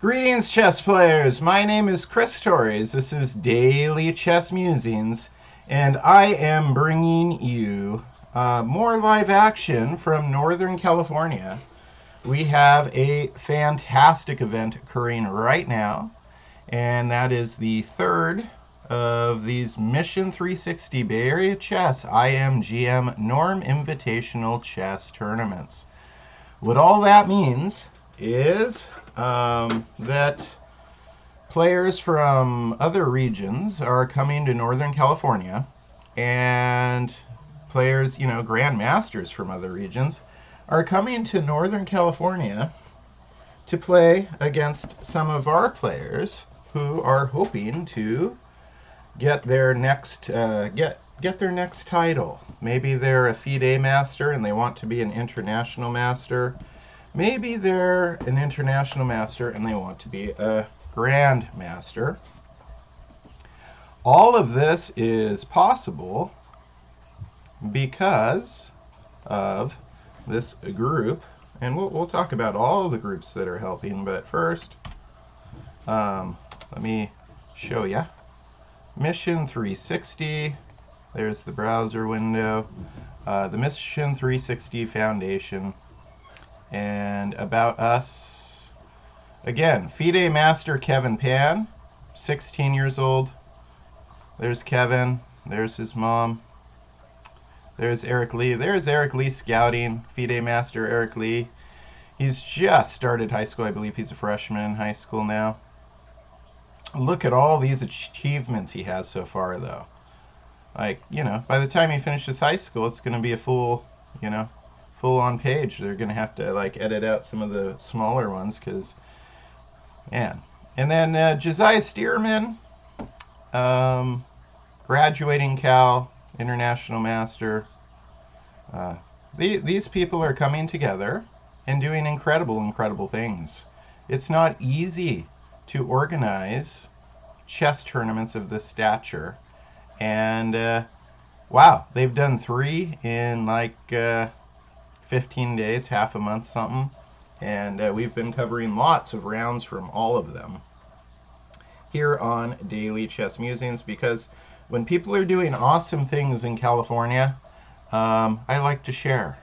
Greetings, chess players! My name is Chris Torres. This is Daily Chess Musings, and I am bringing you more live action from Northern California. We have a fantastic event occurring right now, and that is the third of these Mission 360 Bay Area Chess IMGM Norm Invitational Chess Tournaments. What all that means is that players from other regions are coming to Northern California, and players, grandmasters from other regions, are coming to Northern California to play against some of our players who are hoping to get their next get their next title. Maybe they're a FIDE master and they want to be an international master. Maybe they're an international master and they want to be a grand master. All of this is possible because of this group, and we'll talk about all the groups that are helping, but first let me show you Mission 360. There's the browser window, the Mission 360 Foundation, and about us. Again, FIDE Master Kevin Pan, 16 years old. There's Kevin. There's his mom. There's Eric Lee. There's Eric Lee scouting. FIDE Master Eric Lee. He's just started high school. I believe he's a freshman in high school now. Look at all these achievements he has so far, though. Like, by the time he finishes high school, it's going to be a full on page. They're going to have to, edit out some of the smaller ones, because, man. And then Josiah Stearman, graduating Cal, international master. These people are coming together and doing incredible things. It's not easy to organize chess tournaments of this stature. And wow, they've done 3 in 15 days, half a month, something. And we've been covering lots of rounds from all of them here on Daily Chess Musings, because when people are doing awesome things in California, I like to share.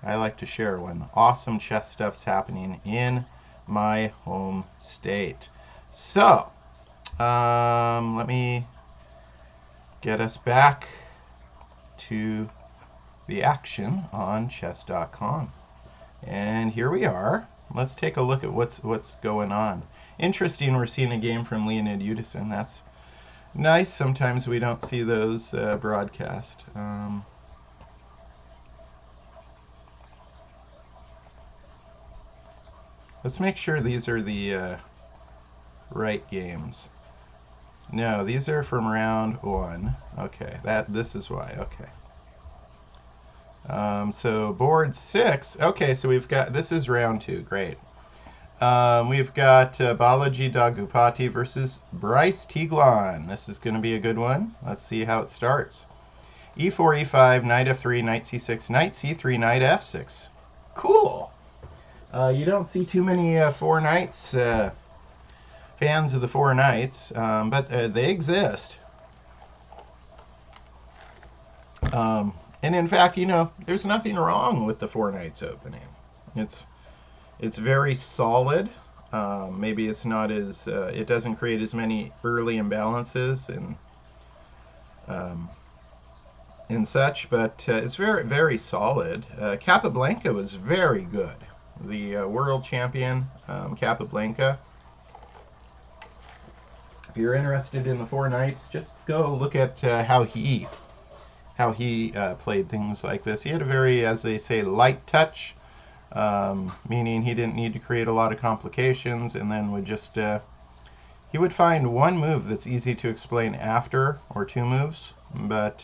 I like to share when awesome chess stuff's happening in my home state. So, let me get us back to the action on chess.com. And here we are. Let's take a look at what's going on. Interesting, we're seeing a game from Leonid Udison. That's nice. Sometimes we don't see those broadcast. Let's make sure these are the right games. No, these are from round 1. Okay, this is why. Okay. So board 6. Okay, so we've got, this is round 2. Great. We've got Balaji Daggupati versus Bryce Tiglan. This is going to be a good one. Let's see how it starts. E4, E5, Knight F3, Knight C6, Knight C3, Knight F6. Cool. You don't see too many 4 knights, fans of the 4 knights, but they exist. And in fact, there's nothing wrong with the 4 knights opening. It's very solid. Maybe it's not as it doesn't create as many early imbalances and such, but it's very solid. Capablanca was very good. The world champion, Capablanca. If you're interested in the 4 knights, just go look at how he played things like this. He had a very, as they say, light touch, meaning he didn't need to create a lot of complications, and then would just he would find one move that's easy to explain after, or 2 moves, but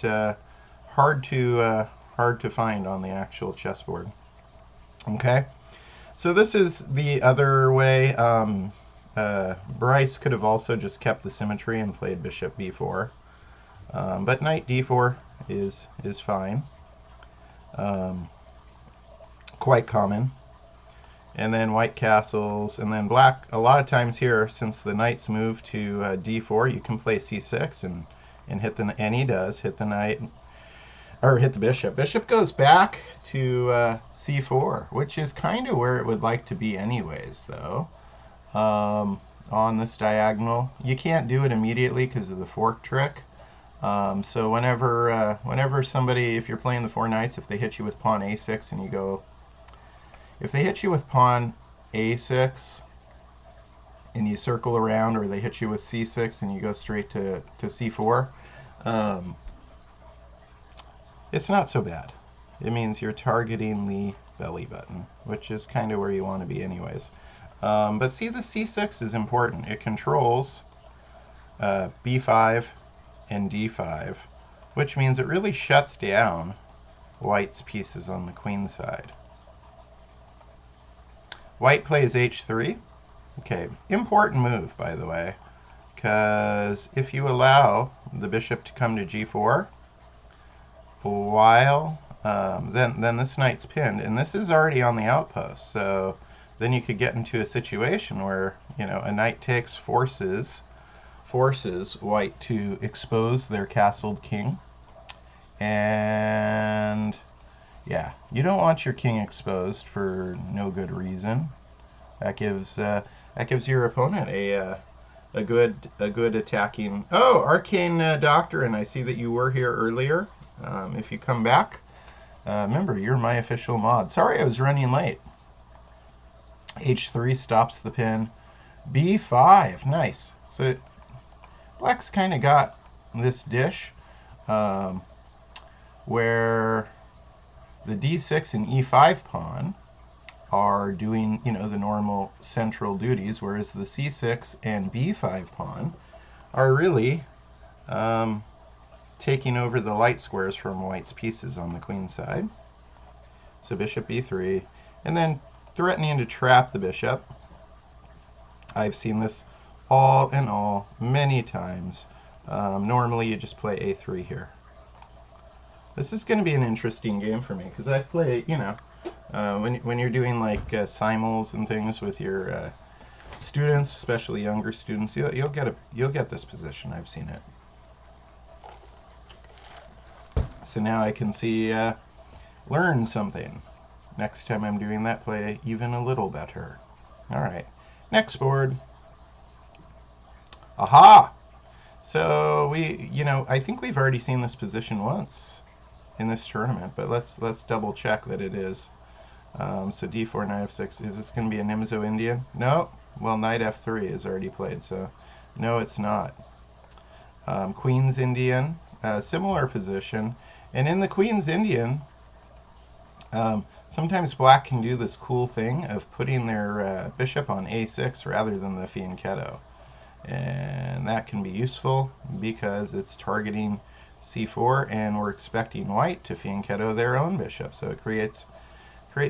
hard to find on the actual chessboard. Okay, so this is the other way. Bryce could have also just kept the symmetry and played bishop b4, but knight d4 is fine. Quite common. and then white castles, and then black. A lot of times here, since the knight's moved to d4, you can play c6 and hit the, and he does hit the knight, or hit the bishop. Bishop goes back to c4, which is kind of where it would like to be anyways, though. On this diagonal, you can't do it immediately because of the fork trick. So whenever somebody, if you're playing the 4 knights, if they hit you with pawn a6 and you go, if they hit you with pawn a6 and you circle around, or they hit you with c6 and you go straight to c4, it's not so bad. It means you're targeting the belly button, which is kind of where you want to be anyways. But see, the c6 is important. It controls b5 and d5, which means it really shuts down white's pieces on the queen side. White plays h3. Okay, important move, by the way, because if you allow the bishop to come to g4, while then this knight's pinned, and this is already on the outpost, so then you could get into a situation where, you know, a knight takes forces white to expose their castled king, and yeah, you don't want your king exposed for no good reason. That gives your opponent a good attacking. Oh, Arcane Doctrine! I see that you were here earlier. If you come back, remember, you're my official mod. Sorry I was running late. h3 stops the pin. b5, nice. So black's kind of got this dish where the d6 and e5 pawn are doing, you know, the normal central duties, whereas the c6 and b5 pawn are really taking over the light squares from white's pieces on the queen side. So bishop b3, and then threatening to trap the bishop. I've seen this all in all many times. Normally you just play a3 here. This is going to be an interesting game for me because I play, you know, when you're doing like simuls and things with your students, especially younger students, you'll get this position. I've seen it. So now I can see learn something. Next time I'm doing that, play even a little better. All right, next board. Aha! So you know, I think we've already seen this position once in this tournament, but let's double check that it is. So d4, knight f6. Is this going to be a Nimzo Indian? No. Well, knight f3 is already played, so no, it's not. Queen's Indian, similar position, and in the Queen's Indian, sometimes black can do this cool thing of putting their bishop on a6 rather than the fianchetto. And that can be useful because it's targeting c4, and we're expecting white to fianchetto their own bishop. So it creates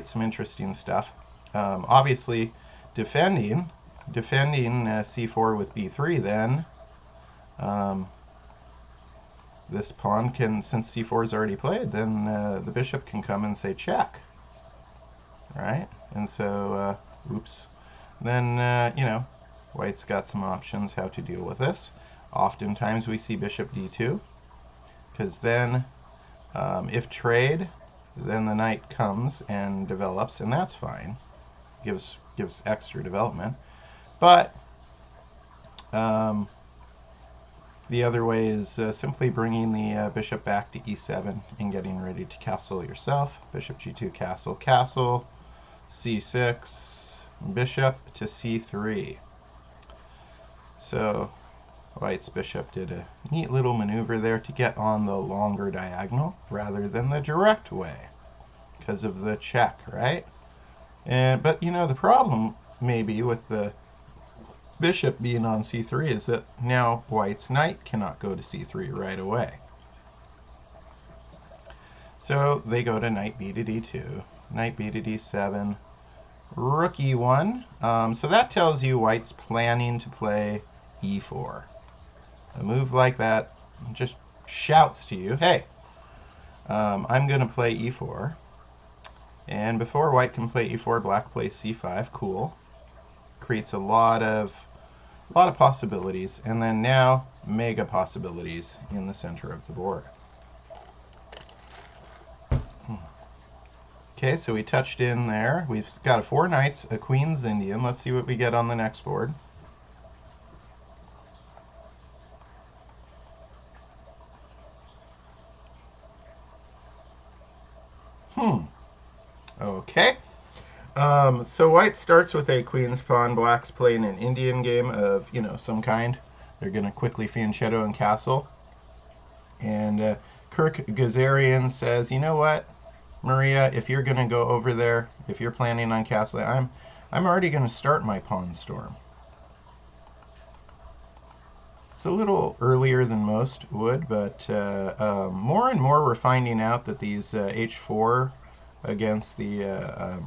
some interesting stuff. Obviously, defending c4 with b3, then this pawn can, since c4 is already played, then the bishop can come and say check. Right? And so, oops. Then, you know, white's got some options how to deal with this. Oftentimes we see bishop d2, because then if trade, then the knight comes and develops, and that's fine. Gives extra development. But the other way is simply bringing the bishop back to e7 and getting ready to castle yourself. Bishop g2, castle, castle, c6, bishop to c3. So white's bishop did a neat little maneuver there to get on the longer diagonal rather than the direct way because of the check, right? But you know, the problem maybe with the bishop being on c3 is that now white's knight cannot go to c3 right away. So they go to knight b to d2, knight b to d7, rook e1. So that tells you white's planning to play e4. A move like that just shouts to you, hey, I'm going to play e4. And before white can play e4, black plays c5. Cool. Creates a lot of possibilities. And then now, mega possibilities in the center of the board. Okay, so we touched in there. We've got a 4 knights, a queen's Indian. Let's see what we get on the next board. Okay. So white starts with a queen's pawn. Black's playing an Indian game of, some kind. They're going to quickly fianchetto and castle. And Kirk Gazarian says, you know what, Maria, if you're going to go over there, if you're planning on castling, I'm already going to start my pawn storm. It's a little earlier than most would, but more and more we're finding out that these h4 against the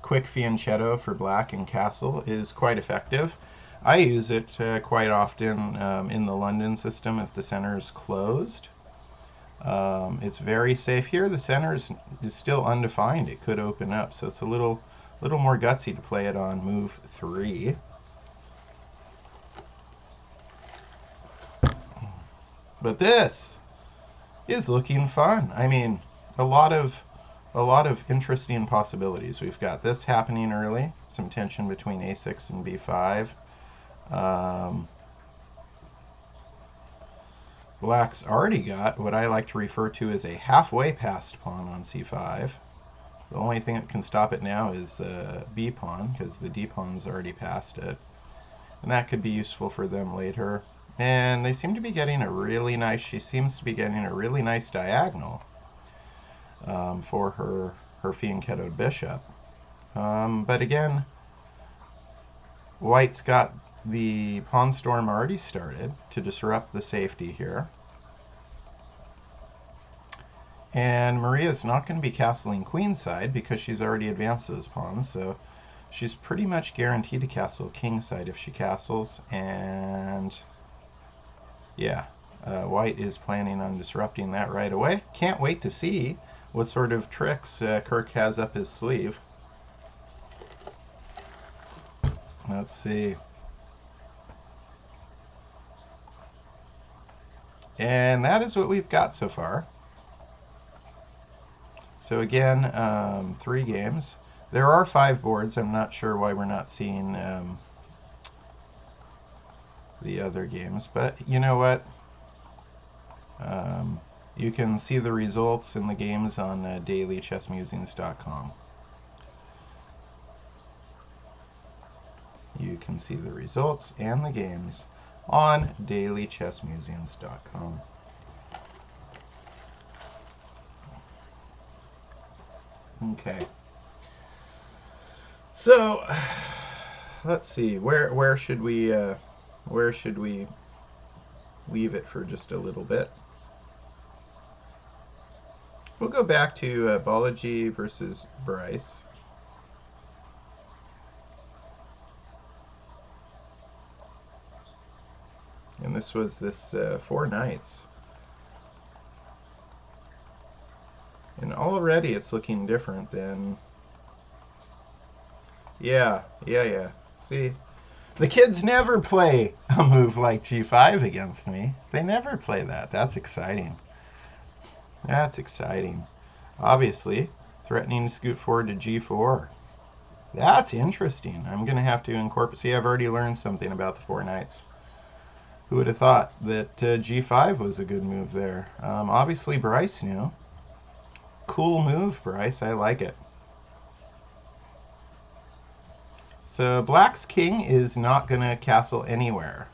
quick fianchetto for black and castle is quite effective. I use it quite often in the London system if the center is closed. It's very safe here. The center is still undefined. It could open up, so it's a little more gutsy to play it on move 3. But this is looking fun. I mean, a lot of interesting possibilities. We've got this happening early, some tension between a6 and b5. Black's already got what I like to refer to as a halfway passed pawn on c5. The only thing that can stop it now is the b pawn, because the d pawn's already passed it. And that could be useful for them later. And they seem to be getting a really nice, she seems to be getting a really nice diagonal for her fianchettoed bishop. But again, white's got the pawn storm already started to disrupt the safety here. And Maria's not going to be castling queenside because she's already advanced those pawns, so she's pretty much guaranteed to castle kingside if she castles. And yeah, white is planning on disrupting that right away. Can't wait to see what sort of tricks Kirk has up his sleeve. Let's see. And that is what we've got so far. So again, 3 games. There are 5 boards. I'm not sure why we're not seeing the other games, but you know what? You can see the results in the games on dailychessmusings.com. You can see the results and the games on dailychessmusings.com. Okay. So let's see. Where should we leave it for just a little bit? We'll go back to Balaji versus Bryce. And this was this 4 knights. And already it's looking different than... Yeah. See? The kids never play a move like g5 against me. They never play that. That's exciting. That's exciting. Obviously, threatening to scoot forward to g4. That's interesting. I'm going to have to incorporate... See, I've already learned something about the 4 knights. Who would have thought that g5 was a good move there? Obviously, Bryce knew. Cool move, Bryce. I like it. So black's king is not going to castle anywhere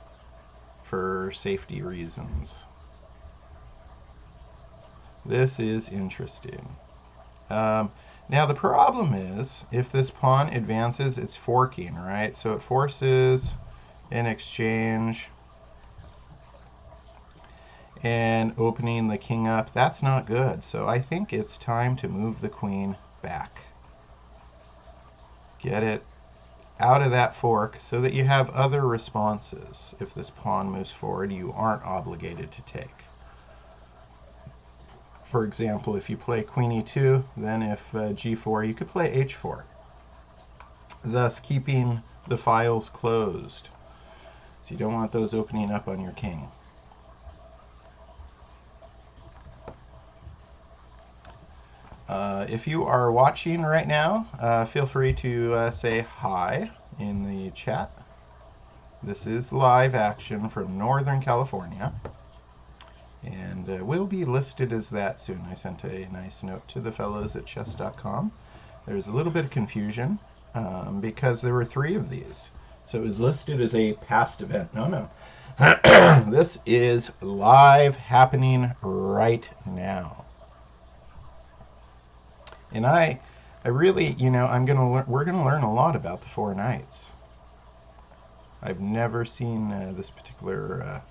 for safety reasons. This is interesting. Now the problem is, if this pawn advances, it's forking, right? So it forces an exchange and opening the king up. That's not good. So I think it's time to move the queen back. Get it out of that fork so that you have other responses. If this pawn moves forward, you aren't obligated to take. For example, if you play queen e2, then if g4, you could play h4, thus keeping the files closed. So you don't want those opening up on your king. If you are watching right now, feel free to say hi in the chat. This is live action from Northern California, and we'll be listed as that soon. I sent a nice note to the fellows at chess.com. There's a little bit of confusion because there were 3 of these. So it was listed as a past event. No. This is live happening right now. And I really, we're gonna learn a lot about the 4 knights. I've never seen this particular,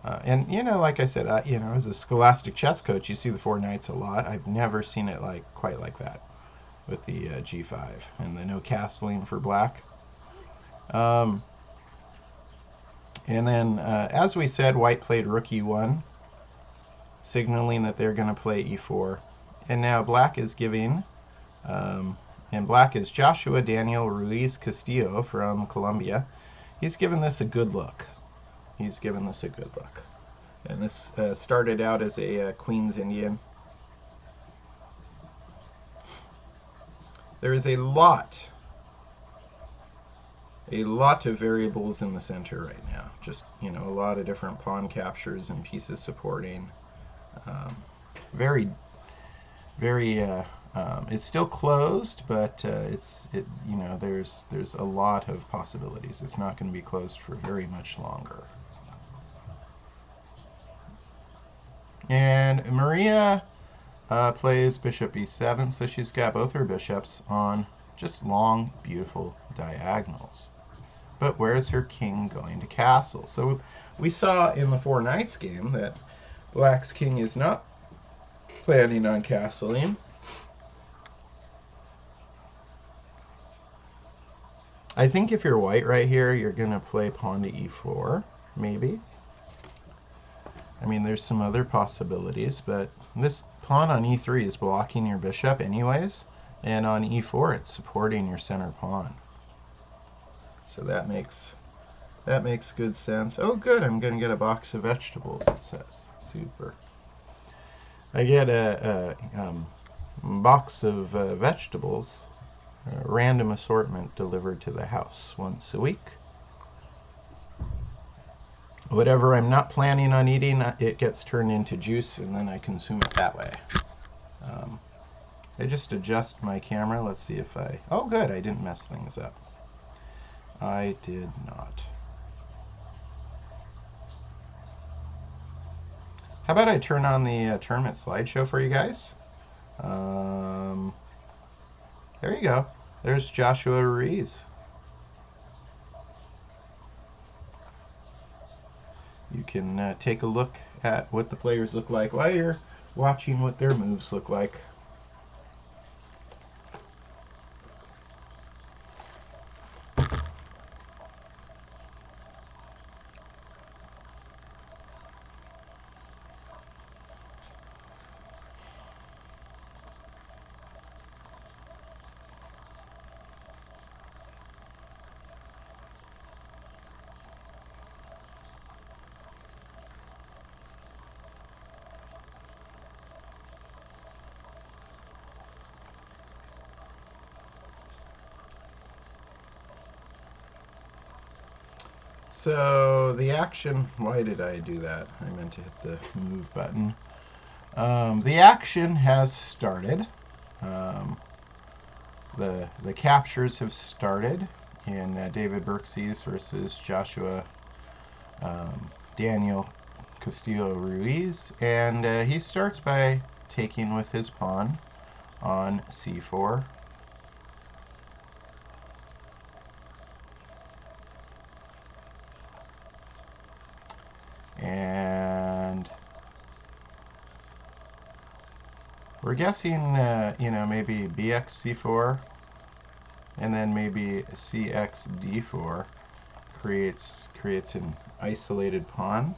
and like I said, as a scholastic chess coach, you see the 4 knights a lot. I've never seen it quite like that with the G5 and the no castling for black. And then, as we said, white played rook e1, signaling that they're going to play e4. And now black is giving, and black is Joshua Daniel Ruiz Castillo from Colombia. He's given this a good look. And this started out as a Queen's Indian. There is a lot of variables in the center right now. Just, a lot of different pawn captures and pieces supporting. Very, it's still closed, but there's a lot of possibilities. It's not going to be closed for very much longer. And Maria plays bishop e7, so she's got both her bishops on just long, beautiful diagonals. But where's her king going to castle? So we saw in the 4 knights game that black's king is not planning on castling. I think if you're white right here, you're going to play pawn to e4, maybe. I mean, there's some other possibilities, but this pawn on e3 is blocking your bishop anyways, and on e4 it's supporting your center pawn. So that makes good sense. Oh, good, I'm going to get a box of vegetables, it says. Super. I get a box of vegetables, a random assortment delivered to the house once a week. Whatever I'm not planning on eating, it gets turned into juice, and then I consume it that way. I just adjust my camera. Let's see if I... Oh, good, I didn't mess things up. I did not. How about I turn on the tournament slideshow for you guys? There you go. There's Joshua Ruiz. You can take a look at what the players look like while you're watching what their moves look like. So the action, why did I do that? I meant to hit the move button. The action has started. The captures have started in David Berkes versus Joshua Daniel Castillo Ruiz, and he starts by taking with his pawn on c4. And we're guessing, maybe bx c4, and then maybe cx d4 creates an isolated pawn.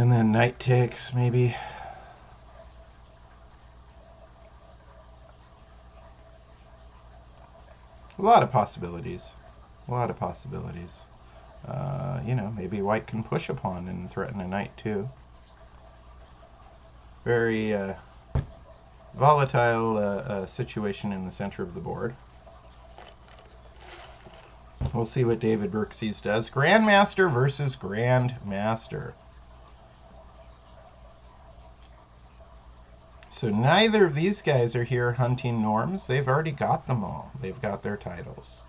And then knight takes, maybe. A lot of possibilities. A lot of possibilities. You know, maybe white can push a pawn and threaten a knight too. Very volatile situation in the center of the board. We'll see what David Berkes does. Grandmaster versus Grandmaster. So neither of these guys are here hunting norms. They've already got them all. They've got their titles.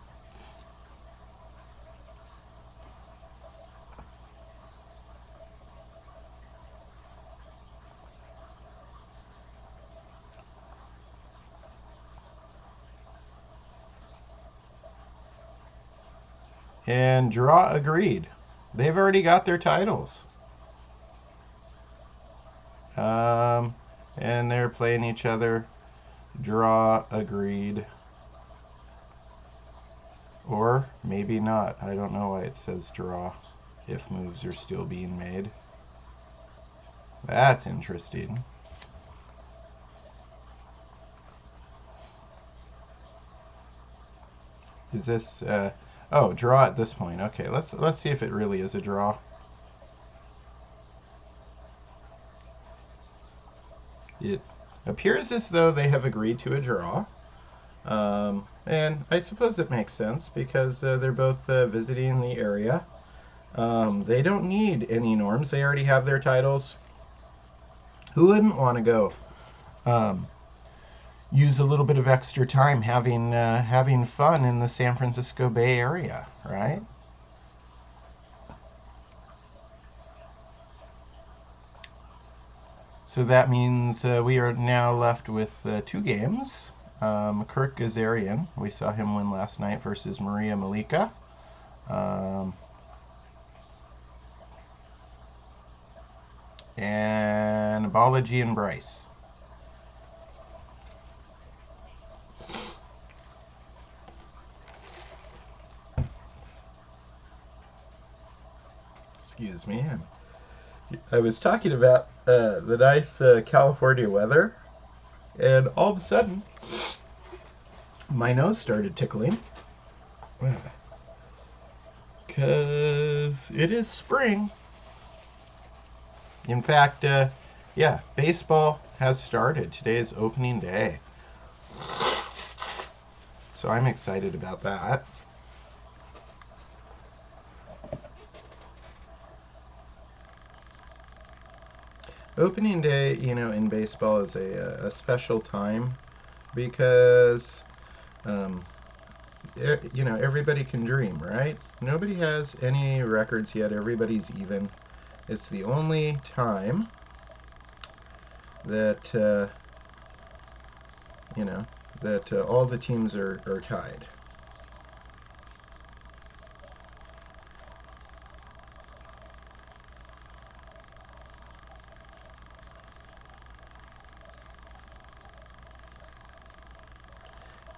And draw agreed. They've already got their titles. And they're playing each other. Draw agreed. Or maybe not. I don't know why it says draw if moves are still being made. That's interesting. Is this oh, draw at this point. Okay, let's see if it really is a draw. It appears as though they have agreed to a draw. And I suppose it makes sense because they're both visiting the area. They don't need any norms. They already have their titles. Who wouldn't want to go use a little bit of extra time having fun in the San Francisco Bay Area, right? So that means we are now left with 2 games. Kirk Gazarian, we saw him win last night versus Maria Malika. And Balaji and Bryce. Excuse me. I was talking about the nice California weather, and all of a sudden, my nose started tickling. Because it is spring. In fact, yeah, baseball has started. Today is opening day. So I'm excited about that. Opening day, you know, in baseball is a special time because, you know, everybody can dream, right? Nobody has any records yet. Everybody's even. It's the only time that, you know, that all the teams are tied.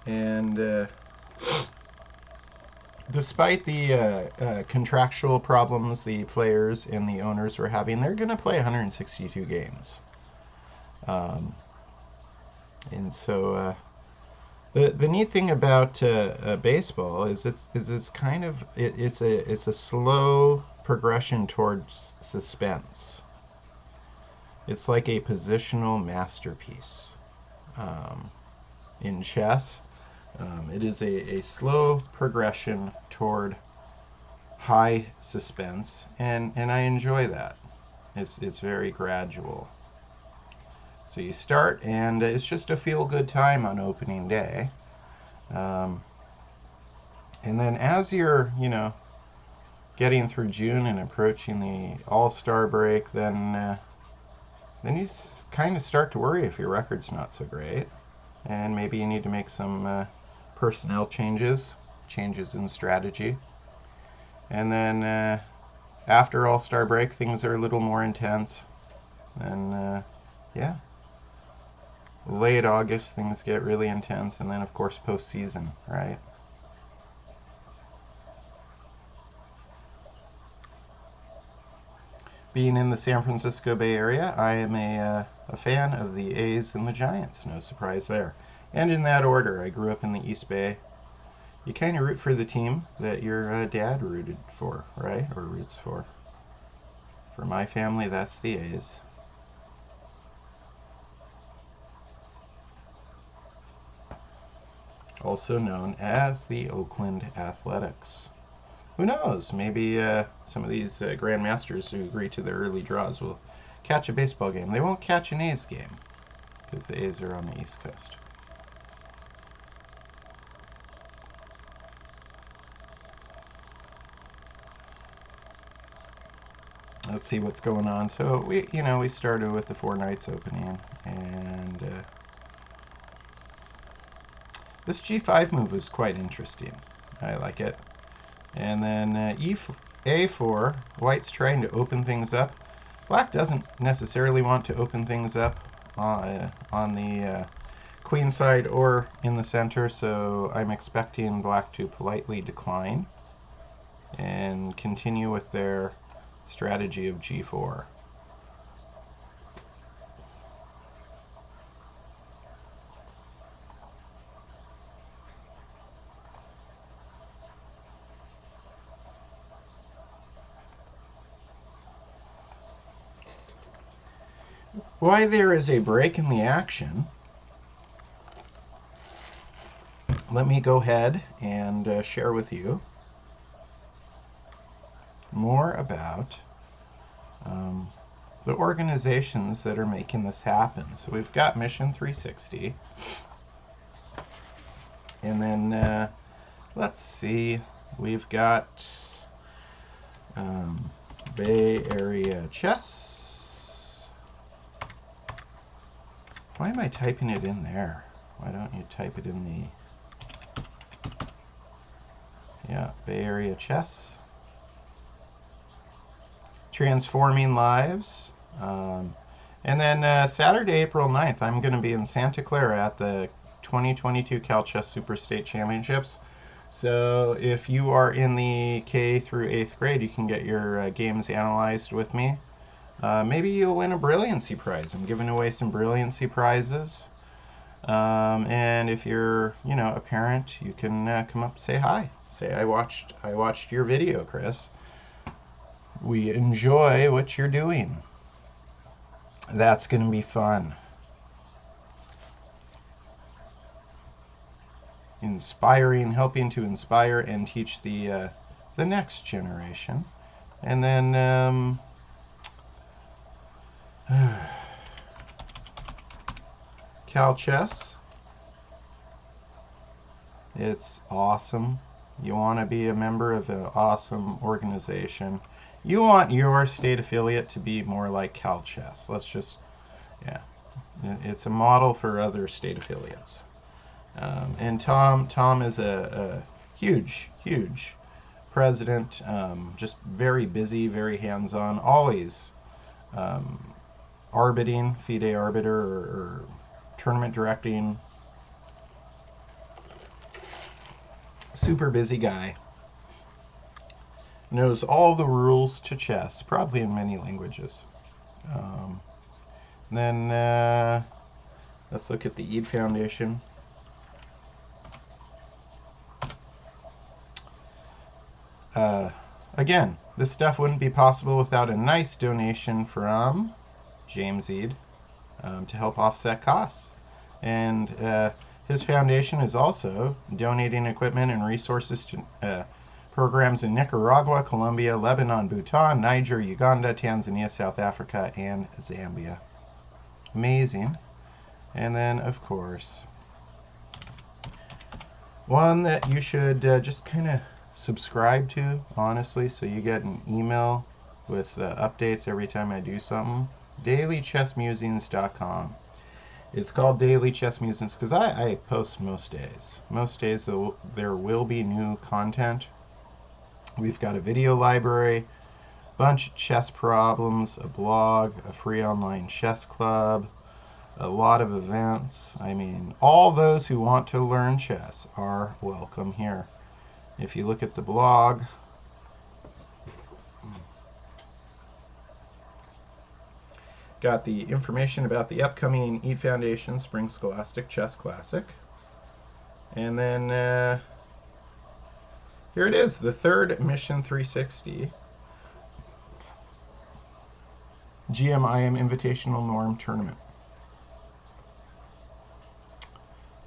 And despite the contractual problems the players and the owners were having, they're going to play 162 games. And so the neat thing about baseball is it's kind of it's a slow progression towards suspense. It's like a positional masterpiece. In chess, it is a slow progression toward high suspense, and I enjoy that. It's very gradual. So you start, and it's just a feel-good time on opening day. And then as you're, you know, getting through June and approaching the All-Star break, then you kind of start to worry if your record's not so great. And maybe you need to make some personnel changes in strategy. And then after All-Star break, things are a little more intense. And yeah, late August, things get really intense. And then, of course, postseason, right? being in the San Francisco Bay Area, I am a fan of the A's and the Giants. No surprise there. And in that order, I grew up in the East Bay. You kind of root for the team that your dad rooted for, right? Or roots for. For my family, that's the A's. Also known as the Oakland Athletics. Who knows? Maybe some of these grandmasters who agree to the early draws will catch a baseball game. They won't catch an A's game because the A's are on the East Coast. Let's see what's going on. So we started with the 4 Knights opening, and this G5 move was quite interesting. I like it. And then A4, White's trying to open things up. Black doesn't necessarily want to open things up on the queen side or in the center, so I'm expecting Black to politely decline and continue with their strategy of G4. Why there is a break in the action, let me go ahead and share with you more about the organizations that are making this happen. So we've got Mission 360, and then let's see, we've got Bay Area Chess. Why am I typing it in there? Why don't you type it in the, yeah, Bay Area Chess. Transforming Lives. And then Saturday, April 9th, I'm going to be in Santa Clara at the 2022 Cal Chess Super State Championships. So if you are in the K through 8th grade, you can get your games analyzed with me. Maybe you'll win a brilliancy prize. I'm giving away some brilliancy prizes. And if you're, a parent, you can come up and say hi. Say, I watched your video, Chris. We enjoy what you're doing. That's going to be fun. Inspiring, helping to inspire and teach the next generation. And then Cal Chess. It's awesome. You want to be a member of an awesome organization. You want your state affiliate to be more like Cal Chess. Let's just, yeah. It's a model for other state affiliates. And Tom is a huge president, just very busy, very hands-on, always arbiting, FIDE arbiter, or tournament directing. Super busy guy. Knows all the rules to chess, probably in many languages. Then let's look at the Eid Foundation. Again, this stuff wouldn't be possible without a nice donation from James Eid to help offset costs. And his foundation is also donating equipment and resources to programs in Nicaragua, Colombia, Lebanon, Bhutan, Niger, Uganda, Tanzania, South Africa, and Zambia. Amazing. And then, of course, one that you should just kind of subscribe to, honestly, so you get an email with updates every time I do something. dailychessmusings.com. It's called Daily Chess Musings because I post most days. Most days there will be new content. We've got a video library, bunch of chess problems, a blog, a free online chess club, a lot of events. I mean, all those who want to learn chess are welcome here. If you look at the blog, Got the information about the upcoming Eat Foundation Spring Scholastic Chess Classic. And then here it is, the third Mission 360 GMIM Invitational Norm Tournament.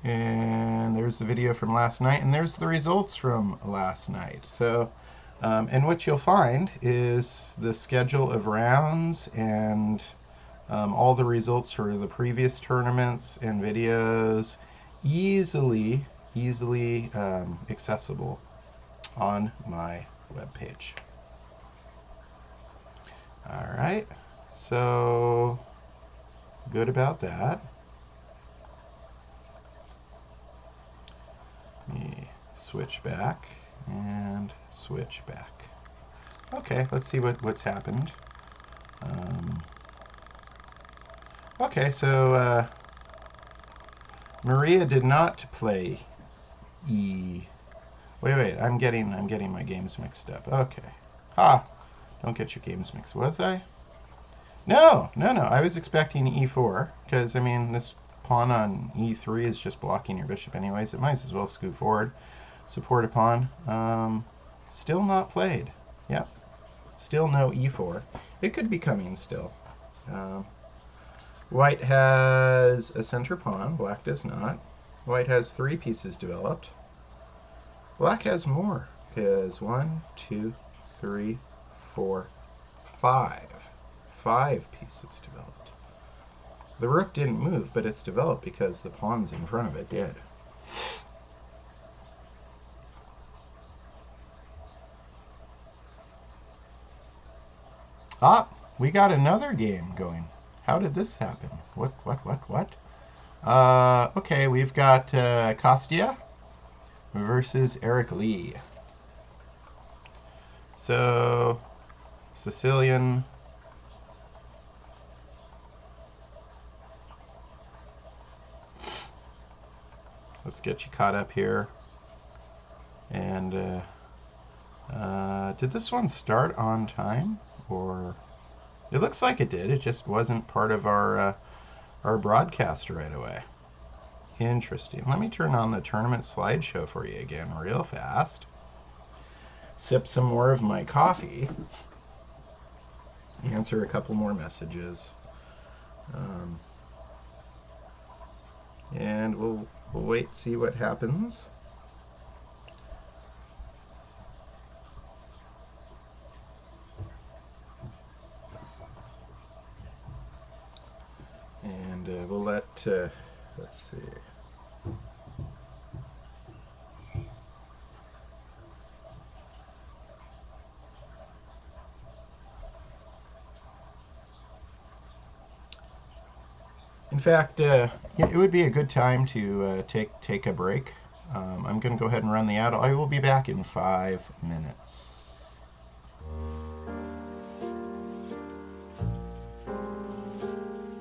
And there's the video from last night, and there's the results from last night. So, and what you'll find is the schedule of rounds and all the results for the previous tournaments and videos easily accessible on my webpage. All right, so good about that. Let me switch back and switch back. Okay, let's see what's happened. Okay, so Maria did not play E. Wait, I'm getting my games mixed up. Okay. Ha! Don't get your games mixed. Was I? No. I was expecting E4 because I mean this pawn on E3 is just blocking your bishop anyways. It might as well scoot forward, support a pawn. Still not played. Yep. Still no E4. It could be coming still. White has a center pawn. Black does not. White has 3 pieces developed. Black has more. It has 1, 2, 3, 4, 5. 5 pieces developed. The rook didn't move, but it's developed because the pawns in front of it did. Ah, we got another game going. How did this happen? What? Okay, we've got Kostya versus Eric Lee. So, Sicilian. Let's get you caught up here. And did this one start on time? Or it looks like it did. It just wasn't part of our broadcast right away. Interesting. Let me turn on the tournament slideshow for you again real fast. Sip some more of my coffee. Answer a couple more messages. And we'll wait, see what happens. And we'll let, let's see. In fact, it would be a good time to take a break. I'm going to go ahead and run the ad. I will be back in 5 minutes.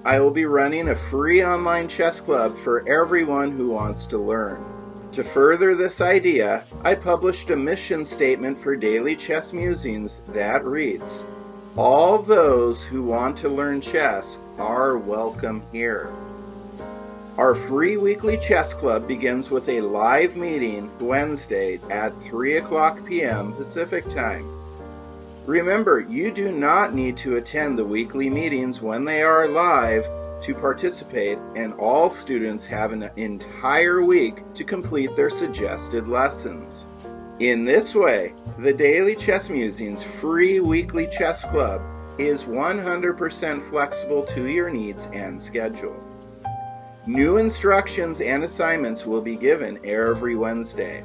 I will be running a free online chess club for everyone who wants to learn. To further this idea, I published a mission statement for Daily Chess Musings that reads, "All those who want to learn chess are welcome here." Our free weekly chess club begins with a live meeting Wednesday at 3:00 p.m. Pacific Time. Remember, you do not need to attend the weekly meetings when they are live to participate, and all students have an entire week to complete their suggested lessons. In this way, the Daily Chess Musings free weekly chess club is 100% flexible to your needs and schedule. New instructions and assignments will be given every Wednesday.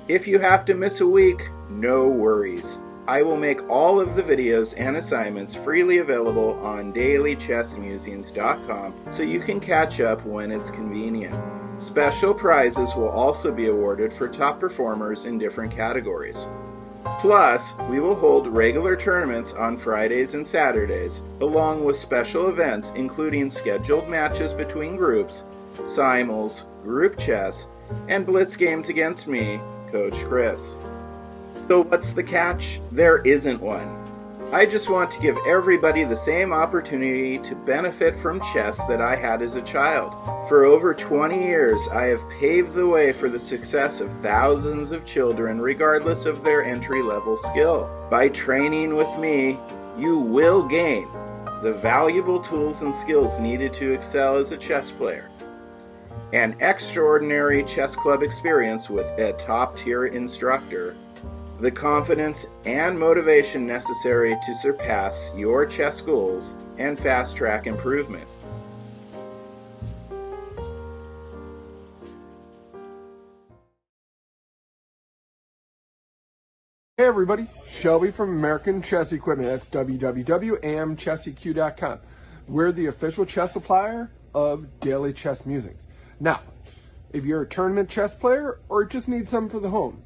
If you have to miss a week, no worries. I will make all of the videos and assignments freely available on dailychessmusings.com so you can catch up when it's convenient. Special prizes will also be awarded for top performers in different categories. Plus, we will hold regular tournaments on Fridays and Saturdays, along with special events including scheduled matches between groups, simuls, group chess, and blitz games against me, Coach Chris. So what's the catch? There isn't one. I just want to give everybody the same opportunity to benefit from chess that I had as a child. For over 20 years, I have paved the way for the success of thousands of children regardless of their entry-level skill. By training with me, you will gain the valuable tools and skills needed to excel as a chess player. An extraordinary chess club experience with a top-tier instructor, the confidence and motivation necessary to surpass your chess goals and fast-track improvement. Hey everybody, Shelby from American Chess Equipment. That's www.amchesseq.com. We're the official chess supplier of Daily Chess Musings. Now, if you're a tournament chess player or just need some for the home,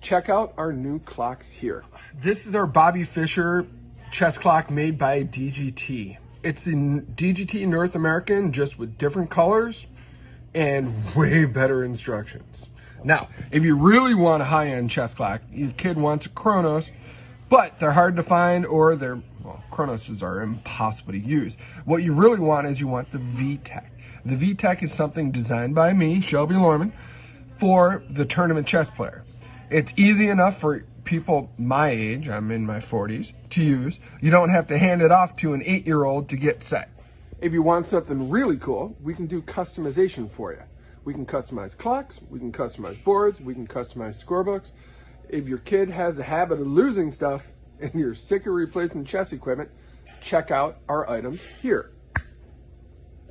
check out our new clocks here. This is our Bobby Fischer chess clock made by DGT. It's the DGT North American, just with different colors and way better instructions. Now, if you really want a high-end chess clock, your kid wants a Chronos, but they're hard to find, or Chronoses are impossible to use. What you really want is you want the VTech. The VTech is something designed by me, Shelby Lorman, for the tournament chess player. It's easy enough for people my age, I'm in my 40s, to use. You don't have to hand it off to an 8-year-old to get set. If you want something really cool, we can do customization for you. We can customize clocks, we can customize boards, we can customize scorebooks. If your kid has a habit of losing stuff and you're sick of replacing chess equipment, check out our items here.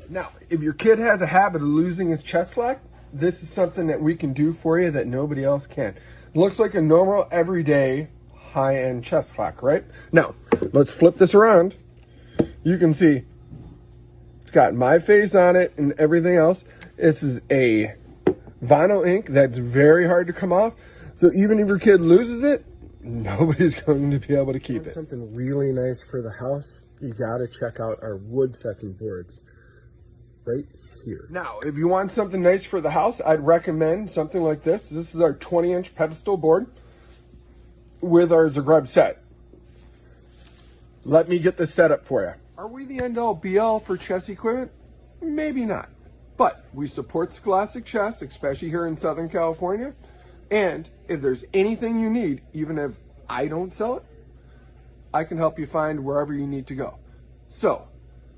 Now, if your kid has a habit of losing his chess clock, this is something that we can do for you that nobody else can. Looks like a normal, everyday, high-end chess clock, right? Now, let's flip this around. You can see it's got my face on it and everything else. This is a vinyl ink that's very hard to come off. So even if your kid loses it, nobody's going to be able to keep it. Something really nice for the house, you gotta check out our wood sets and boards right here. Now, if you want something nice for the house, I'd recommend something like this. This is our 20-inch pedestal board with our Zagreb set. Let me get this set up for you. Are we the end-all be-all for chess equipment? Maybe not. But we support Scholastic Chess, especially here in Southern California. And if there's anything you need, even if I don't sell it, I can help you find wherever you need to go. So,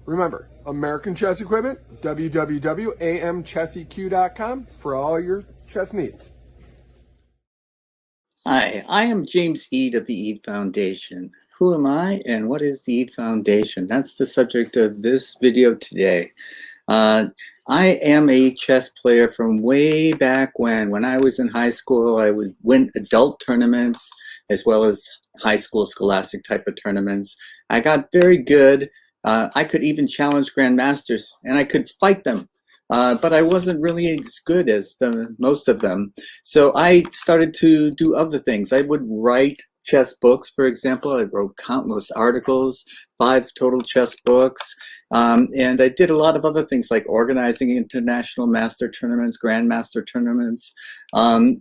remember, American Chess Equipment, www.amchesseq.com for all your chess needs. Hi, I am James Eade of the Eade Foundation. Who am I and what is the Eade Foundation? That's the subject of this video today. I am a chess player from way back when I was in high school. I would win adult tournaments as well as high school scholastic type of tournaments. I got very good. I could even challenge grandmasters and I could fight them. But I wasn't really as good as most of them. So I started to do other things. I would write chess books, for example. I wrote countless articles, 5 total chess books. And I did a lot of other things like organizing international master tournaments, grandmaster tournaments,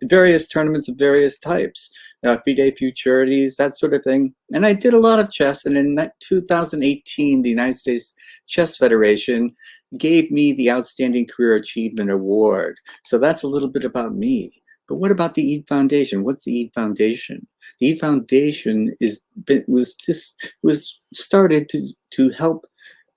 various tournaments of various types, FIDE Futurities, that sort of thing. And I did a lot of chess. And in 2018, the United States Chess Federation gave me the Outstanding Career Achievement Award. So that's a little bit about me. But what about the Eade Foundation? What's the Eade Foundation? The Eade Foundation was started to help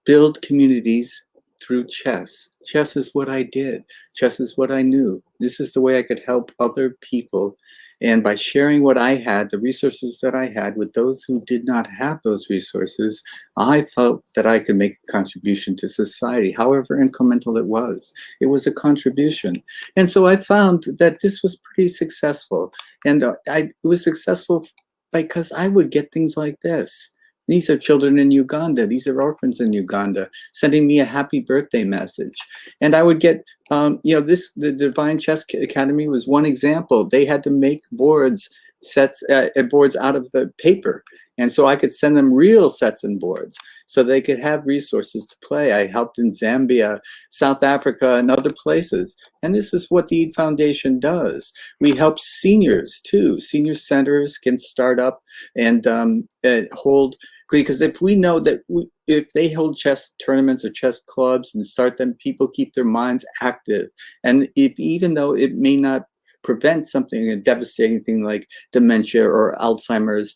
build communities through chess. Chess is what I did. Chess is what I knew. This is the way I could help other people. And by sharing what I had, the resources that I had with those who did not have those resources, I felt that I could make a contribution to society, however incremental it was. It was a contribution. And so I found that this was pretty successful. And it was successful because I would get things like this. These are children in Uganda. These are orphans in Uganda sending me a happy birthday message. And I would get, the Divine Chess Academy was one example. They had to make boards sets and boards out of the paper. And so I could send them real sets and boards so they could have resources to play. I helped in Zambia, South Africa, and other places. And this is what the EAT Foundation does. We help seniors too. Senior centers can start up and hold, because if we know that if they hold chess tournaments or chess clubs and start them, people keep their minds active. And if, even though it may not prevent something, a devastating thing like dementia or Alzheimer's,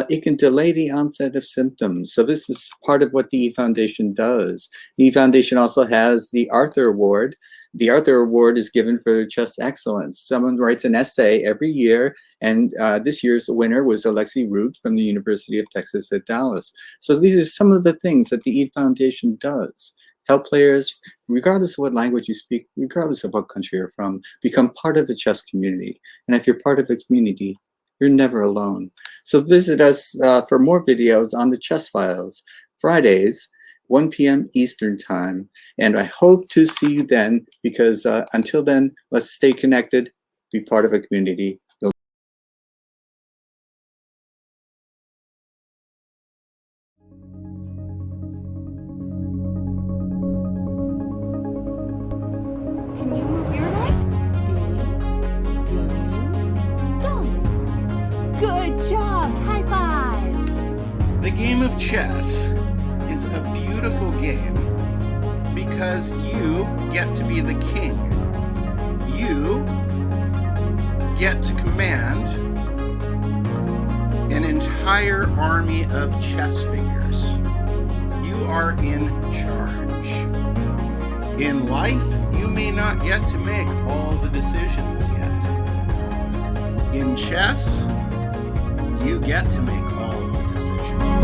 it can delay the onset of symptoms. So this is part of what the EAT Foundation does. The EAT Foundation also has the Arthur Award. The Arthur Award is given for chess excellence. Someone writes an essay every year, and this year's winner was Alexi Root from the University of Texas at Dallas. So these are some of the things that the EAT Foundation does. Help players, regardless of what language you speak, regardless of what country you're from, become part of the chess community. And if you're part of the community, you're never alone. So visit us for more videos on the Chess Files, Fridays, 1 p.m. Eastern Time. And I hope to see you then, because until then, let's stay connected, be part of a community. Can you move your leg? Ding, ding, dong. Good job! High five! The game of chess is a beautiful game because you get to be the king. You get to command an entire army of chess figures. You are in charge. In life, you may not get to make all the decisions yet. In chess, you get to make all the decisions.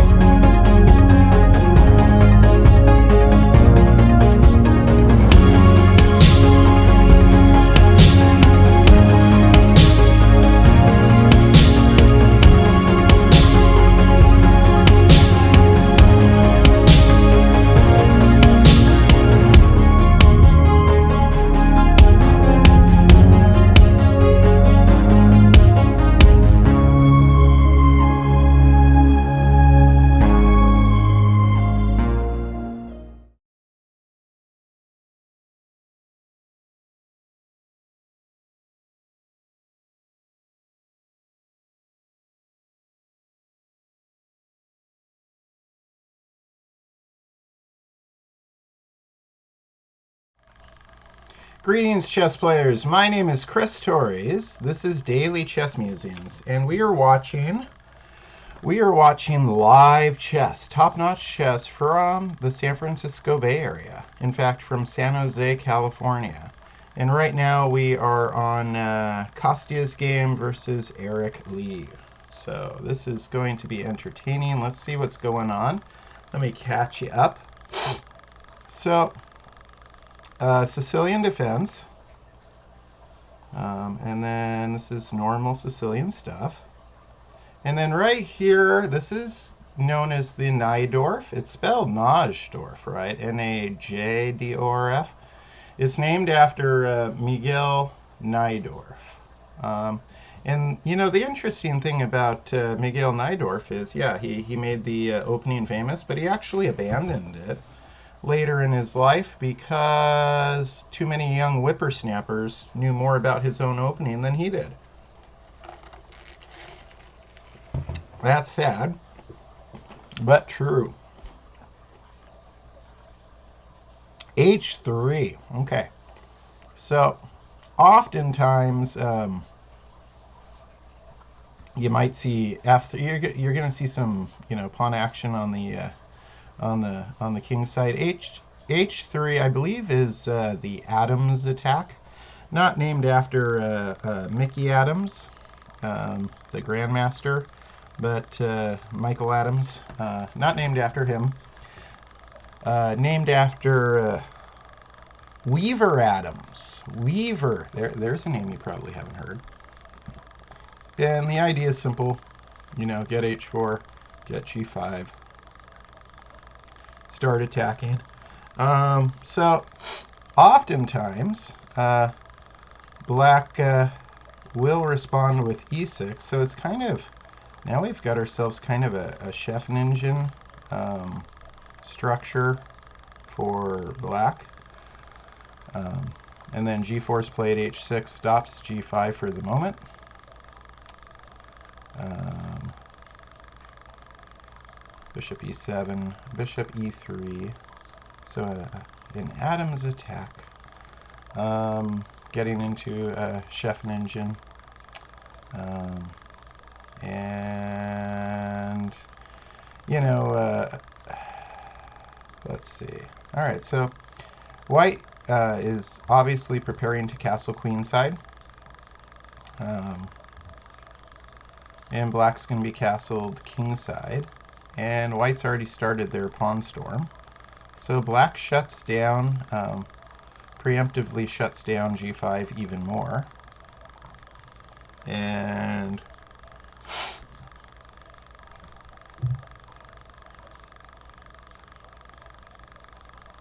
Greetings, chess players. My name is Chris Torres. This is Daily Chess Musings, and we are watching live chess, top-notch chess from the San Francisco Bay Area. In fact, from San Jose, California. And right now we are on Kostia's game versus Eric Lee. So this is going to be entertaining. Let's see what's going on. Let me catch you up. So, Sicilian defense. And then this is normal Sicilian stuff. And then right here, this is known as the Najdorf. It's spelled Najdorf, right? Najdorf. It's named after Miguel Najdorf. And, you know, the interesting thing about Miguel Najdorf is, yeah, he made the opening famous, but he actually abandoned it later in his life because too many young whippersnappers knew more about his own opening than he did. That's sad, but true. H3. Okay. So, oftentimes, you might see F3. You're going to see some, you know, pawn action on the king side. H3, I believe, is the Adams attack, not named after Mickey Adams, the Grandmaster, but Michael Adams, not named after him, named after Weaver Adams. Weaver, there's a name you probably haven't heard. And the idea is simple, you know, get H4, get G5, start attacking. So, oftentimes, black will respond with e6. So it's kind of, now we've got ourselves kind of a chef engine structure for black. And then g4 is played, h6 stops g5 for the moment. Bishop e7, bishop e3. So an Adams attack. Getting into a chef engine. And, you know, let's see. All right, so white is obviously preparing to castle queenside. And black's going to be castled kingside. And white's already started their pawn storm. So black shuts down, preemptively shuts down g5 even more. And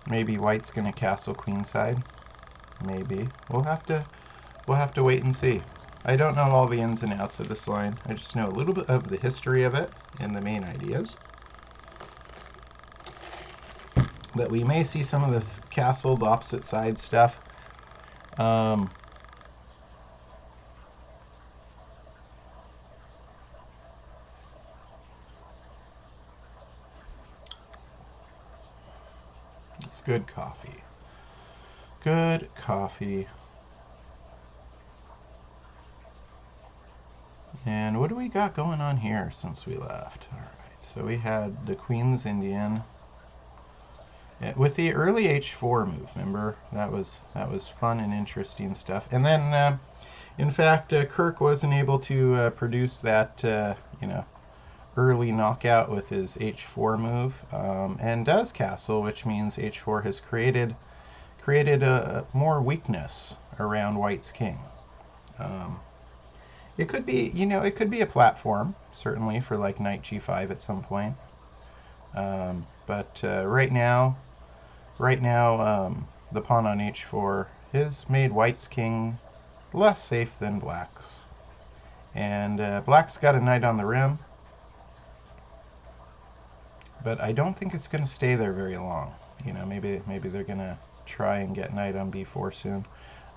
maybe white's going to castle queenside. Maybe. We'll have to wait and see. I don't know all the ins and outs of this line. I just know a little bit of the history of it and the main ideas. But we may see some of this castled opposite side stuff. It's good coffee. Good coffee. And what do we got going on here since we left? All right, so we had the Queen's Indian. With the early h4 move, remember? That was fun and interesting stuff. And then, in fact, Kirk wasn't able to produce that, you know, early knockout with his h4 move, and does castle, which means h4 has created more weakness around white's king. It could be, you know, it could be a platform, certainly, for like knight g5 at some point. But right now, the pawn on h4 has made white's king less safe than black's. And black's got a knight on the rim, but I don't think it's going to stay there very long. You know, maybe they're going to try and get knight on b4 soon.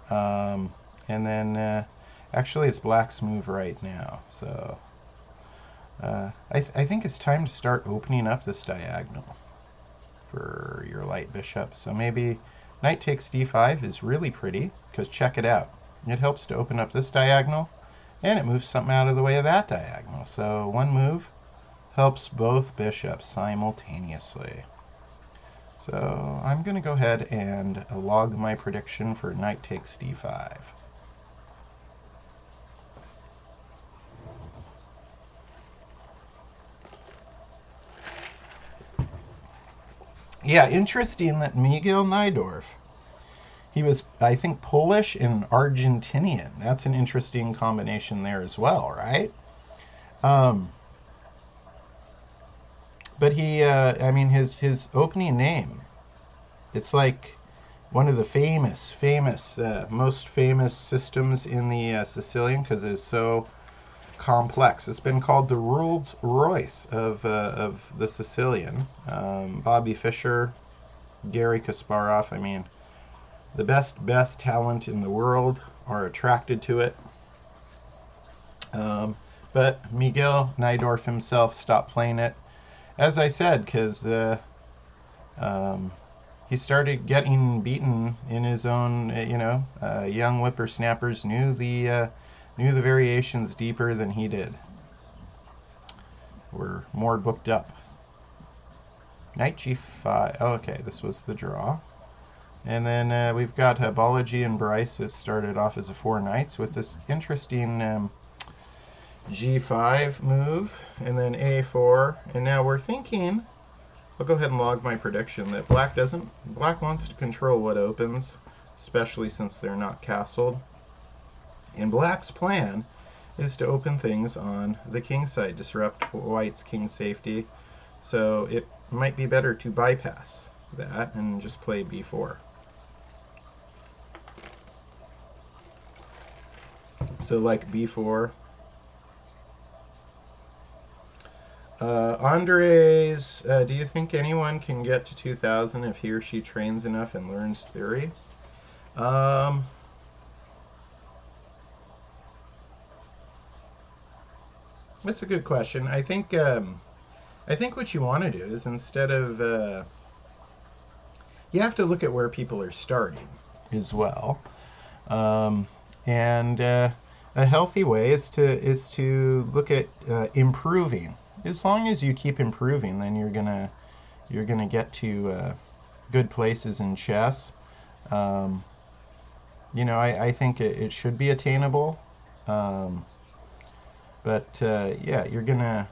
And then, actually, it's black's move right now. So I think it's time to start opening up this diagonal for your light bishop. So maybe knight takes d5 is really pretty, because check it out. It helps to open up this diagonal, and it moves something out of the way of that diagonal. So one move helps both bishops simultaneously. So I'm going to go ahead and log my prediction for knight takes d5. Yeah, interesting that Miguel Najdorf, he was, I think, Polish and Argentinian. That's an interesting combination there as well, right? But he, I mean, his opening name, it's like one of the most famous systems in the Sicilian, because it's so complex. It's been called the Rolls Royce of the Sicilian. Bobby Fischer, Gary Kasparov. I mean, the best talent in the world are attracted to it. But Miguel Najdorf himself stopped playing it, as I said, because he started getting beaten in his own. You know, young whippersnappers knew the variations deeper than he did. We're more booked up. Knight g5. Oh, okay, this was the draw. And then we've got Balaji and Bryce has started off as a 4 knights with this interesting g5 move, and then a4. And now we're thinking, I'll go ahead and log my prediction, that black wants to control what opens, especially since they're not castled. And black's plan is to open things on the king side, disrupt white's king safety. So it might be better to bypass that and just play b4. So like b4. Andres, do you think anyone can get to 2000 if he or she trains enough and learns theory? That's a good question. I think what you want to do is, instead of you have to look at where people are starting as well, and a healthy way is to look at improving. As long as you keep improving, then you're gonna get to good places in chess. I think it should be attainable, but yeah, you're gonna,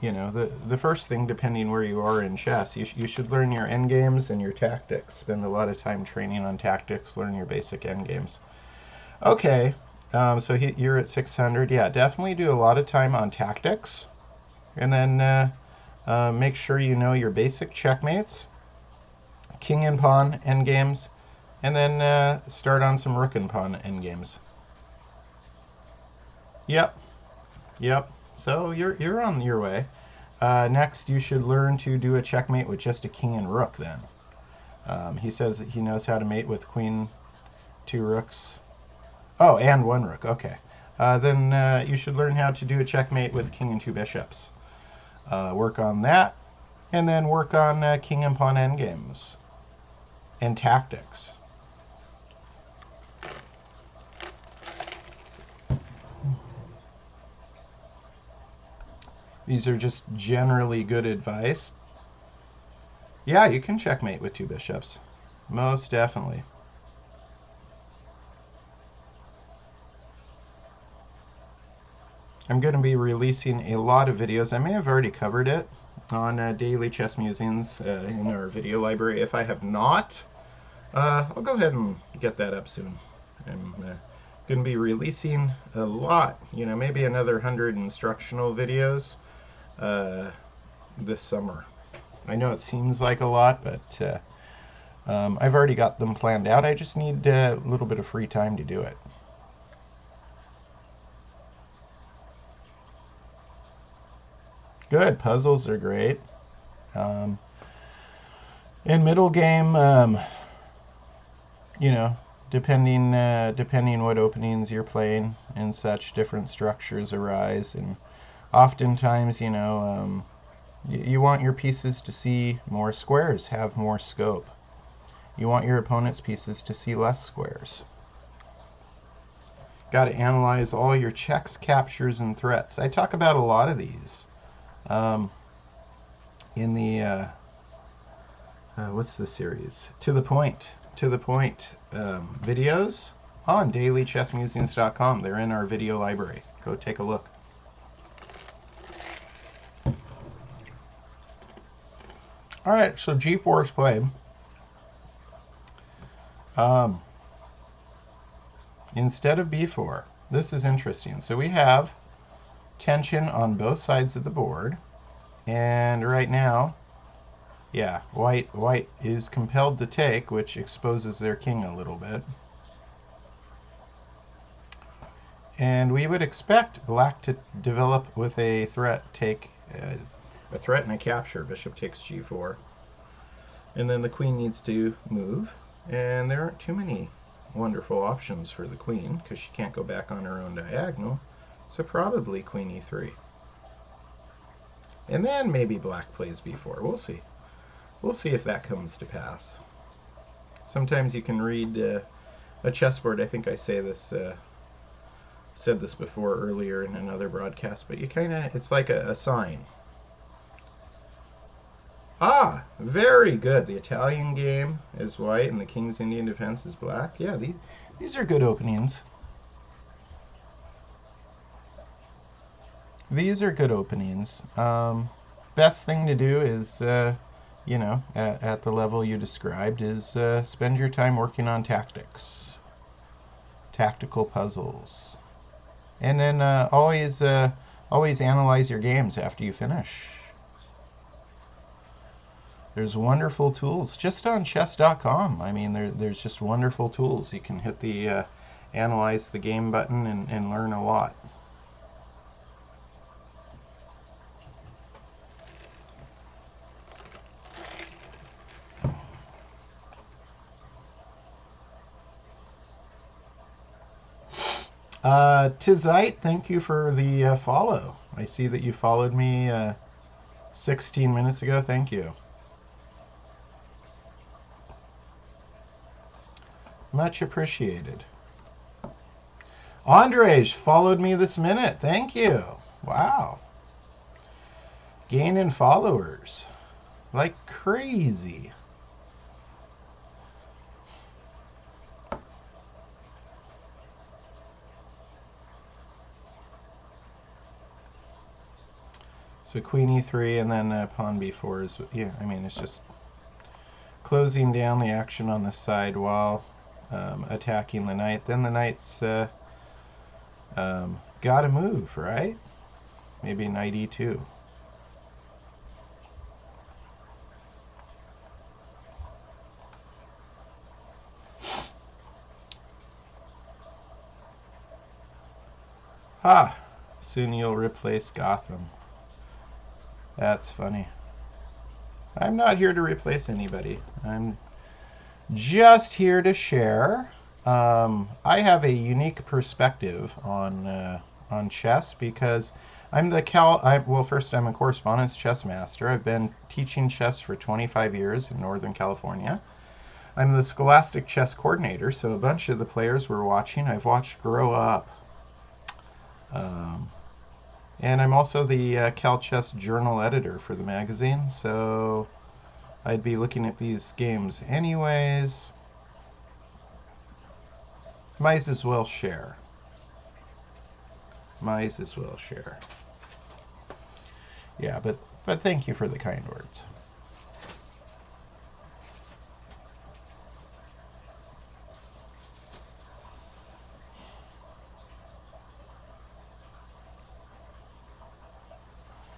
the first thing, depending where you are in chess, you should learn your endgames and your tactics. Spend a lot of time training on tactics, learn your basic endgames. Okay, so you're at 600. Yeah, definitely do a lot of time on tactics. And then make sure you know your basic checkmates, king and pawn endgames, and then start on some rook and pawn endgames. Yep. So you're on your way. Next, you should learn to do a checkmate with just a king and rook. Then he says that he knows how to mate with queen, 2 rooks. Oh, and 1 rook. Okay. Then you should learn how to do a checkmate with king and 2 bishops. Work on that, and then work on king and pawn endgames and tactics. These are just generally good advice. Yeah, you can checkmate with 2 bishops. Most definitely. I'm going to be releasing a lot of videos. I may have already covered it on Daily Chess Musings in our video library. If I have not, I'll go ahead and get that up soon. I'm going to be releasing a lot, maybe another 100 instructional videos this summer. I know it seems like a lot, but I've already got them planned out. I just need a little bit of free time to do it. Good. Puzzles are great. In middle game, depending what openings you're playing and such, different structures arise, and oftentimes, you want your pieces to see more squares, have more scope. You want your opponent's pieces to see less squares. Got to analyze all your checks, captures, and threats. I talk about a lot of these in the what's the series? To the point videos on dailychessmusings.com. They're in our video library. Go take a look. All right, so G4 is played. Instead of B4, this is interesting. So we have tension on both sides of the board, and right now, yeah, white is compelled to take, which exposes their king a little bit. And we would expect black to develop with a threat, a threat and a capture. Bishop takes G4, and then the queen needs to move, and there aren't too many wonderful options for the queen because she can't go back on her own diagonal. So probably queen e3. And then maybe black plays b4. We'll see. We'll see if that comes to pass. Sometimes you can read a chessboard. I think I said this before earlier in another broadcast, but it's like a sign. Ah, very good. The Italian game is white and the King's Indian defense is black. Yeah, these are good openings. These are good openings. Best thing to do is, at the level you described, is spend your time working on tactics, tactical puzzles, and then always analyze your games after you finish. There's wonderful tools just on chess.com. I mean, there's just wonderful tools. You can hit the analyze the game button and learn a lot. Tizite, thank you for the follow. I see that you followed me 16 minutes ago. Thank you. Much appreciated. Andres followed me this minute. Thank you. Wow. Gaining followers like crazy. So queen e3 and then pawn b4 is, yeah, I mean, it's just closing down the action on the side while attacking the knight. Then the knight's got to move, right? Maybe knight e2. Ha! Soon you'll replace Gotham. That's funny. I'm not here to replace anybody. I'm just here to share. I have a unique perspective on chess because I'm well, first, I'm a correspondence chess master. I've been teaching chess for 25 years in Northern California. I'm the Scholastic Chess Coordinator, so a bunch of the players we're watching I've watched grow up. And I'm also the Cal Chess Journal editor for the magazine, so I'd be looking at these games anyways. Might as well share. Might as well share. Yeah, but thank you for the kind words.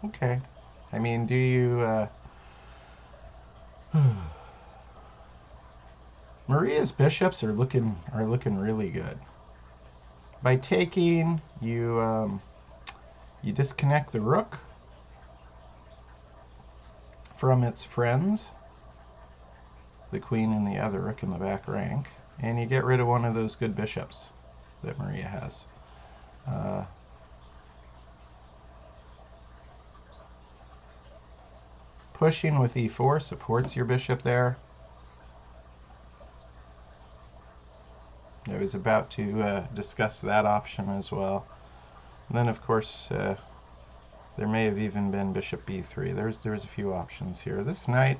Okay. I mean, do you Maria's bishops are looking really good. By taking, you disconnect the rook from its friends, the queen and the other rook in the back rank, and you get rid of one of those good bishops that Maria has. Pushing with e4 supports your bishop there. I was about to discuss that option as well. And then, of course, there may have even been bishop b3. There's a few options here. This knight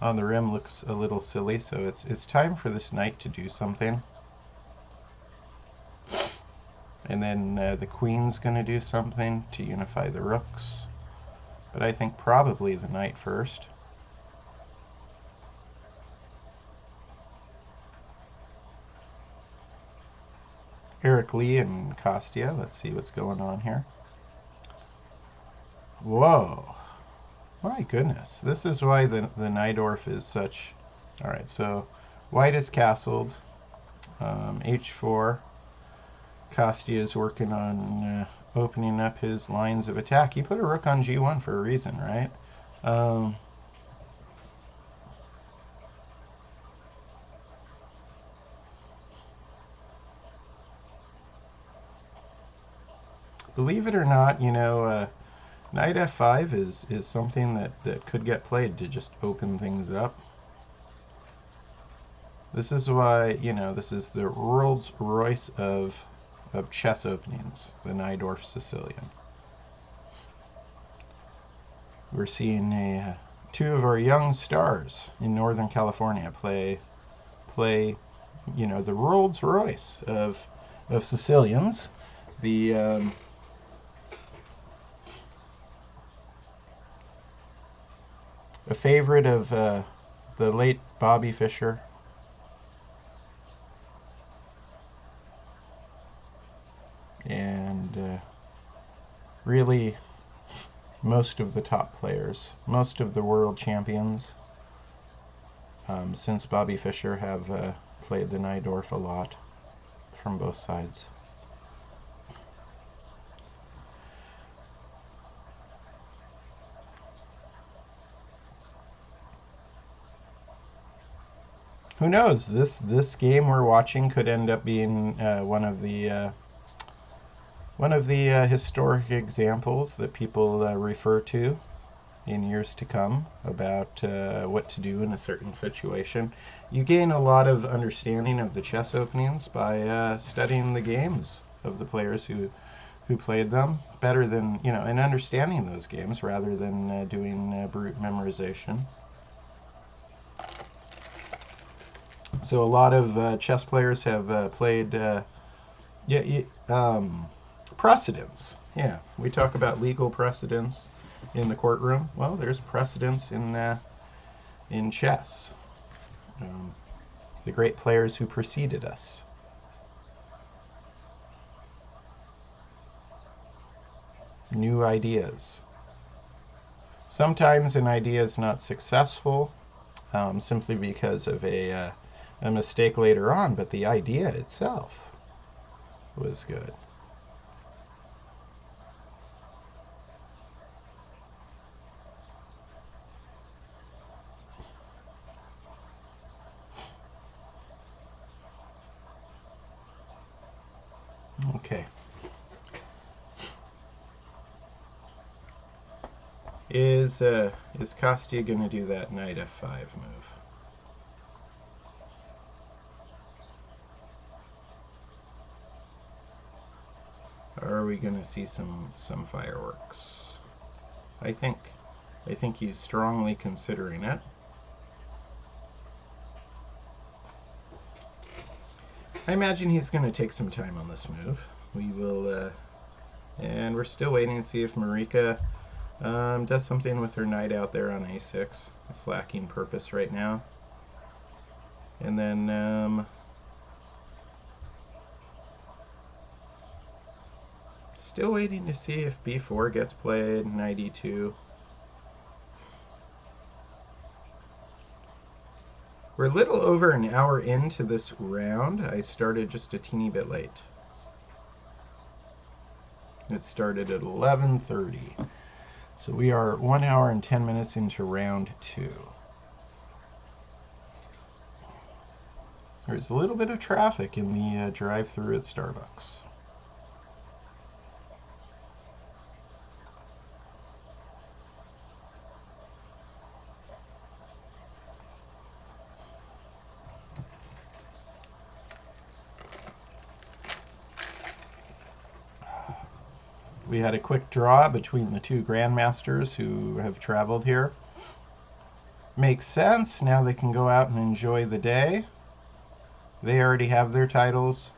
on the rim looks a little silly, so it's time for this knight to do something. And then the queen's going to do something to unify the rooks. But I think probably the knight first. Eric Lee and Kostya. Let's see what's going on here. Whoa. My goodness. This is why the Najdorf is such... Alright, so white is castled. h4. Kostya is working on opening up his lines of attack. He put a rook on g1 for a reason, right? Believe it or not, you know, knight f5 is something that could get played to just open things up. This is why, you know, this is the Rolls Royce of chess openings, the Najdorf Sicilian. We're seeing two of our young stars in Northern California play, you know, the Rolls Royce of Sicilians. The a favorite of the late Bobby Fischer. And really most of the top players, most of the world champions since Bobby Fischer have played the Najdorf a lot from both sides. Who knows? This game we're watching could end up being one of the historic examples that people refer to in years to come about what to do in a certain situation. You gain a lot of understanding of the chess openings by studying the games of the players who played them better than, and understanding those games rather than doing brute memorization. So a lot of chess players have played precedents. Yeah, we talk about legal precedents in the courtroom. Well, there's precedents in chess. The great players who preceded us. New ideas. Sometimes an idea is not successful simply because of a mistake later on, but the idea itself was good. Okay. Is Kostya going to do that knight f5 move? Or are we going to see some fireworks? I think he's strongly considering it. I imagine he's going to take some time on this move. We will, and we're still waiting to see if Marika does something with her knight out there on a6. It's lacking purpose right now. And then still waiting to see if b4 gets played, knight e2. We're a little over an hour into this round. I started just a teeny bit late. It started at 11:30. So we are 1 hour and 10 minutes into round 2. There's a little bit of traffic in the drive-thru at Starbucks. We had a quick draw between the two grandmasters who have traveled here. Makes sense. Now they can go out and enjoy the day. They already have their titles.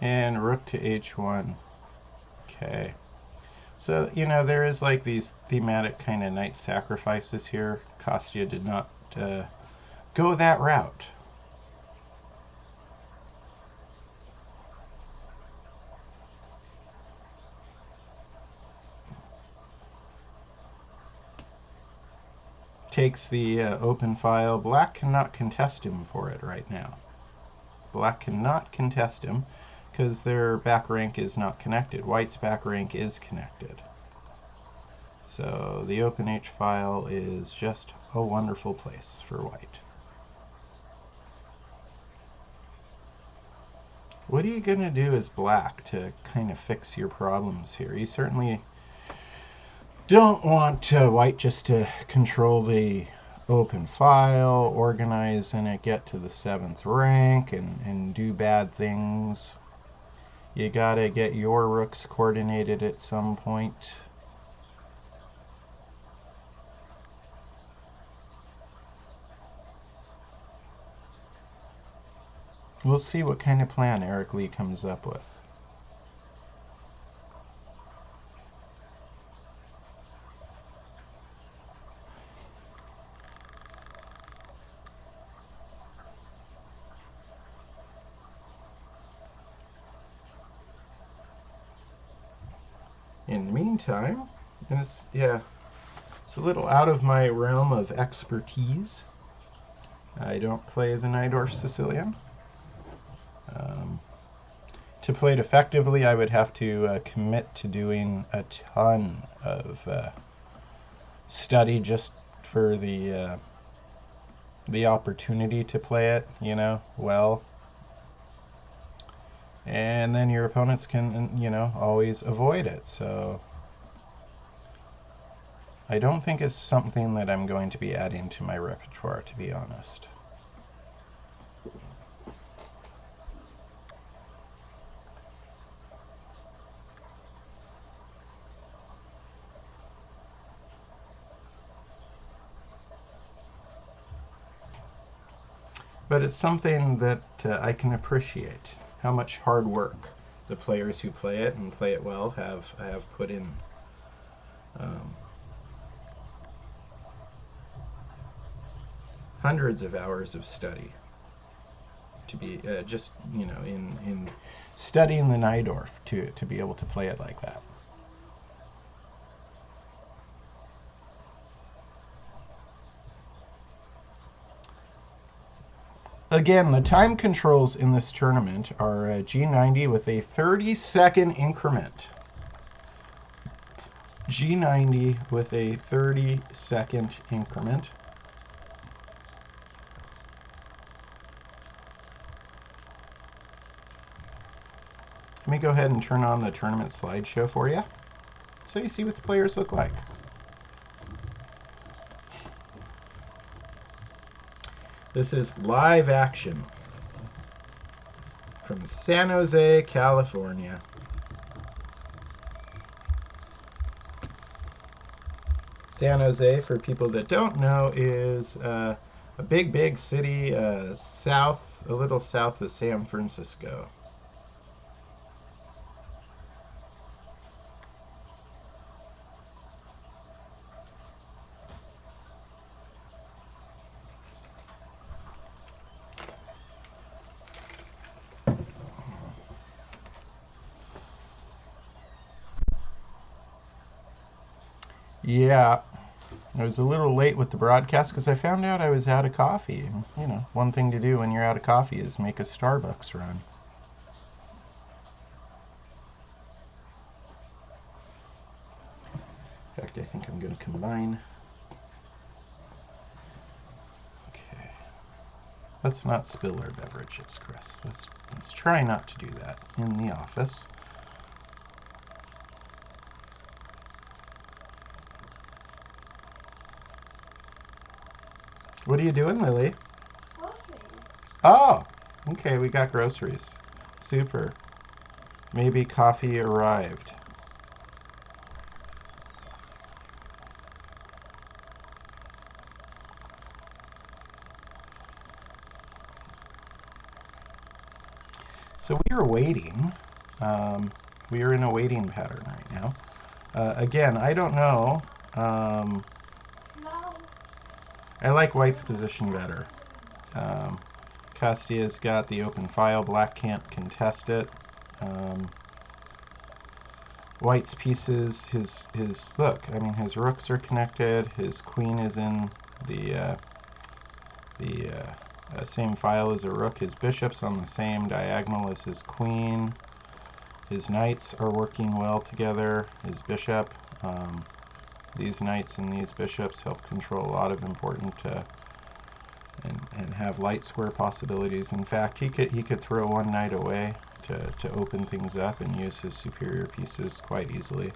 And rook to h1. Okay. So, there is like these thematic kind of knight sacrifices here. Kostya did not go that route. Takes the open file. Black cannot contest him for it right now. Black cannot contest him because their back rank is not connected. White's back rank is connected. So the open H file is just a wonderful place for white. What are you going to do as black to kind of fix your problems here? You certainly don't want white just to control the open file, organize in it, get to the 7th rank, and do bad things. You gotta get your rooks coordinated at some point. We'll see what kind of plan Eric Lee comes up with. In the meantime, and it's a little out of my realm of expertise. I don't play the Najdorf Sicilian. To play it effectively, I would have to commit to doing a ton of study just for the opportunity to play it, well. And then your opponents can, always avoid it. So I don't think it's something that I'm going to be adding to my repertoire, to be honest. But it's something that I can appreciate, how much hard work the players who play it and play it well have put in. Hundreds of hours of study to be just in studying the Najdorf to be able to play it like that. Again, the time controls in this tournament are G90 with a 30-second increment. G90 with a 30-second increment. Let me go ahead and turn on the tournament slideshow for you so you see what the players look like. This is live action from San Jose, California. San Jose, for people that don't know, is a big city a little south of San Francisco. Yeah, I was a little late with the broadcast because I found out I was out of coffee. One thing to do when you're out of coffee is make a Starbucks run. In fact, I think I'm going to combine. Okay. Let's not spill our beverages, Chris. Let's try not to do that in the office. What are you doing, Lily? Groceries. Oh, okay, we got groceries. Super. Maybe coffee arrived. So we are waiting. We are in a waiting pattern right now. Again, I don't know. No. I like White's position better. Castia's got the open file. Black can't contest it. White's pieces, his look. I mean, his rooks are connected. His queen is in the same file as a rook. His bishop's on the same diagonal as his queen. His knights are working well together. His bishop. These knights and these bishops help control a lot of important and have light square possibilities. In fact, he could throw one knight away to open things up and use his superior pieces quite easily.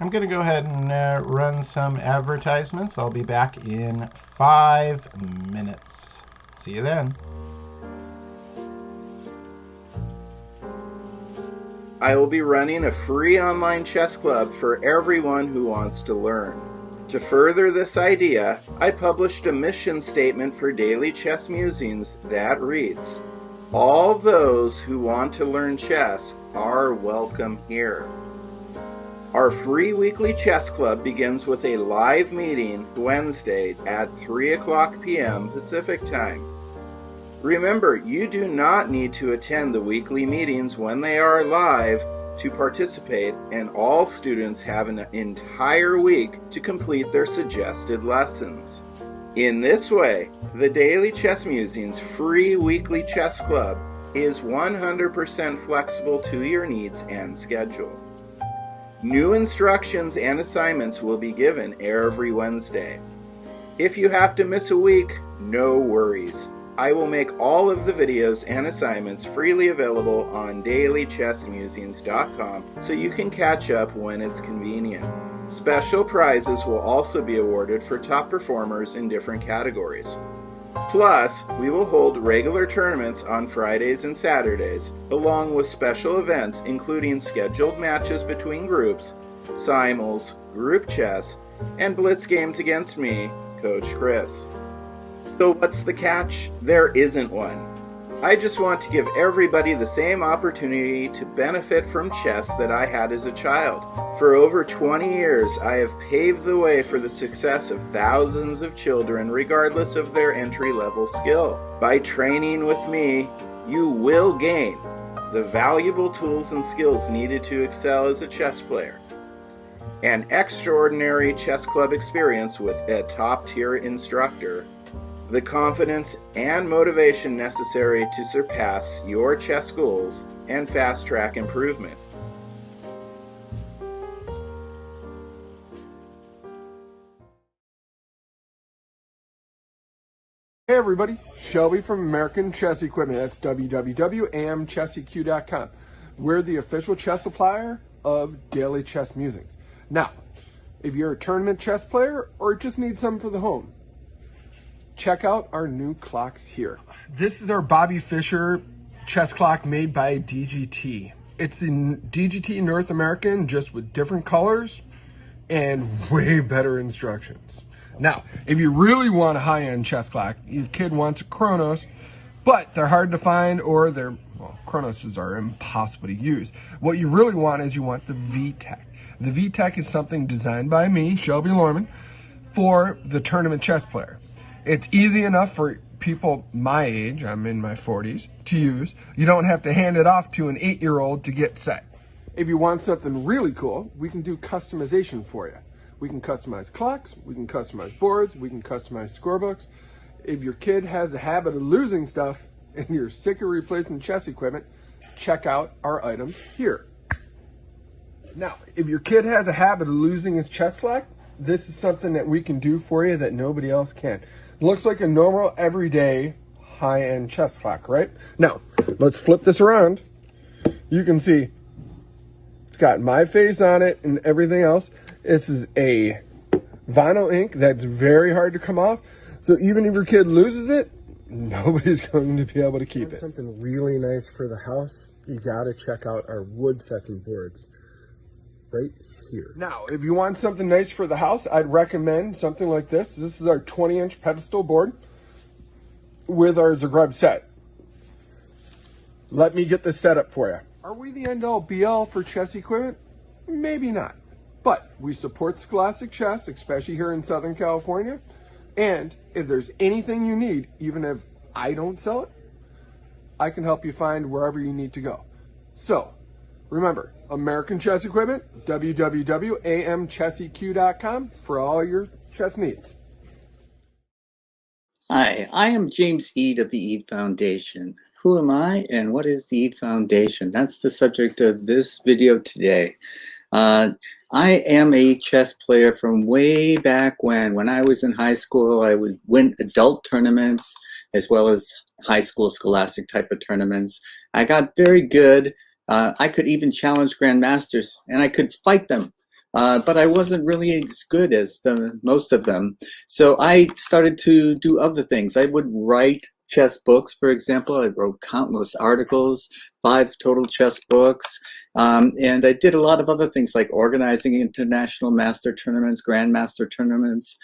I'm going to go ahead and run some advertisements. I'll be back in 5 minutes. See you then. I will be running a free online chess club for everyone who wants to learn. To further this idea, I published a mission statement for Daily Chess Musings that reads, "All those who want to learn chess are welcome here." Our free weekly chess club begins with a live meeting Wednesday at 3 o'clock p.m. Pacific Time. Remember, you do not need to attend the weekly meetings when they are live to participate, and all students have an entire week to complete their suggested lessons. In this way, the Daily Chess Musings free weekly chess club is 100% flexible to your needs and schedule. New instructions and assignments will be given every Wednesday. If you have to miss a week, no worries. I will make all of the videos and assignments freely available on dailychessmusings.com so you can catch up when it's convenient. Special prizes will also be awarded for top performers in different categories. Plus, we will hold regular tournaments on Fridays and Saturdays, along with special events including scheduled matches between groups, simuls, group chess, and blitz games against me, Coach Chris. So what's the catch? There isn't one. I just want to give everybody the same opportunity to benefit from chess that I had as a child. For over 20 years, I have paved the way for the success of thousands of children regardless of their entry-level skill. By training with me, you will gain the valuable tools and skills needed to excel as a chess player. An extraordinary chess club experience with a top-tier instructor, the confidence and motivation necessary to surpass your chess goals and fast-track improvement. Hey everybody, Shelby from American Chess Equipment. That's www.amchesseq.com. We're the official chess supplier of Daily Chess Musings. Now, if you're a tournament chess player or just need something for the home, check out our new clocks here. This is our Bobby Fischer chess clock made by DGT. It's the DGT North American, just with different colors and way better instructions. Now, if you really want a high-end chess clock, your kid wants a Chronos, but they're hard to find, or Chronoses are impossible to use. What you really want is you want the VTech. The VTech is something designed by me, Shelby Lorman, for the tournament chess player. It's easy enough for people my age, I'm in my 40s, to use. You don't have to hand it off to an 8-year-old to get set. If you want something really cool, we can do customization for you. We can customize clocks, we can customize boards, we can customize scorebooks. If your kid has a habit of losing stuff and you're sick of replacing chess equipment, check out our items here. Now, if your kid has a habit of losing his chess clock, this is something that we can do for you that nobody else can. It looks like a normal, everyday, high-end chess clock, right? Now, let's flip this around. You can see it's got my face on it and everything else. This is a vinyl ink that's very hard to come off. So even if your kid loses it, nobody's going to be able to keep it. Something really nice for the house, you gotta check out our wood sets and boards right here. Now, if you want something nice for the house, I'd recommend something like this. This is our 20-inch pedestal board with our Zagreb set. Let me get this set up for you. Are we the end-all be-all for chess equipment? Maybe not. But we support Scholastic Chess, especially here in Southern California. And if there's anything you need, even if I don't sell it, I can help you find wherever you need to go. So, remember, American Chess Equipment, www.amchesseq.com for all your chess needs. Hi, I am James Eade of the Eade Foundation. Who am I and what is the Eade Foundation? That's the subject of this video today. I am a chess player from way back when I was in high school. I would win adult tournaments as well as high school scholastic type of tournaments. I got very good. I could even challenge grandmasters and I could fight them. but I wasn't really as good as most of them. So I started to do other things. I would write chess books, for example. I wrote countless articles, 5 total chess books. And I did a lot of other things like organizing international master tournaments, grandmaster tournaments,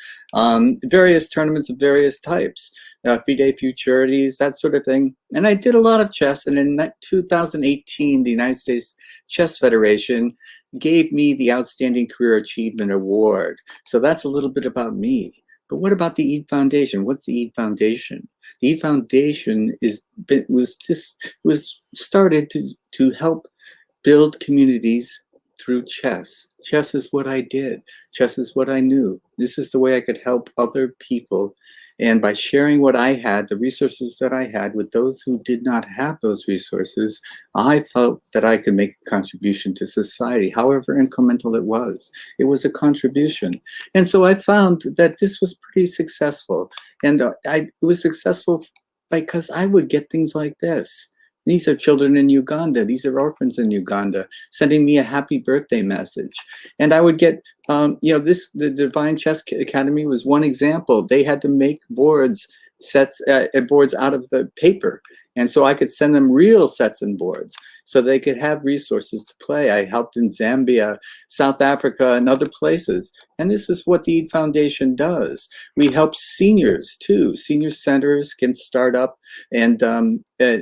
various tournaments of various types, FIDE Futurities, that sort of thing. And I did a lot of chess. And in 2018, the United States Chess Federation gave me the Outstanding Career Achievement Award. So that's a little bit about me. But what about the EAT Foundation? What's the EAT Foundation? The EAT Foundation was started to help build communities through chess. Chess is what I did. Chess is what I knew. This is the way I could help other people. And by sharing what I had, the resources that I had with those who did not have those resources, I felt that I could make a contribution to society, however incremental it was. It was a contribution. And so I found that this was pretty successful. And it was successful because I would get things like this. These are children in Uganda. These are orphans in Uganda sending me a happy birthday message. And I would get, the Divine Chess Academy was one example. They had to make boards out of the paper. And so I could send them real sets and boards so they could have resources to play. I helped in Zambia, South Africa, and other places. And this is what the EAT Foundation does. We help seniors too. Senior centers can start up and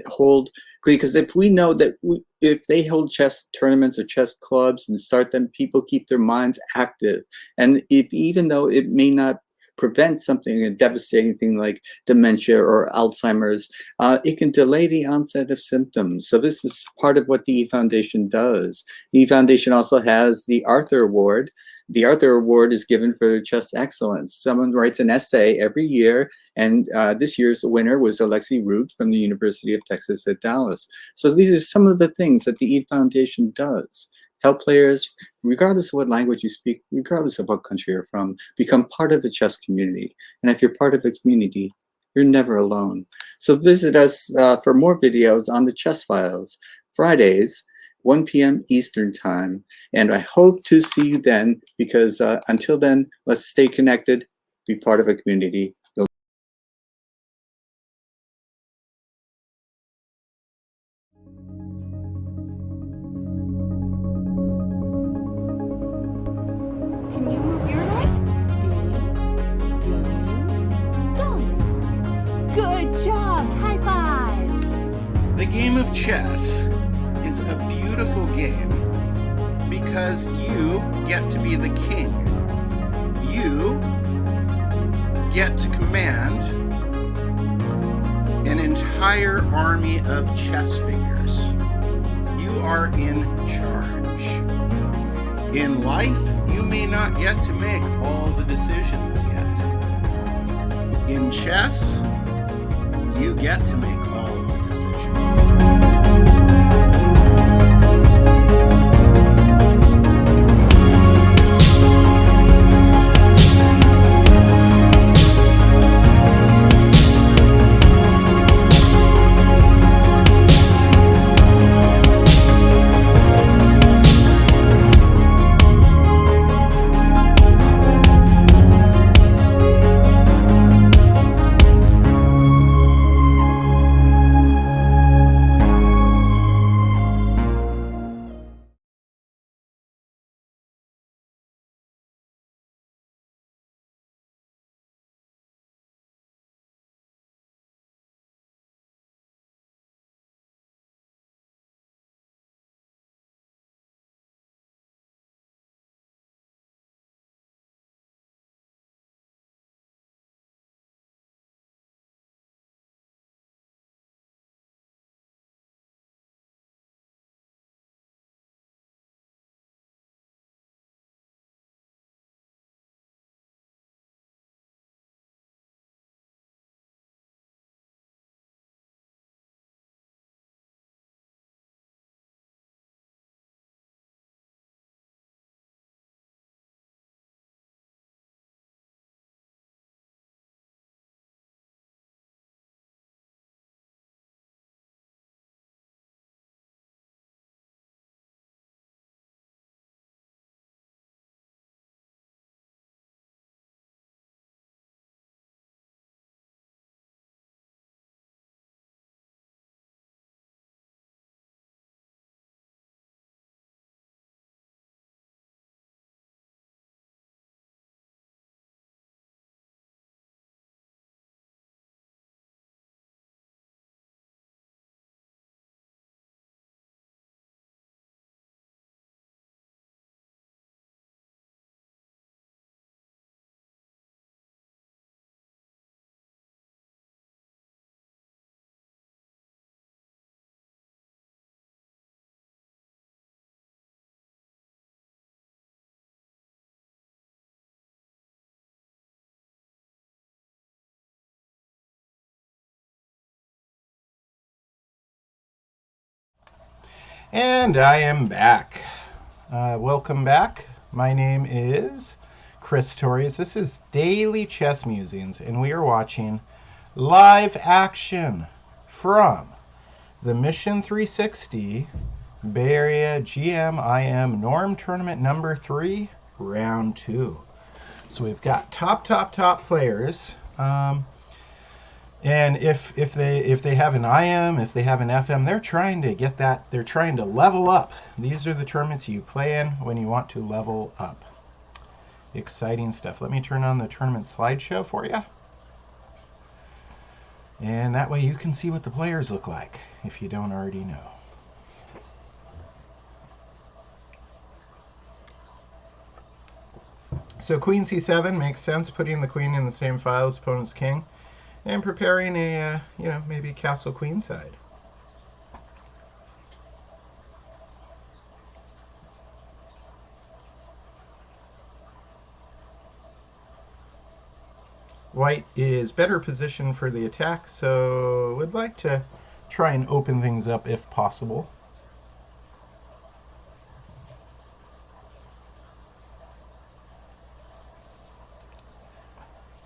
hold, because if we know that if they hold chess tournaments or chess clubs and start them, people keep their minds active. And even though it may not prevent something, a devastating thing like dementia or Alzheimer's, it can delay the onset of symptoms. So this is part of what the EAT Foundation does. The EAT Foundation also has the Arthur Award. The Arthur Award is given for chess excellence. Someone writes an essay every year, and this year's winner was Alexi Root from the University of Texas at Dallas. So these are some of the things that the EAT Foundation does. Help players, regardless of what language you speak, regardless of what country you're from, become part of the chess community. And if you're part of the community, you're never alone. So visit us for more videos on the Chess Files, Fridays, 1 p.m. Eastern Time. And I hope to see you then, because until then, let's stay connected, be part of a community. Can you move your leg? Ding, ding, dong. Good job! High five! The game of chess is a beautiful game because you get to be the king. You get to command an entire army of chess figures. You are in charge. In life, you may not get to make all the decisions yet. In chess, you get to make all the decisions. And I am back. Welcome back. My name is Chris Torres. This is Daily Chess Musings, and we are watching live action from the Mission 360 Bay Area GM-IM Norm Tournament number 3, round 2. So we've got top players. And if they have an IM, if they have an FM, they're trying to get that. They're trying to level up. These are the tournaments you play in when you want to level up. Exciting stuff. Let me turn on the tournament slideshow for you. And that way you can see what the players look like if you don't already know. So queen c7 makes sense, putting the queen in the same file as opponent's king. And preparing a, maybe castle queenside. White is better positioned for the attack, so would like to try and open things up if possible.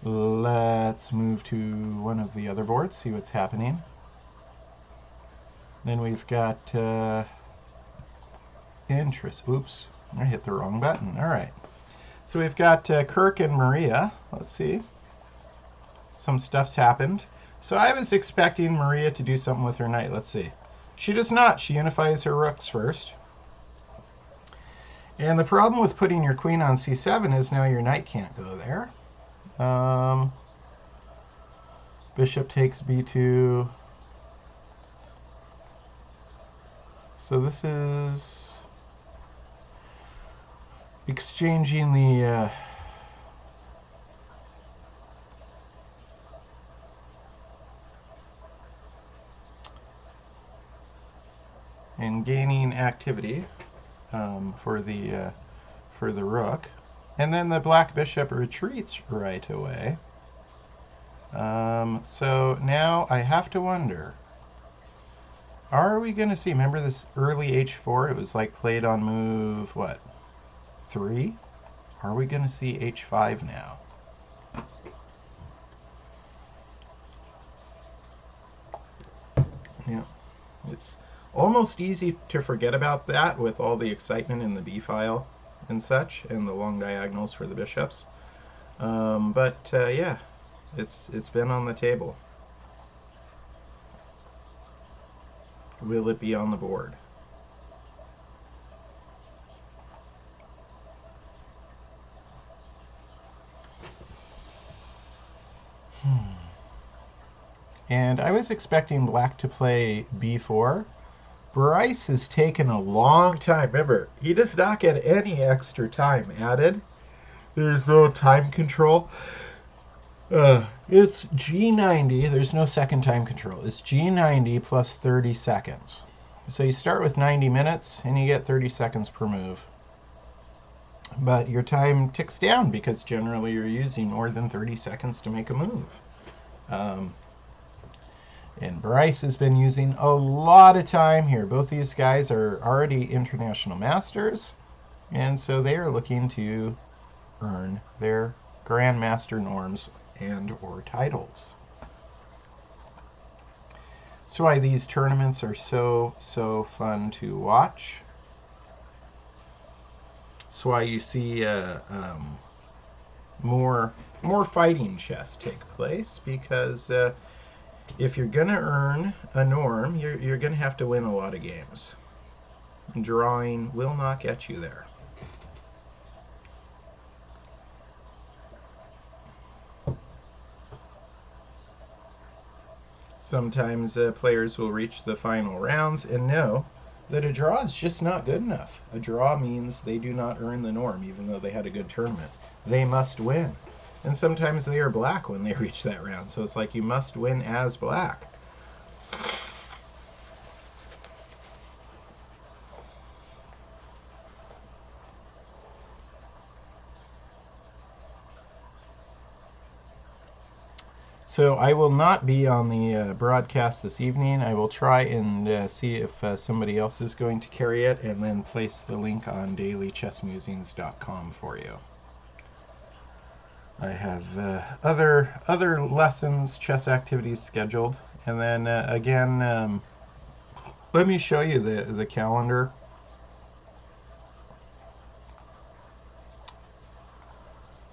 Let's move to one of the other boards, see what's happening. Then we've got interest. Oops, I hit the wrong button. All right. So we've got Kirk and Maria. Let's see. Some stuff's happened. So I was expecting Maria to do something with her knight. Let's see. She does not. She unifies her rooks first. And the problem with putting your queen on c7 is now your knight can't go there. Bishop takes b2. So this is exchanging the and gaining activity for the rook. And then the black bishop retreats right away. So now I have to wonder, are we going to see, remember this early h4, it was like played on move, what, 3? Are we going to see h5 now? Yeah, it's almost easy to forget about that with all the excitement in the b file and such, and the long diagonals for the bishops. Yeah, it's been on the table. Will it be on the board? And I was expecting black to play b4. Bryce has taken a long time. Remember, he does not get any extra time added. There's no time control. It's G90. There's no second time control. It's G90 plus 30 seconds. So you start with 90 minutes and you get 30 seconds per move. But your time ticks down because generally you're using more than 30 seconds to make a move. And Bryce has been using a lot of time here. Both these guys are already international masters, and so they are looking to earn their grandmaster norms and or titles. That's why these tournaments are so fun to watch. That's why you see more fighting chess take place, because if you're going to earn a norm, you're going to have to win a lot of games. Drawing will not get you there. Sometimes players will reach the final rounds and know that a draw is just not good enough. A draw means they do not earn the norm, even though they had a good tournament. They must win. And sometimes they are black when they reach that round. So it's like you must win as black. So I will not be on the broadcast this evening. I will try and see if somebody else is going to carry it, and then place the link on dailychessmusings.com for you. I have other lessons, chess activities scheduled, and then again, let me show you the calendar.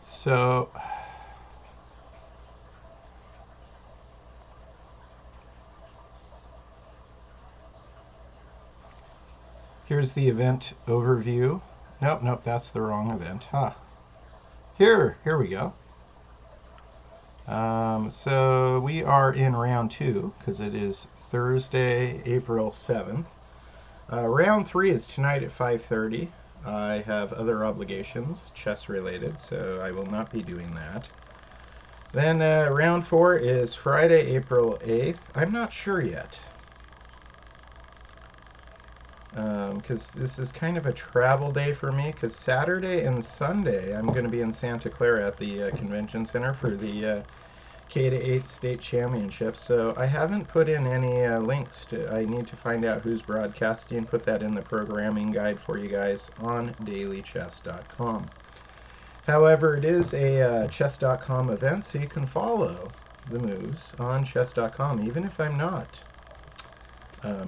So here's the event overview. Nope, that's the wrong event. Here we go. So we are in round 2 because it is Thursday, April 7th. Round 3 is tonight at 5:30. I have other obligations, chess related, so I will not be doing that. Then round 4 is Friday, April 8th. I'm not sure yet, because this is kind of a travel day for me, because Saturday and Sunday I'm going to be in Santa Clara at the convention center for the K-8 state championships. So I haven't put in any links I need to find out who's broadcasting, put that in the programming guide for you guys on dailychess.com. However, it is a chess.com event, so you can follow the moves on chess.com even if I'm not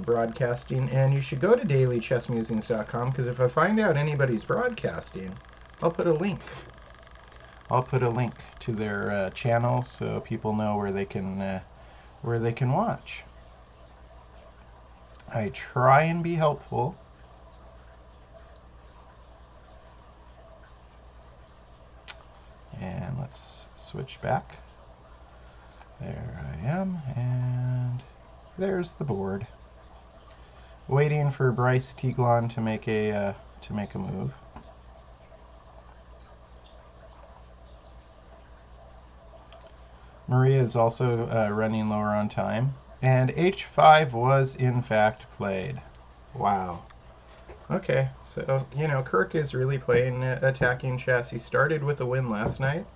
broadcasting. And you should go to dailychessmusings.com, because if I find out anybody's broadcasting, I'll put a link. I'll put a link to their channel so people know where they can watch. I try and be helpful. And let's switch back. There I am, and there's the board. Waiting for Bryce Teaglon to make a move. Maria is also running lower on time. And h5 was in fact played. Wow. Okay, so, you know, Kirk is really playing attacking chess. He started with a win last night.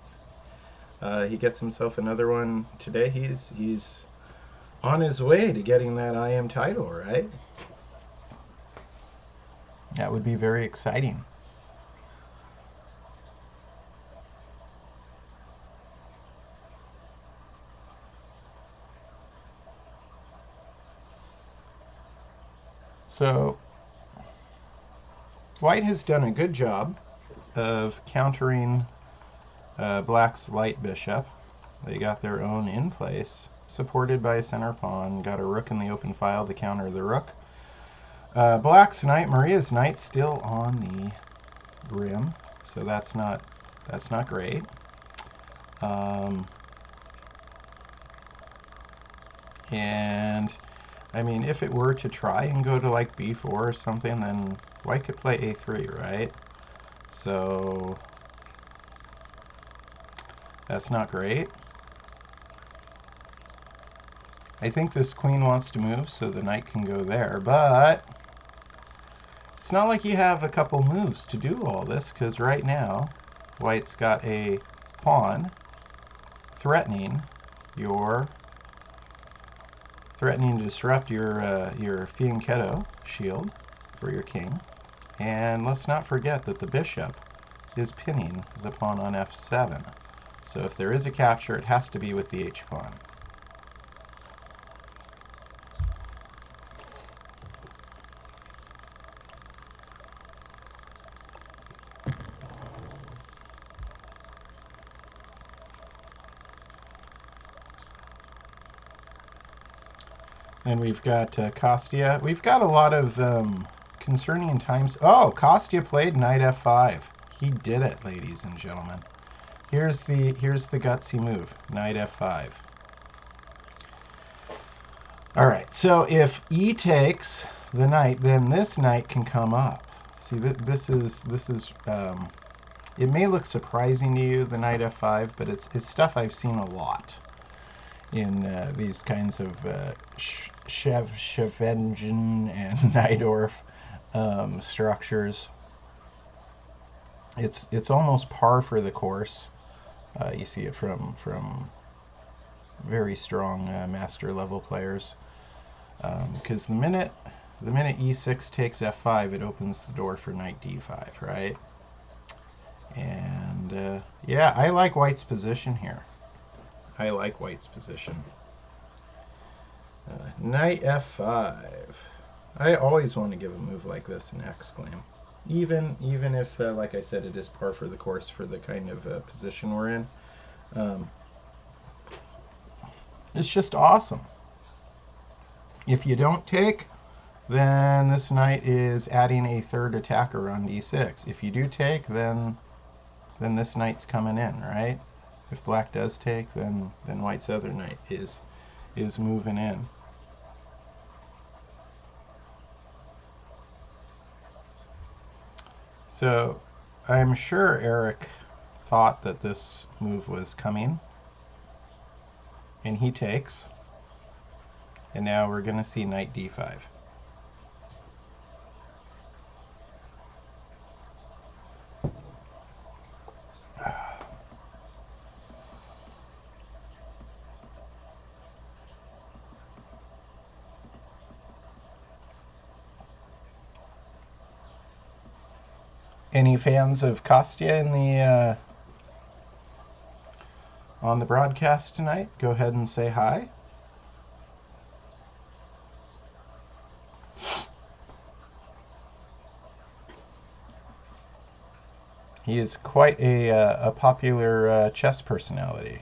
He gets himself another one today. He's on his way to getting that IM title, right? That would be very exciting. So White has done a good job of countering Black's light bishop. They got their own in place, supported by a center pawn. Got a rook in the open file to counter the rook. Black's knight, Maria's knight, still on the rim, so that's not great. And I mean, if it were to try and go to like b4 or something, then White could play a3, right? So that's not great. I think this queen wants to move, so the knight can go there, but it's not like you have a couple moves to do all this, because right now White's got a pawn threatening to disrupt your fianchetto shield for your king. And let's not forget that the bishop is pinning the pawn on f7. So if there is a capture, it has to be with the h-pawn. And we've got Kostya. We've got a lot of concerning times. Oh, Kostya played knight f5. He did it, ladies and gentlemen. Here's the gutsy move, knight f5. All right, so if e takes the knight, then this knight can come up. See, this is it may look surprising to you, the knight f5, but it's stuff I've seen a lot in these kinds of Scheveningen and Najdorf structures. It's almost par for the course. You see it from very strong master level players. Because the minute e6 takes f5, it opens the door for knight d5, right? And yeah, I like white's position here. I like white's position. Knight f5. I always want to give a move like this an exclaim. Even if, like I said, it is par for the course for the kind of position we're in. It's just awesome. If you don't take, then this knight is adding a third attacker on d6. If you do take, then this knight's coming in, right? If black does take, then white's other knight is moving in. So I'm sure Eric thought that this move was coming, and he takes. And now we're going to see knight d5. Any fans of Kostya in the on the broadcast tonight? Go ahead and say hi. He is quite a popular chess personality,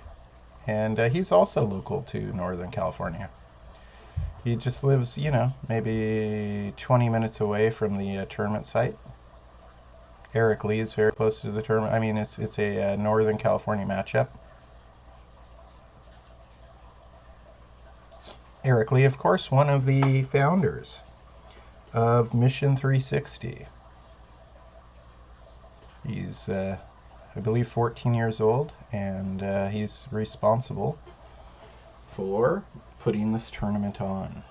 and he's also local to Northern California. He just lives, you know, maybe 20 minutes away from the tournament site. Eric Lee is very close to the tournament. I mean, it's a Northern California matchup. Eric Lee, of course, one of the founders of Mission 360. He's, I believe, 14 years old, and he's responsible for putting this tournament on.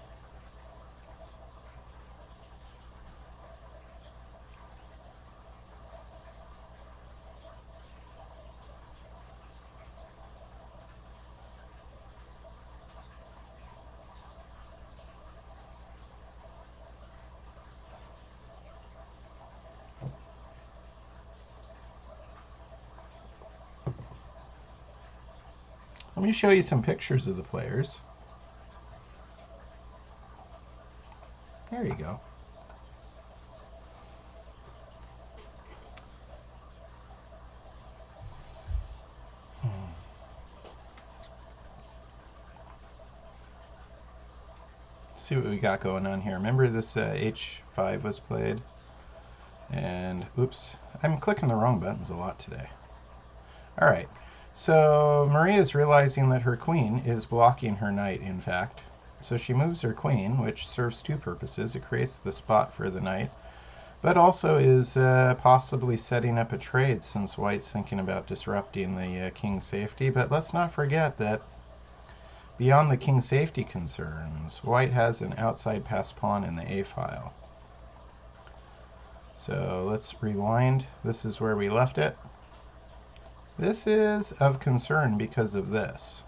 Let me show you some pictures of the players. There you go. See what we got going on here. Remember this h5 was played, and oops, I'm clicking the wrong buttons a lot today. All right, so Maria is realizing that her queen is blocking her knight, in fact. So she moves her queen, which serves two purposes. It creates the spot for the knight, but also is possibly setting up a trade, since white's thinking about disrupting the king's safety. But let's not forget that beyond the king's safety concerns, white has an outside passed pawn in the a file. So let's rewind. This is where we left it. This is of concern because of this,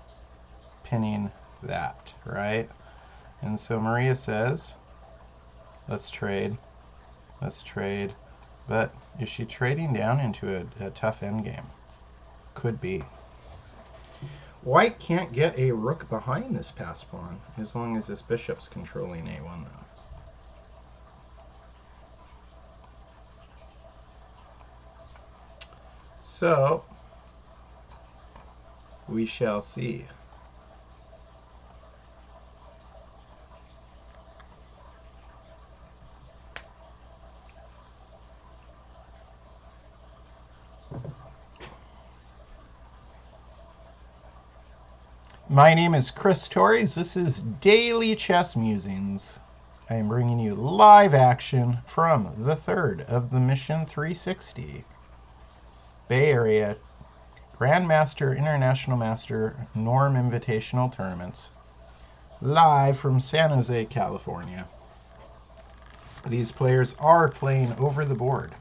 pinning that, right? And so Maria says, let's trade, but is she trading down into a tough endgame? Could be. White can't get a rook behind this passed pawn as long as this bishop's controlling a1 though. So we shall see. My name is Chris Torres. This is Daily Chess Musings. I am bringing you live action from the third of the Mission 360 Bay Area Grandmaster, International Master, Norm Invitational Tournaments, live from San Jose, California. These players are playing over the board,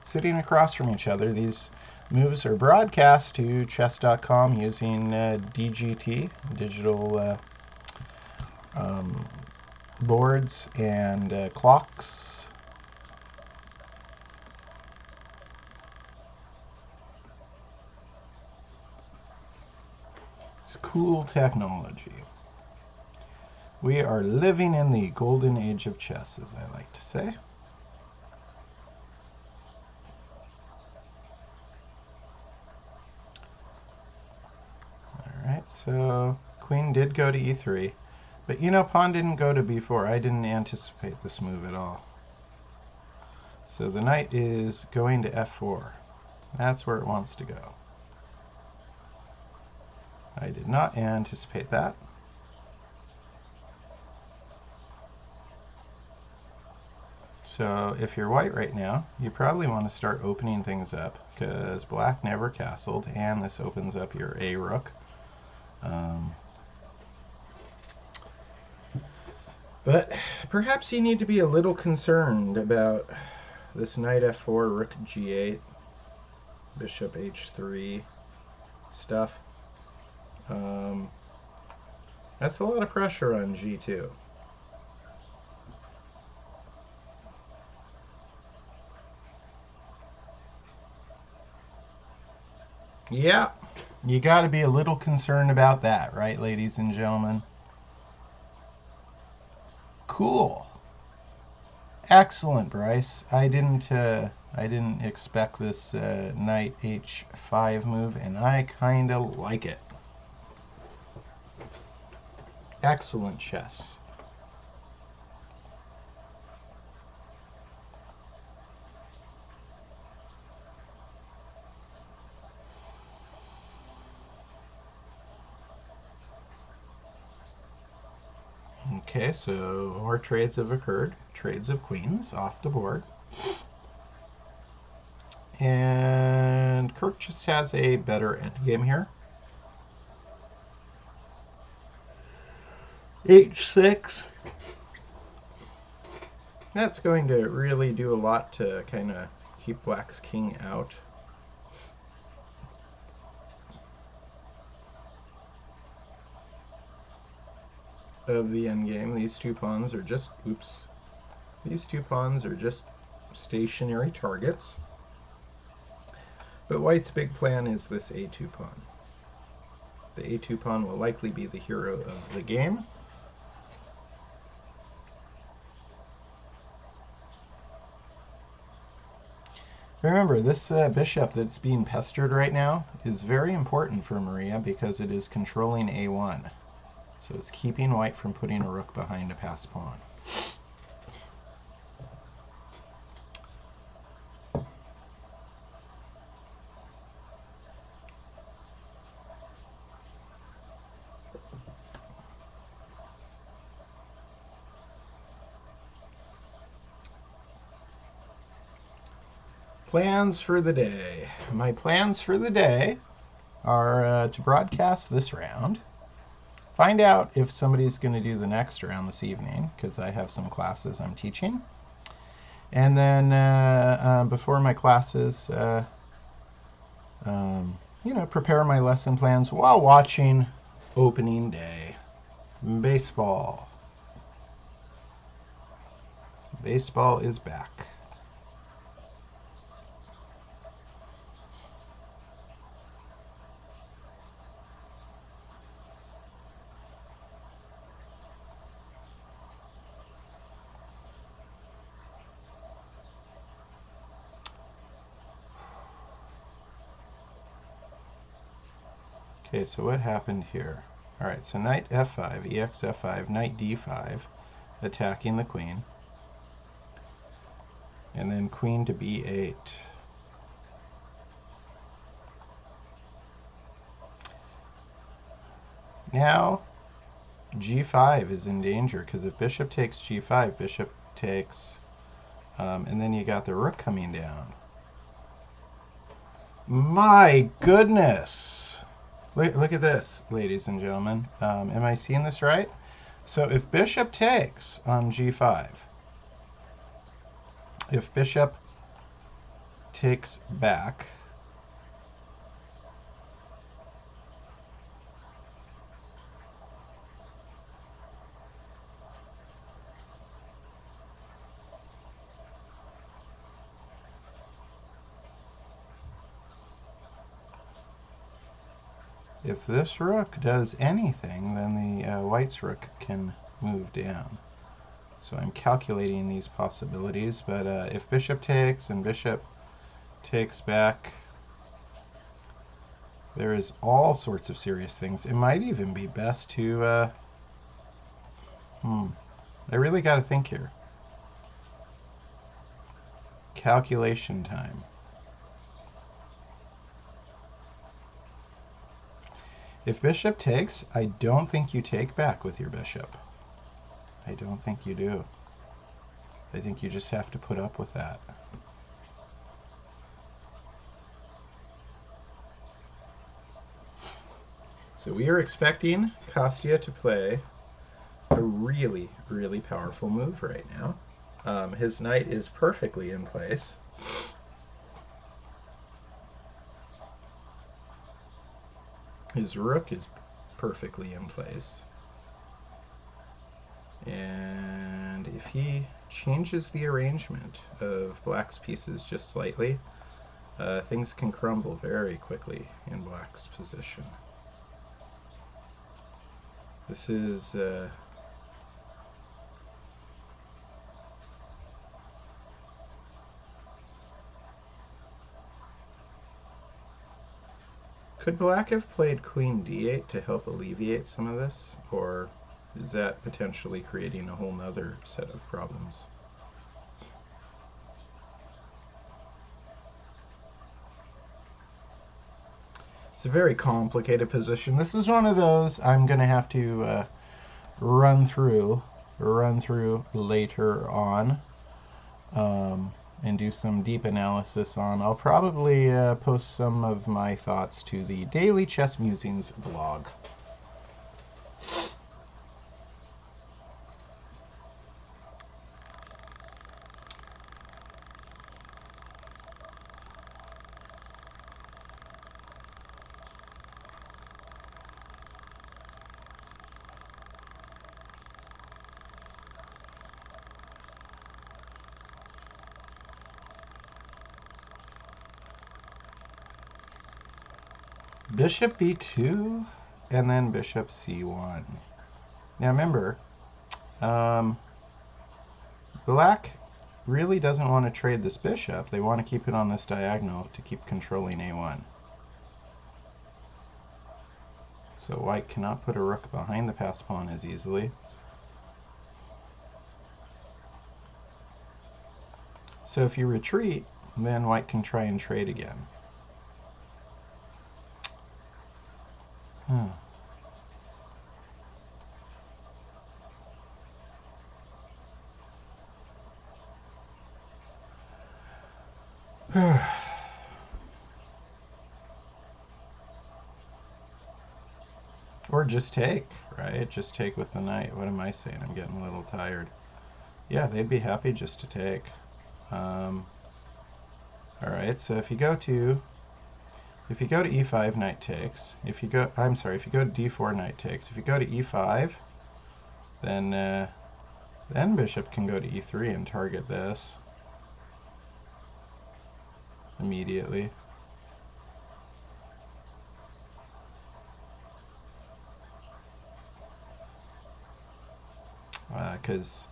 sitting across from each other. These moves are broadcast to chess.com using DGT, digital boards and clocks. It's cool technology. We are living in the golden age of chess, as I like to say. Alright, so queen did go to e3. But you know, pawn didn't go to b4. I didn't anticipate this move at all. So the knight is going to f4. That's where it wants to go. I did not anticipate that. So if you're white right now, you probably want to start opening things up because black never castled, and this opens up your A rook. But perhaps you need to be a little concerned about this knight f4, rook g8, bishop h3 stuff. That's a lot of pressure on g2. Yeah, you got to be a little concerned about that, right, ladies and gentlemen? Cool. Excellent, Bryce. I didn't expect this knight h5 move, and I kind of like it. Excellent chess. Okay, so more trades have occurred. Trades of queens off the board. And Kirk just has a better endgame here. h6. That's going to really do a lot to kind of keep black's king out. Of the endgame. These two pawns are just, oops, these two pawns are just stationary targets. But white's big plan is this a2 pawn. The a2 pawn will likely be the hero of the game. Remember, this bishop that's being pestered right now is very important for Maria because it is controlling a1. So it's keeping white from putting a rook behind a passed pawn. Plans for the day. My plans for the day are to broadcast this round. Find out if somebody's going to do the next round this evening, because I have some classes I'm teaching. And then before my classes, prepare my lesson plans while watching opening day. Baseball. Baseball is back. Okay, so what happened here? All right, so knight f5, ex f5, knight d5, attacking the queen. And then queen to b8. Now, g5 is in danger, because if bishop takes g5, bishop takes, and then you got the rook coming down. My goodness! Look at this, ladies and gentlemen. Am I seeing this right? So if bishop takes on g5, if bishop takes back, if this rook does anything, then the white's rook can move down. So I'm calculating these possibilities, but if bishop takes and bishop takes back, there is all sorts of serious things. It might even be best to, I really got to think here. Calculation time. If bishop takes, I don't think you take back with your bishop. I don't think you do. I think you just have to put up with that. So we are expecting Kostya to play a really, really powerful move right now. His knight is perfectly in place. His rook is perfectly in place. And if he changes the arrangement of black's pieces just slightly, things can crumble very quickly in black's position. This is could black have played queen d8 to help alleviate some of this, or is that potentially creating a whole nother set of problems? It's a very complicated position. This is one of those I'm going to have to run through later on and do some deep analysis on. I'll probably post some of my thoughts to the Daily Chess Musings blog. Bishop b2 and then bishop c1. Now remember, black really doesn't want to trade this bishop. They want to keep it on this diagonal to keep controlling a1. So white cannot put a rook behind the passed pawn as easily. So if you retreat, then white can try and trade again. Or just take, right? Just take with the knight. What am I saying? I'm getting a little tired. Yeah, they'd be happy just to take. All right, so if you go to e5, knight takes. If you go to d4, knight takes. If you go to e5, then bishop can go to e3 and target this immediately. Because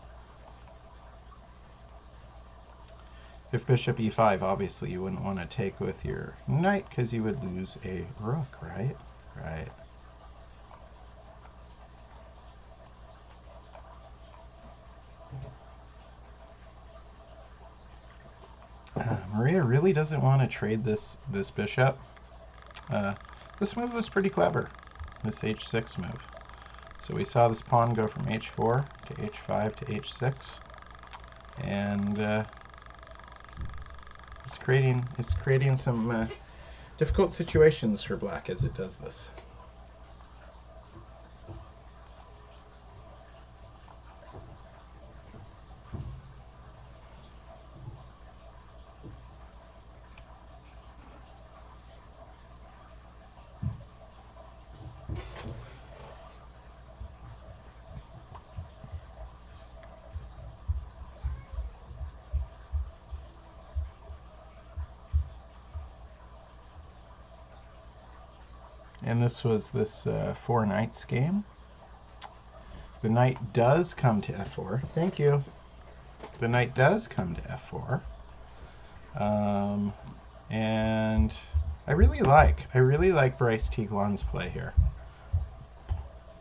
if bishop e5, obviously you wouldn't want to take with your knight because you would lose a rook, right? Right. Maria really doesn't want to trade this bishop. This move was pretty clever, this h6 move. So we saw this pawn go from h4 to h5 to h6, and it's creating some difficult situations for black as it does this. And this was this 4 knights game. The knight does come to f4. Thank you. The knight does come to f4. And I really like Bryce Teaglon's play here.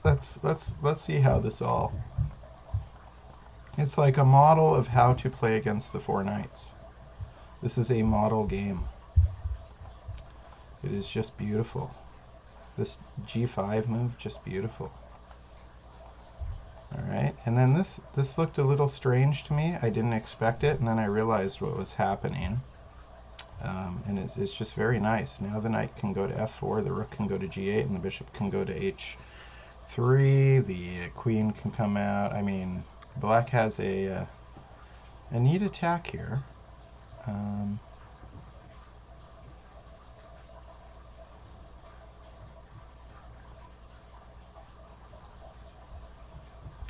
Let's see how this all. It's like a model of how to play against the 4 knights. This is a model game. It is just beautiful. This g5 move, just beautiful. All right, and then this looked a little strange to me. I didn't expect it, and then I realized what was happening. And it's just very nice. Now the knight can go to f4, the rook can go to g8, and the bishop can go to h3. The queen can come out. I mean, black has a neat attack here.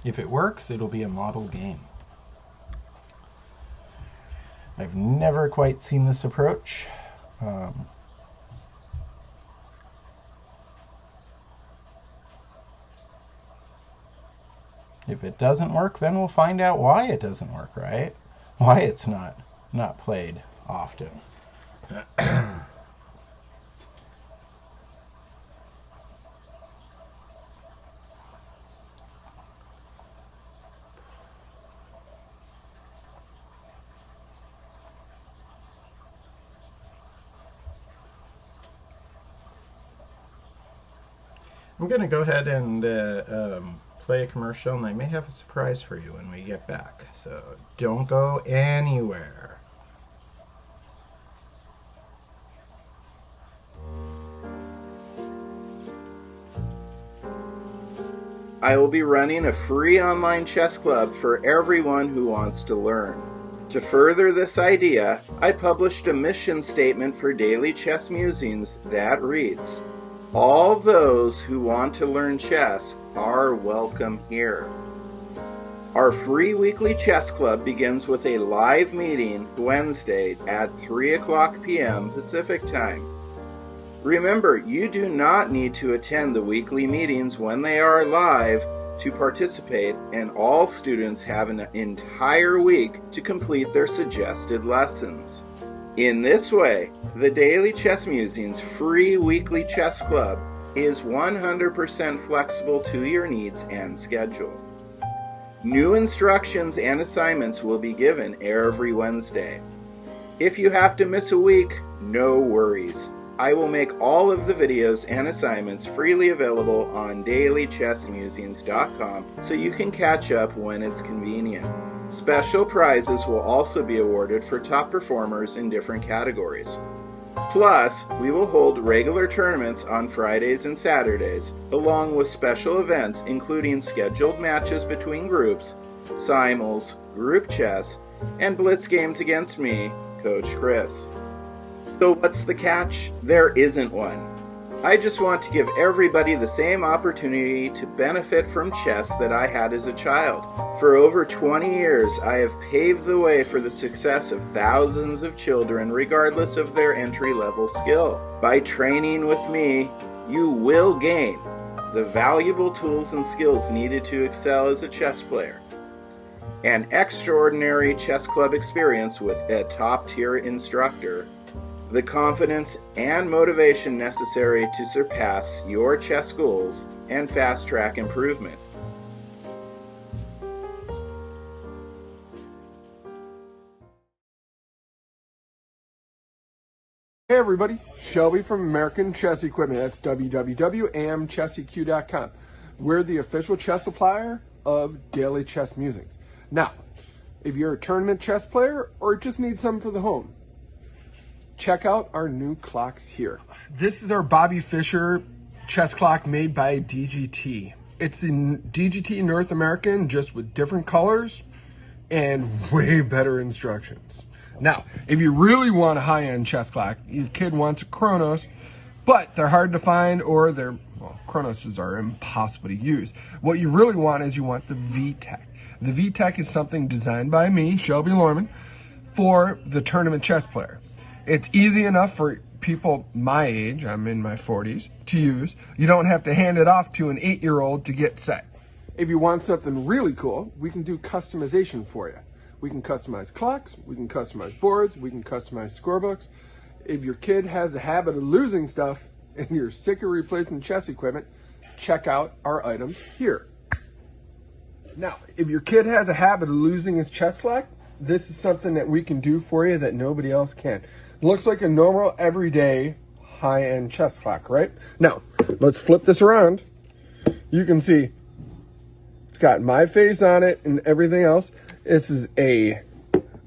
If it works, it'll be a model game. I've never quite seen this approach. If it doesn't work, then we'll find out why it doesn't work, right? Why it's not played often. I'm going to go ahead and play a commercial, and I may have a surprise for you when we get back. So don't go anywhere. I will be running a free online chess club for everyone who wants to learn. To further this idea, I published a mission statement for Daily Chess Musings that reads, "All those who want to learn chess are welcome here." Our free weekly chess club begins with a live meeting Wednesday at 3:00 p.m. Pacific Time. Remember, you do not need to attend the weekly meetings when they are live to participate, and all students have an entire week to complete their suggested lessons. In this way, the Daily Chess Musings free weekly chess club is 100% flexible to your needs and schedule. New instructions and assignments will be given every Wednesday. If you have to miss a week, no worries. I will make all of the videos and assignments freely available on dailychessmusings.com so you can catch up when it's convenient. Special prizes will also be awarded for top performers in different categories. Plus, we will hold regular tournaments on Fridays and Saturdays, along with special events including scheduled matches between groups, simuls, group chess, and blitz games against me, Coach Chris. So what's the catch? There isn't one. I just want to give everybody the same opportunity to benefit from chess that I had as a child. For over 20 years, I have paved the way for the success of thousands of children regardless of their entry-level skill. By training with me, you will gain the valuable tools and skills needed to excel as a chess player. An extraordinary chess club experience with a top-tier instructor, the confidence and motivation necessary to surpass your chess goals and fast-track improvement. Hey everybody, Shelby from American Chess Equipment. That's www.amchesseq.com. We're the official chess supplier of Daily Chess Musings. Now, if you're a tournament chess player or just need something for the home, check out our new clocks here. This is our Bobby Fischer chess clock made by DGT. It's the DGT North American, just with different colors and way better instructions. Now, if you really want a high-end chess clock, your kid wants a Chronos, but they're hard to find, or Chronoses are impossible to use. What you really want is you want the VTech. The VTech is something designed by me, Shelby Lorman, for the tournament chess player. It's easy enough for people my age, I'm in my 40s, to use. You don't have to hand it off to an 8-year-old to get set. If you want something really cool, we can do customization for you. We can customize clocks, we can customize boards, we can customize scorebooks. If your kid has a habit of losing stuff and you're sick of replacing chess equipment, check out our items here. Now, if your kid has a habit of losing his chess clock, this is something that we can do for you that nobody else can. It looks like a normal, everyday, high-end chess clock, right? Now, let's flip this around. You can see it's got my face on it and everything else. This is a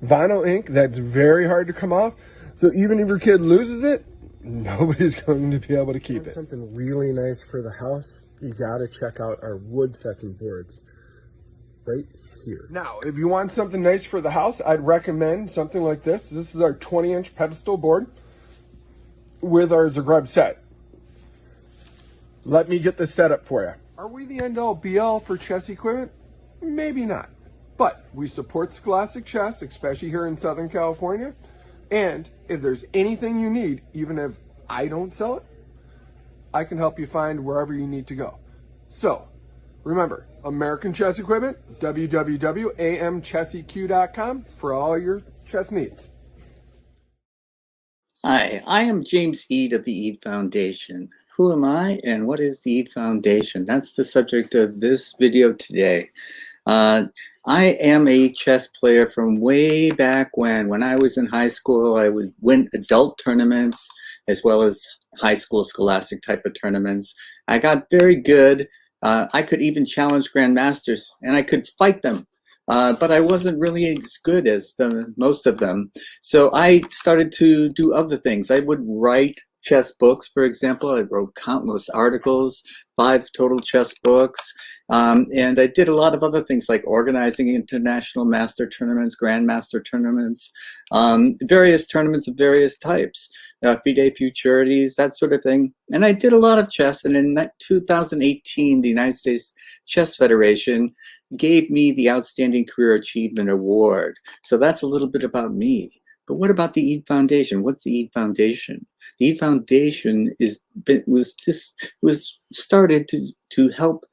vinyl ink that's very hard to come off. So even if your kid loses it, nobody's going to be able to keep it. Something really nice for the house, you gotta check out our wood sets and boards right here. Now, if you want something nice for the house, I'd recommend something like this. This is our 20-inch pedestal board with our Zagreb set. Let me get this set up for you. Are we the end-all be-all for chess equipment? Maybe not. But we support Scholastic Chess, especially here in Southern California. And if there's anything you need, even if I don't sell it, I can help you find wherever you need to go. So, remember, American Chess Equipment, www.amchesseq.com for all your chess needs. Hi, I am James Eade of the Eade Foundation. Who am I and what is the Eade Foundation? That's the subject of this video today. I am a chess player from way back when I was in high school. I would win adult tournaments as well as high school scholastic type of tournaments. I got very good. I could even challenge grandmasters and I could fight them. But I wasn't really as good as most of them. So I started to do other things. I would write chess books, for example. I wrote countless articles, 5 total chess books. And I did a lot of other things like organizing international master tournaments, grandmaster tournaments, various tournaments of various types, FIDE Futurities, that sort of thing. And I did a lot of chess. And in 2018, the United States Chess Federation gave me the Outstanding Career Achievement Award. So that's a little bit about me. But what about the Eade Foundation? What's the Eade Foundation? The Eade Foundation was started to help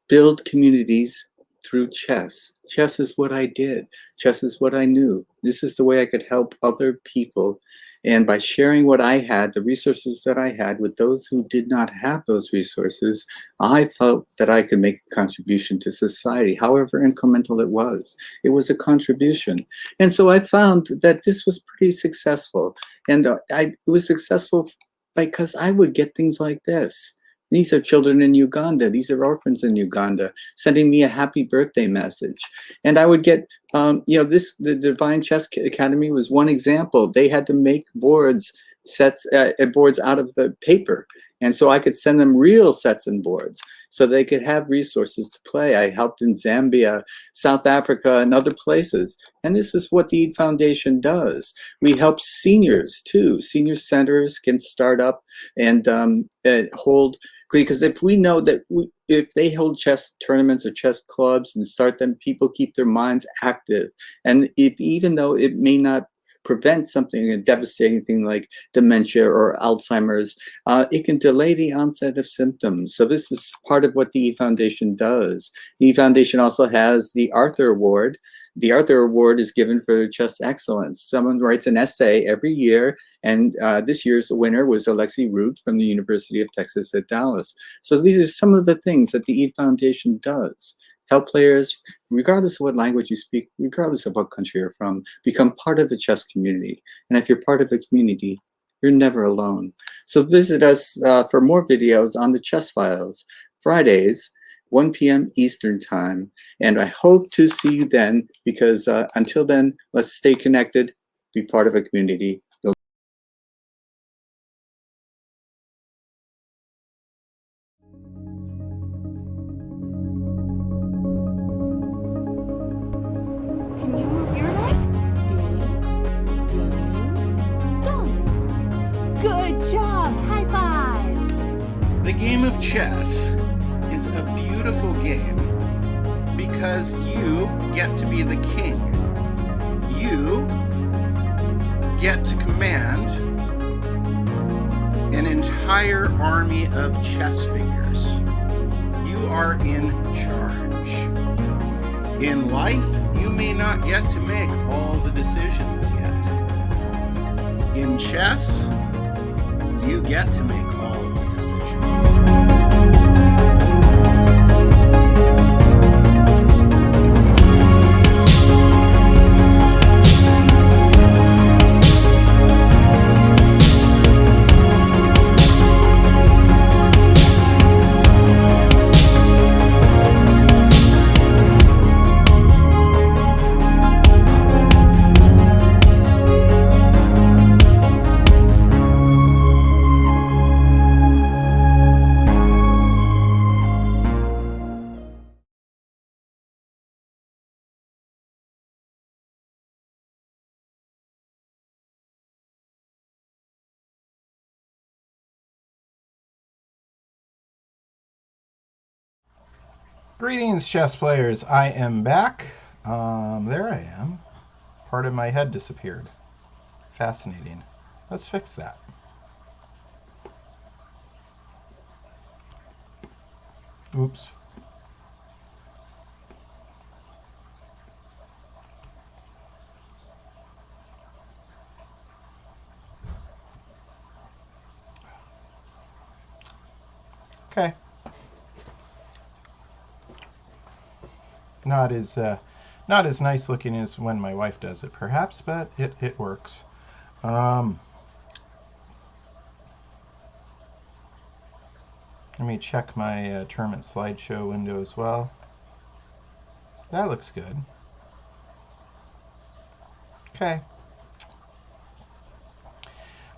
build communities through chess. Chess is what I did. Chess is what I knew. This is the way I could help other people. And by sharing what I had, the resources that I had with those who did not have those resources, I felt that I could make a contribution to society, however incremental it was. It was a contribution. And so I found that this was pretty successful. And it was successful because I would get things like this. These are children in Uganda. These are orphans in Uganda sending me a happy birthday message. And I would get, the Divine Chess Academy was one example. They had to make boards out of the paper. And so I could send them real sets and boards so they could have resources to play. I helped in Zambia, South Africa, and other places. And this is what the Eade Foundation does. We help seniors too. Senior centers can start up and hold, because if we know that if they hold chess tournaments or chess clubs and start them, people keep their minds active. And even though it may not prevent something, a devastating thing like dementia or Alzheimer's, it can delay the onset of symptoms. So this is part of what the Eade Foundation does. The Eade Foundation also has the Arthur Award. The Arthur Award is given for chess excellence. Someone writes an essay every year, and this year's winner was Alexi Root from the University of Texas at Dallas. So these are some of the things that the Eade Foundation does. Help players, regardless of what language you speak, regardless of what country you're from, become part of the chess community. And if you're part of the community, you're never alone. So visit us for more videos on the Chess Files, Fridays, 1 p.m. Eastern Time. And I hope to see you then, because until then, let's stay connected, be part of a community. Can you move your leg? Ding, ding, dong. Good job! High five! The game of chess is a beautiful game because you get to be the king. You get to command entire army of chess figures. You are in charge. In life, you may not get to make all the decisions yet. In chess, you get to make all the decisions. Greetings, chess players. I am back. There I am. Part of my head disappeared. Fascinating. Let's fix that. Oops. Okay. Not as nice looking as when my wife does it, perhaps, but it works. Let me check my tournament slideshow window as well. That looks good. Okay.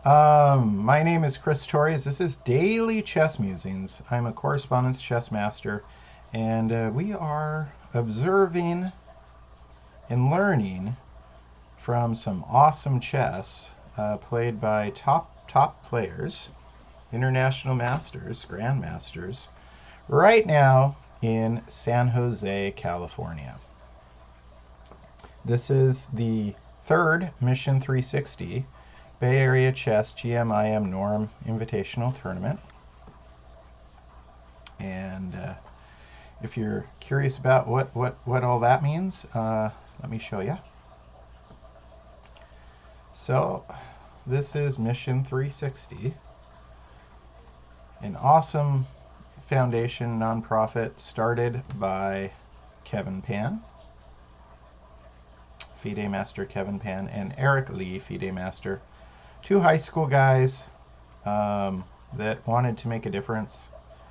My name is Chris Torres. This is Daily Chess Musings. I'm a correspondence chess master, and we are observing and learning from some awesome chess played by top players, international masters, grandmasters, right now in San Jose, California. This is the third Mission 360 Bay Area Chess GMIM Norm Invitational Tournament. And if you're curious about what all that means, let me show you. So this is Mission 360, an awesome foundation nonprofit started by Kevin Pan, FIDE Master Kevin Pan, and Eric Lee, FIDE Master, two high school guys that wanted to make a difference,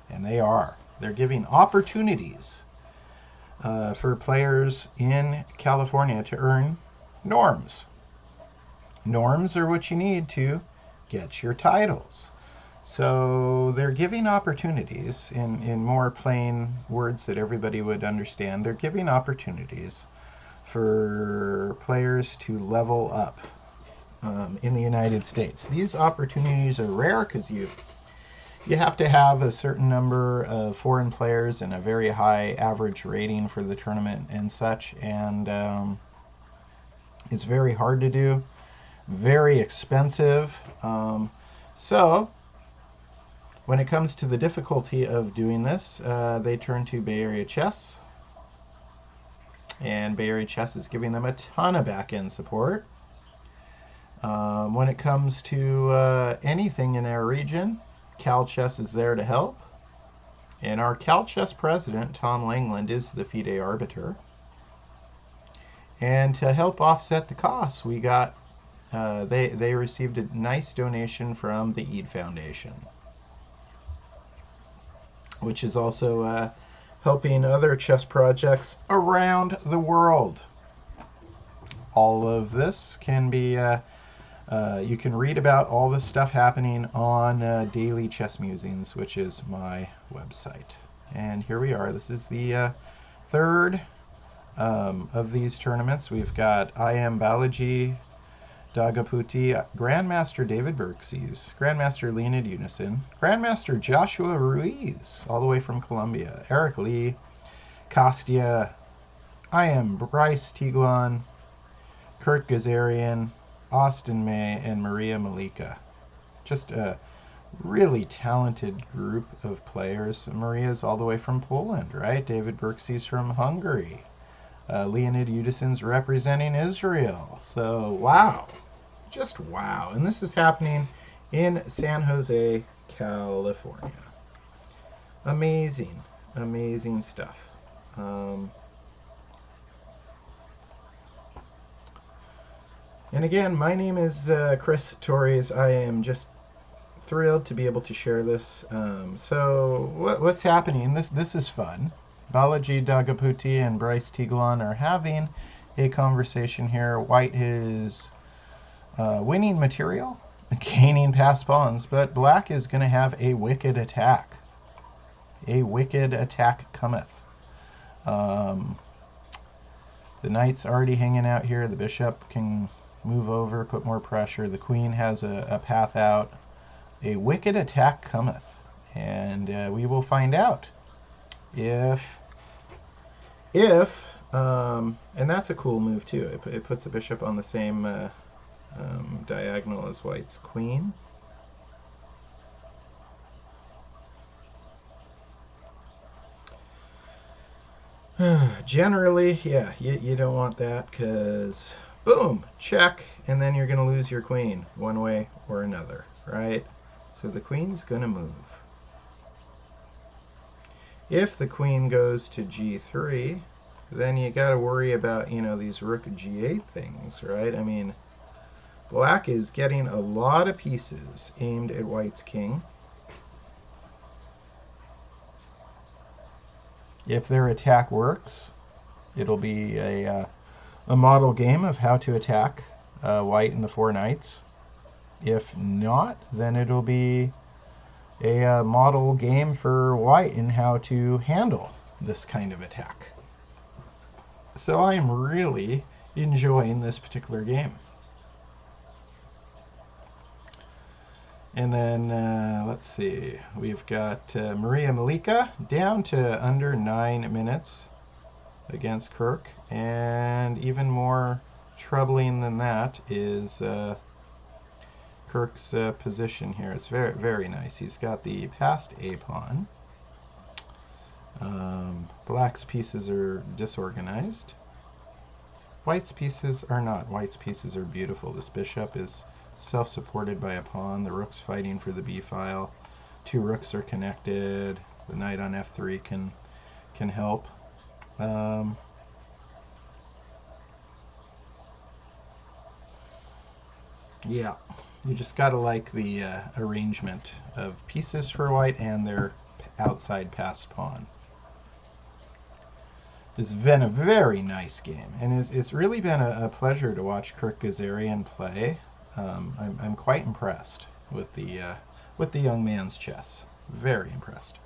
and they are. They're giving opportunities for players in California to earn norms. Norms are what you need to get your titles. So they're giving opportunities, in more plain words that everybody would understand, they're giving opportunities for players to level up in the United States. These opportunities are rare because you have to have a certain number of foreign players and a very high average rating for the tournament and such, and it's very hard to do, very expensive. So when it comes to the difficulty of doing this, they turn to Bay Area Chess, and Bay Area Chess is giving them a ton of back-end support. When it comes to anything in their region, Cal Chess is there to help. And our Cal Chess president, Tom Langland, is the FIDE arbiter. And to help offset the costs, we got they received a nice donation from the Eid Foundation, which is also helping other chess projects around the world. All of this can be you can read about all this stuff happening on Daily Chess Musings, which is my website. And here we are. This is the third of these tournaments. We've got I Am Balaji Dagaputi, Grandmaster David Berkses, Grandmaster Leonid Unison, Grandmaster Joshua Ruiz, all the way from Colombia, Eric Lee, Kostya, I Am Bryce Tiglon, Kurt Gazarian, Austin May, and Maria Malika. Just really talented group of players. Maria's all the way from Poland, right? David Berksy's from Hungary. Leonid Udison's representing Israel. So, wow. Just wow. And this is happening in San Jose, California. Amazing. Amazing stuff. And again, my name is Chris Torres. I am just thrilled to be able to share this. So what's happening? This is fun. Balaji Dagaputi and Bryce Tiglon are having a conversation here. White is winning material, gaining past pawns, but black is going to have a wicked attack. A wicked attack cometh. The knight's already hanging out here. The bishop can move over, put more pressure. The queen has a path out. A wicked attack cometh. And we will find out if, and that's a cool move too. It puts a bishop on the same diagonal as white's queen. Generally, yeah, you don't want that because, boom, check, and then you're going to lose your queen one way or another, right? So the queen's going to move. If the queen goes to g3, then you got to worry about, these rook g8 things, right? I mean, black is getting a lot of pieces aimed at white's king. If their attack works, it'll be a model game of how to attack white and the four knights. If not, then it'll be a model game for white in how to handle this kind of attack. So I am really enjoying this particular game. And then, let's see, we've got Maria Malika down to under 9 minutes against Kirk. And even more troubling than that is Kirk's position here. It's very, very nice. He's got the passed A pawn. Black's pieces are disorganized. White's pieces are not. White's pieces are beautiful. This bishop is self-supported by a pawn. The rook's fighting for the b file. Two rooks are connected. The knight on f3 can help. Yeah, you just gotta like the arrangement of pieces for white and their outside passed pawn. It's been a very nice game, and it's really been a pleasure to watch Kirk Gazarian play. I'm quite impressed with the young man's chess. Very impressed.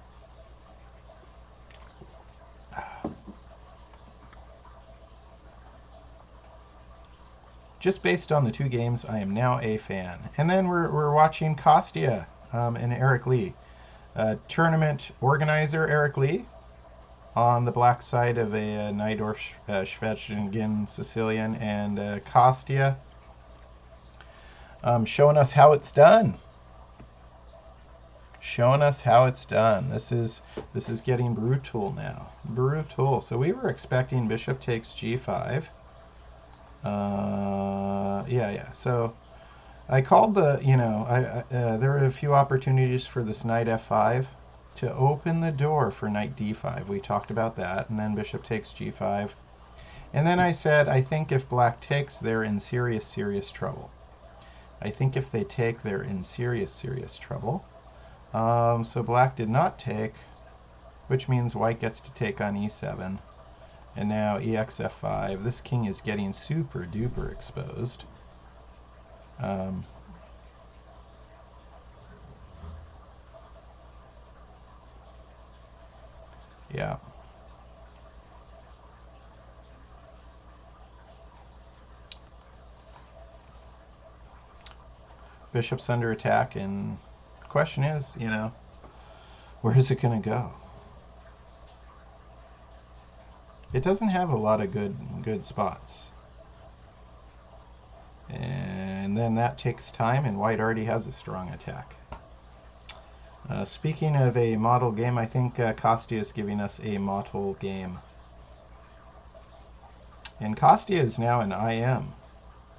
Just based on the two games, I am now a fan. And then we're watching Kostya and Eric Lee. Tournament organizer Eric Lee on the black side of a Najdorf Schwetzingen Sicilian, and Kostya showing us how it's done. Showing us how it's done. This is getting brutal now. Brutal. So we were expecting bishop takes g5. Yeah. So I called the, there were a few opportunities for this knight f5 to open the door for knight d5. We talked about that, and then bishop takes g5. And then I said, I think if black takes, they're in serious, serious trouble. I think if they take, they're in serious, serious trouble. So black did not take, which means white gets to take on e7. And now exf5. This king is getting super duper exposed. Yeah. Bishop's under attack, and the question is, where is it going to go? It doesn't have a lot of good spots. And then that takes time, and white already has a strong attack. Speaking of a model game, I think Kostya is giving us a model game. And Kostya is now an IM.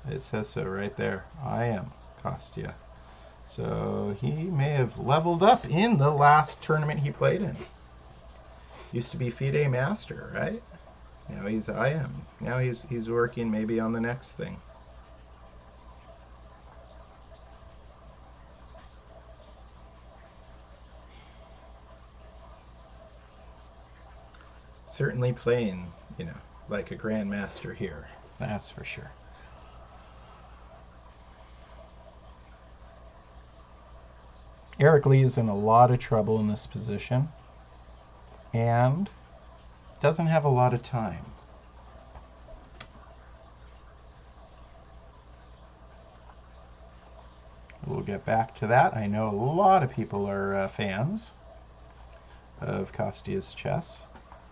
It says so right there. IM Kostya. So he may have leveled up in the last tournament he played in. Used to be FIDE Master, right? Now he's IM. Now he's working maybe on the next thing. Certainly playing, like a grandmaster here. That's for sure. Eric Lee is in a lot of trouble in this position and doesn't have a lot of time. We'll get back to that. I know a lot of people are fans of Kostya's chess,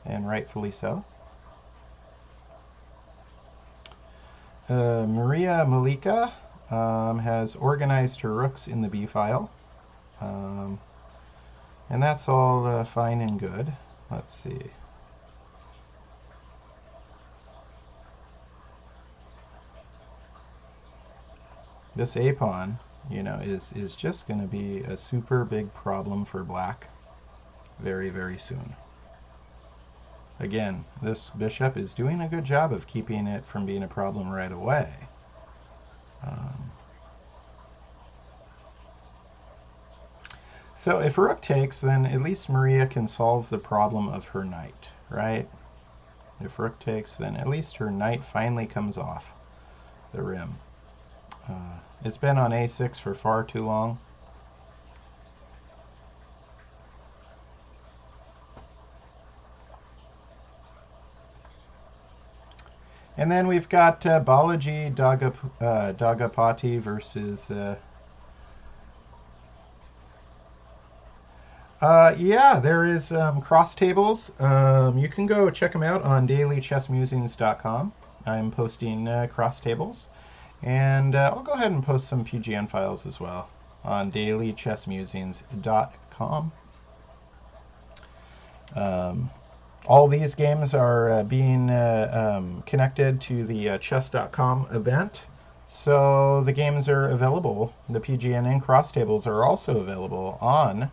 and rightfully so. Maria Malika has organized her rooks in the B file. And that's all fine and good. Let's see. This A pawn, is just going to be a super big problem for black very, very soon. Again, this bishop is doing a good job of keeping it from being a problem right away. So if rook takes, then at least Maria can solve the problem of her knight, right? If rook takes, then at least her knight finally comes off the rim. It's been on a6 for far too long. And then we've got Balaji Dagapati versus... yeah, there is cross tables. You can go check them out on dailychessmusings.com. I'm posting cross tables. And I'll go ahead and post some PGN files as well on dailychessmusings.com. All these games are being connected to the chess.com event. So the games are available. The PGN and cross tables are also available on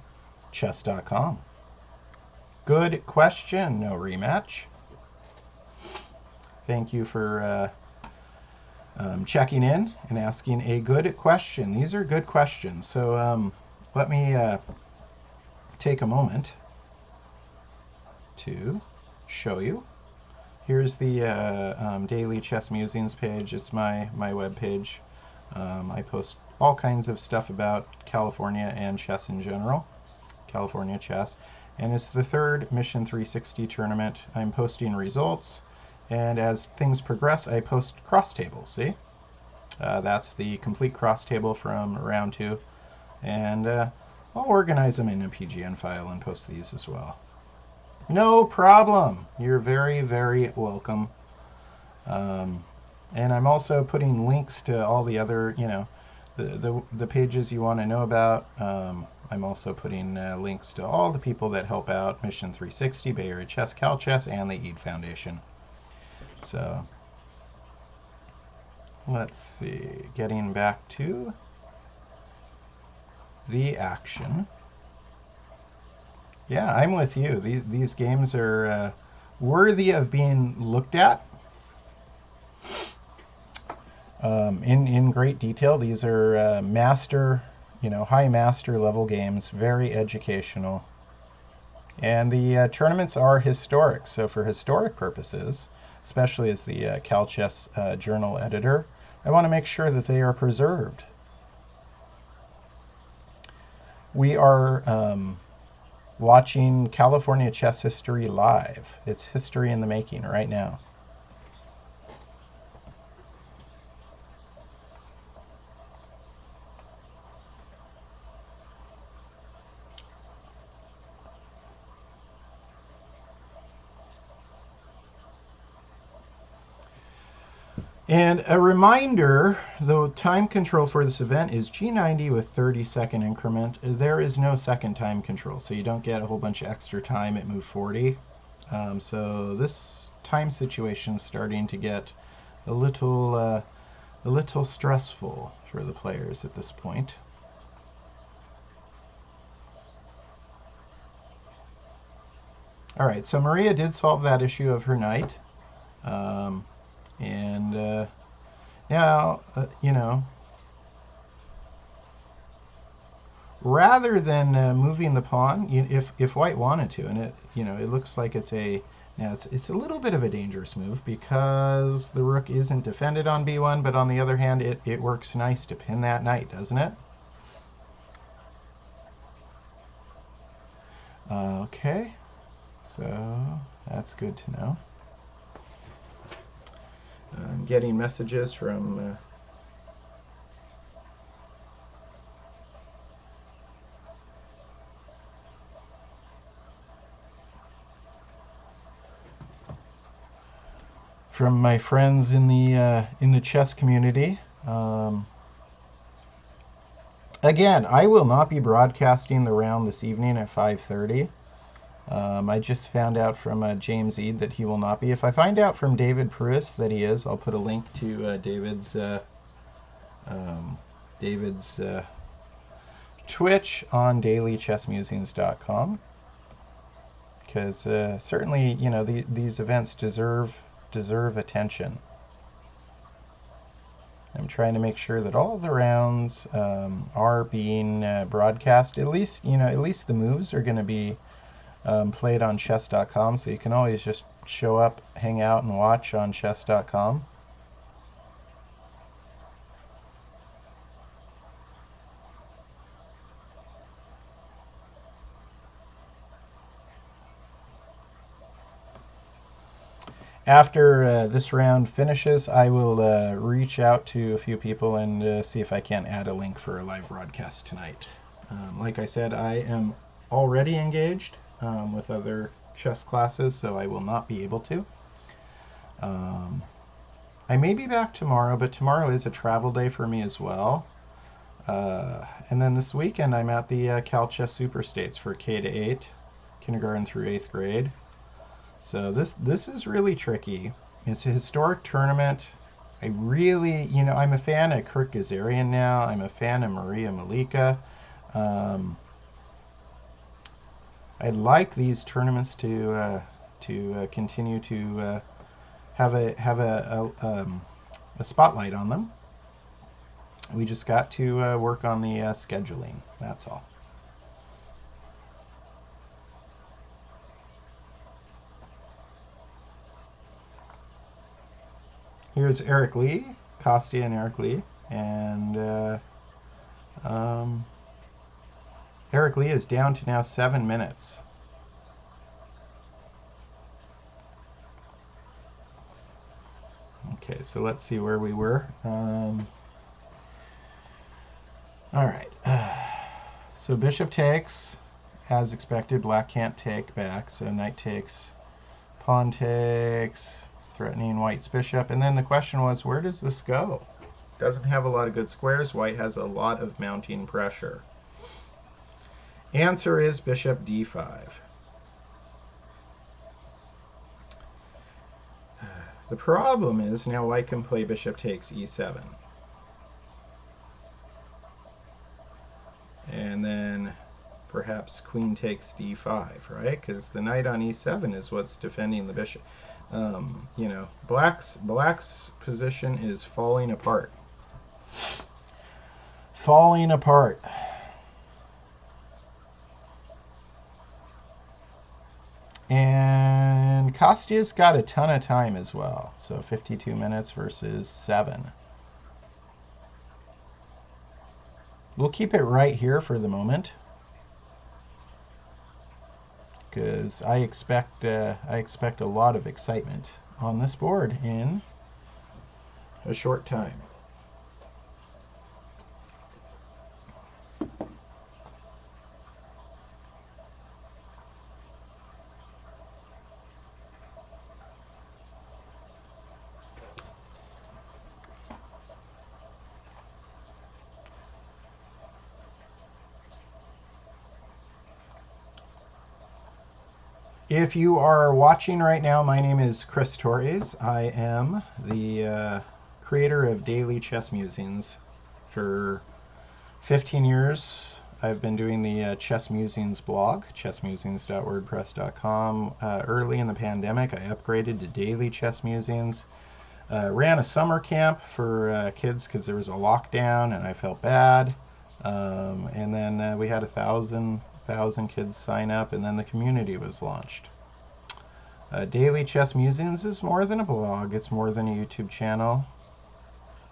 chess.com. Good question, no rematch. Thank you for checking in and asking a good question. These are good questions. So let me take a moment to show you. Here's the Daily Chess Musings page. It's my web page. I post all kinds of stuff about California and chess in general. California chess. And it's the third Mission 360 tournament. I'm posting results. And as things progress, I post cross tables, see? That's the complete cross table from round 2. And I'll organize them in a PGN file and post these as well. No problem. You're very, very welcome. And I'm also putting links to all the other, the pages you want to know about. I'm also putting links to all the people that help out Mission 360, Bay Area Chess, Cal Chess, and the EAD Foundation. So let's see, getting back to the action. Yeah, I'm with you. These games are worthy of being looked at in great detail. These are master, high master level games, very educational. And the tournaments are historic. So for historic purposes, especially as the Cal Chess Journal editor, I want to make sure that they are preserved. We are watching California chess history live. It's history in the making right now. And a reminder, the time control for this event is G90 with 30-second increment. There is no second time control, so you don't get a whole bunch of extra time at move 40. So this time situation is starting to get a little stressful for the players at this point. All right, so Maria did solve that issue of her knight. Now, you know, rather than moving the pawn, if white wanted to, and it looks like it's a a little bit of a dangerous move because the rook isn't defended on b1, but on the other hand, it works nice to pin that knight, doesn't it? Okay, so that's good to know. I'm getting messages from my friends in the chess community. Again, I will not be broadcasting the round this evening at 5:30. I just found out from James Eade that he will not be. If I find out from David Pruis that he is, I'll put a link to David's Twitch on dailychessmusings.com, because certainly, you know, these events deserve attention. I'm trying to make sure that all the rounds are being broadcast. At least the moves are going to be played on chess.com, so you can always just show up, hang out, and watch on chess.com. After this round finishes, I will reach out to a few people and see if I can't add a link for a live broadcast tonight. Like I said, I am already engaged with other chess classes, so I will not be able to. I may be back tomorrow, but tomorrow is a travel day for me as well. And then this weekend, I'm at the Cal Chess Super States for K-8, kindergarten through 8th grade. So this is really tricky. It's a historic tournament. I really, I'm a fan of Kurt Gazarian now. I'm a fan of Maria Malika. I'd like these tournaments to continue to have a spotlight on them. We just got to work on the scheduling. That's all. Here's Eric Lee, Kostya and Eric Lee, and Eric Lee is down to now 7 minutes. Okay, so let's see where we were. All right. So bishop takes, as expected. Black can't take back, so knight takes, pawn takes, threatening white's bishop. And then the question was, where does this go? Doesn't have a lot of good squares. White has a lot of mounting pressure. Answer is bishop d5. The problem is now white can play bishop takes e7. And then perhaps queen takes d5, right? Because the knight on e7 is what's defending the bishop. Black's position is falling apart. Falling apart. And Kostya's got a ton of time as well. So 52 minutes versus 7. We'll keep it right here for the moment, because I expect a lot of excitement on this board in a short time. If you are watching right now, my name is Chris Torres. I am the creator of Daily Chess Musings. For 15 years, I've been doing the Chess Musings blog, chessmusings.wordpress.com. Early in the pandemic, I upgraded to Daily Chess Musings. Ran a summer camp for kids because there was a lockdown and I felt bad. And then we had 1,000 kids sign up, and then the community was launched. Daily Chess Musings is more than a blog. It's more than a YouTube channel.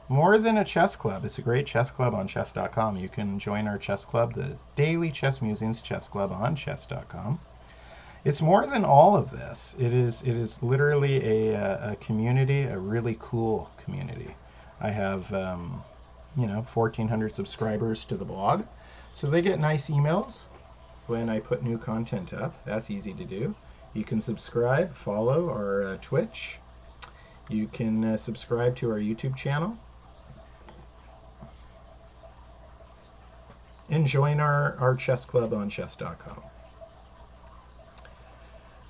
More than a chess club. It's a great chess club on chess.com. You can join our chess club, the Daily Chess Musings Chess Club on chess.com. It's more than all of this. It is literally a community, a really cool community. I have 1,400 subscribers to the blog, so they get nice emails when I put new content up. That's easy to do. You can subscribe, follow our Twitch. You can subscribe to our YouTube channel. And join our chess club on chess.com.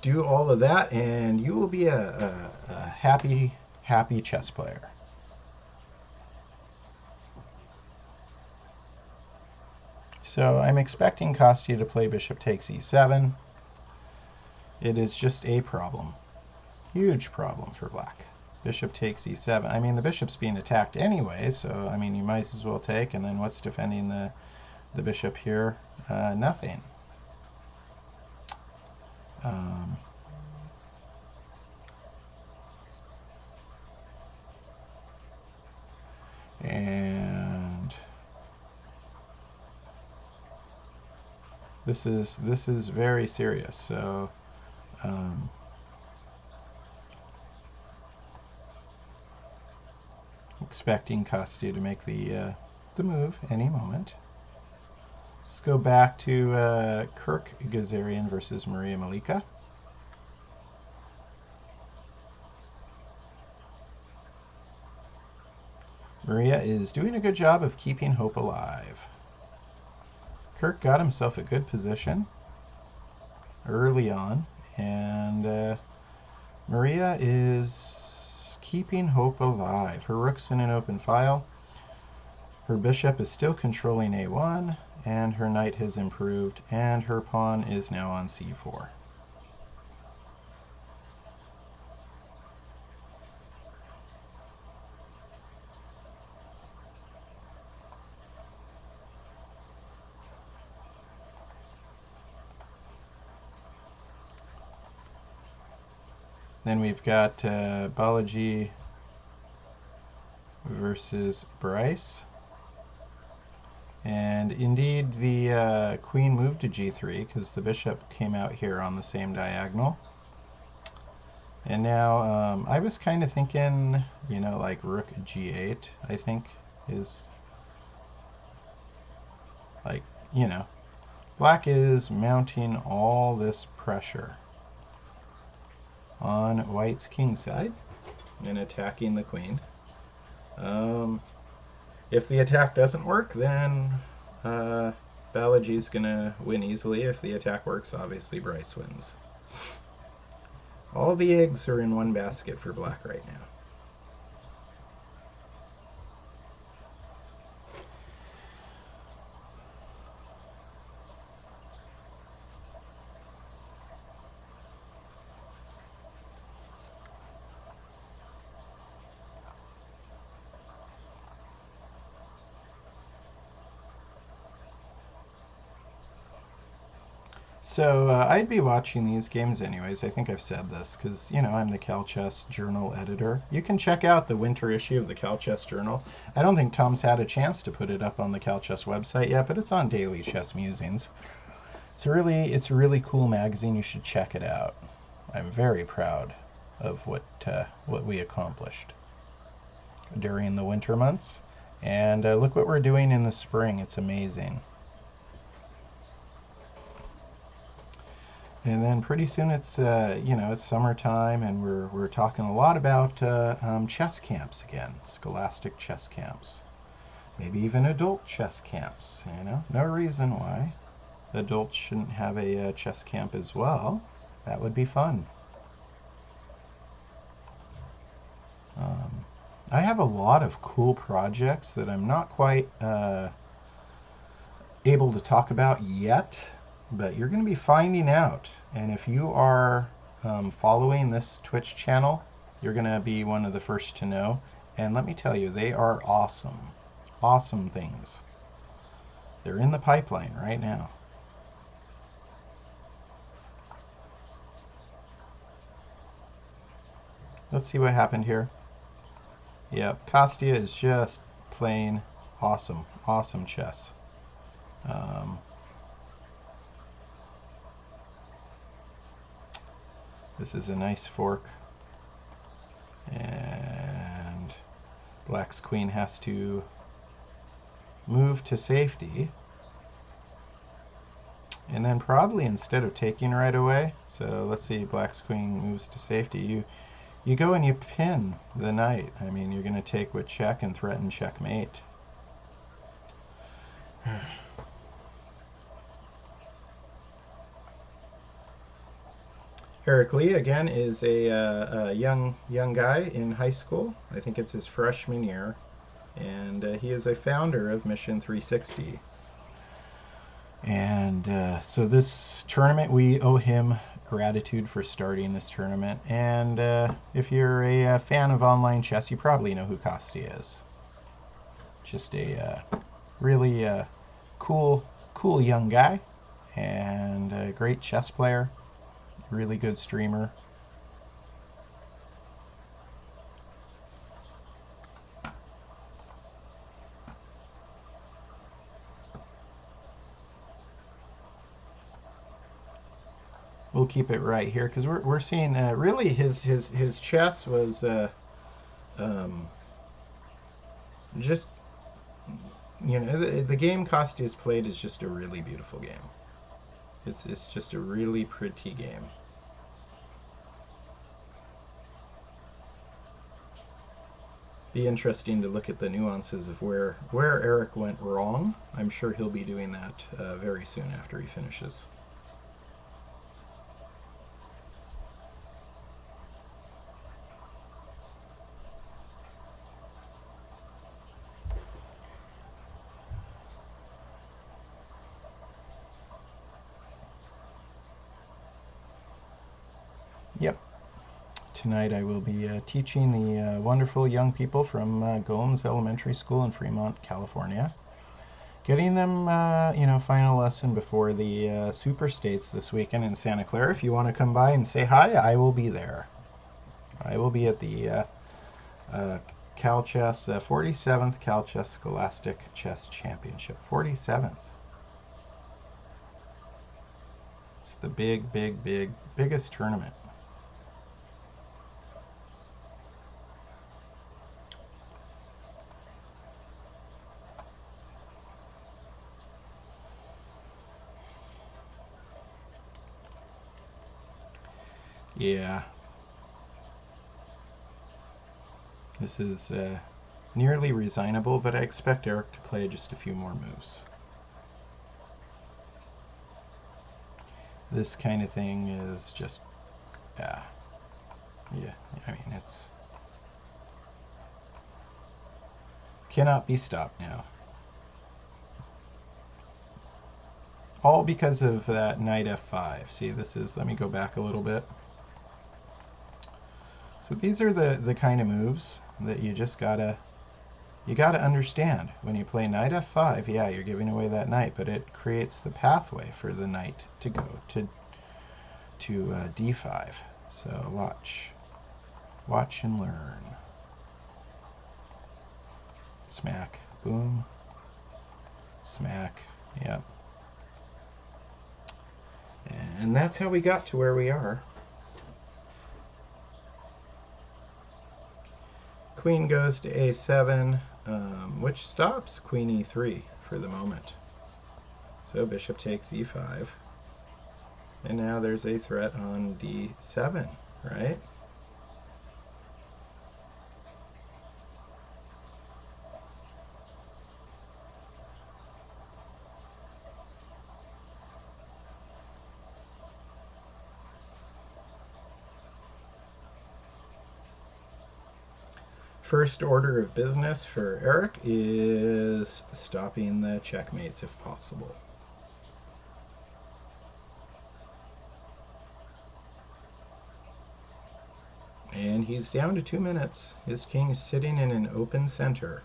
Do all of that and you will be a happy chess player. So I'm expecting Kostya to play bishop takes e7. It is just a problem. Huge problem for black. Bishop takes e7. I mean, the bishop's being attacked anyway, so I mean, you might as well take. And then what's defending the bishop here? Nothing. And this is very serious. So expecting Kostya to make the move any moment. Let's go back to Kirk Gazarian versus Maria Malika. Maria is doing a good job of keeping hope alive. Kirk got himself a good position early on, and Maria is keeping hope alive. Her rook's in an open file. Her bishop is still controlling a1, and her knight has improved, and her pawn is now on c4. Then we've got Balaji versus Bryce. And indeed, the queen moved to g3 because the bishop came out here on the same diagonal. And now I was kind of thinking, like rook g8, I think is like, black is mounting all this pressure on white's king side and attacking the queen. If the attack doesn't work, then Balaji's gonna win easily. If the attack works, obviously Bryce wins. All the eggs are in one basket for black right now. So I'd be watching these games anyways. I think I've said this because, I'm the Cal Chess Journal editor. You can check out the winter issue of the Cal Chess Journal. I don't think Tom's had a chance to put it up on the Cal Chess website yet, but it's on Daily Chess Musings. It's a really cool magazine. You should check it out. I'm very proud of what we accomplished during the winter months. And look what we're doing in the spring. It's amazing. And then pretty soon it's it's summertime, and we're talking a lot about chess camps again, scholastic chess camps, maybe even adult chess camps. No reason why adults shouldn't have a chess camp as well. That would be fun. I have a lot of cool projects that I'm not quite able to talk about yet, but you're going to be finding out. And if you are following this Twitch channel, you're going to be one of the first to know. And let me tell you, they are awesome. Awesome things. They're in the pipeline right now. Let's see what happened here. Yep, Kostya is just plain awesome. Awesome chess. This is a nice fork. And Black's queen has to move to safety. And then probably instead of taking right away, so let's see, Black's queen moves to safety. You go and you pin the knight. I mean, you're going to take with check and threaten checkmate. Eric Lee, again, is a young guy in high school. I think it's his freshman year. And he is a founder of Mission 360. And so this tournament, we owe him gratitude for starting this tournament. And if you're a fan of online chess, you probably know who Kostya is. Just a really cool young guy, and a great chess player, really good streamer. We'll keep it right here because we're seeing really his chess was just, you know, the game Kostya's played is just a really beautiful game. It's just a really pretty game. Be interesting to look at the nuances of where Eric went wrong. I'm sure he'll be doing that very soon after he finishes. Yep. Tonight I will be teaching the wonderful young people from Gomes Elementary School in Fremont, California. Getting them, final lesson before the Super States this weekend in Santa Clara. If you want to come by and say hi, I will be there. I will be at the Cal Chess, 47th Cal Chess Scholastic Chess Championship. 47th. It's the biggest tournament. Yeah. This is nearly resignable, but I expect Eric to play just a few more moves. This kind of thing is just, yeah, I mean, it's cannot be stopped now. All because of that knight f5. See, this is, let me go back a little bit. So these are the kind of moves that you just gotta understand. When you play knight f5, yeah, you're giving away that knight, but it creates the pathway for the knight to go to d5. So watch and learn. Smack, boom, smack, yep. And that's how we got to where we are. Queen goes to a7, which stops queen e3 for the moment. So bishop takes e5. And now there's a threat on d7, right? first order of business for Eric is stopping the checkmates if possible. And he's down to 2 minutes. His king is sitting in an open center.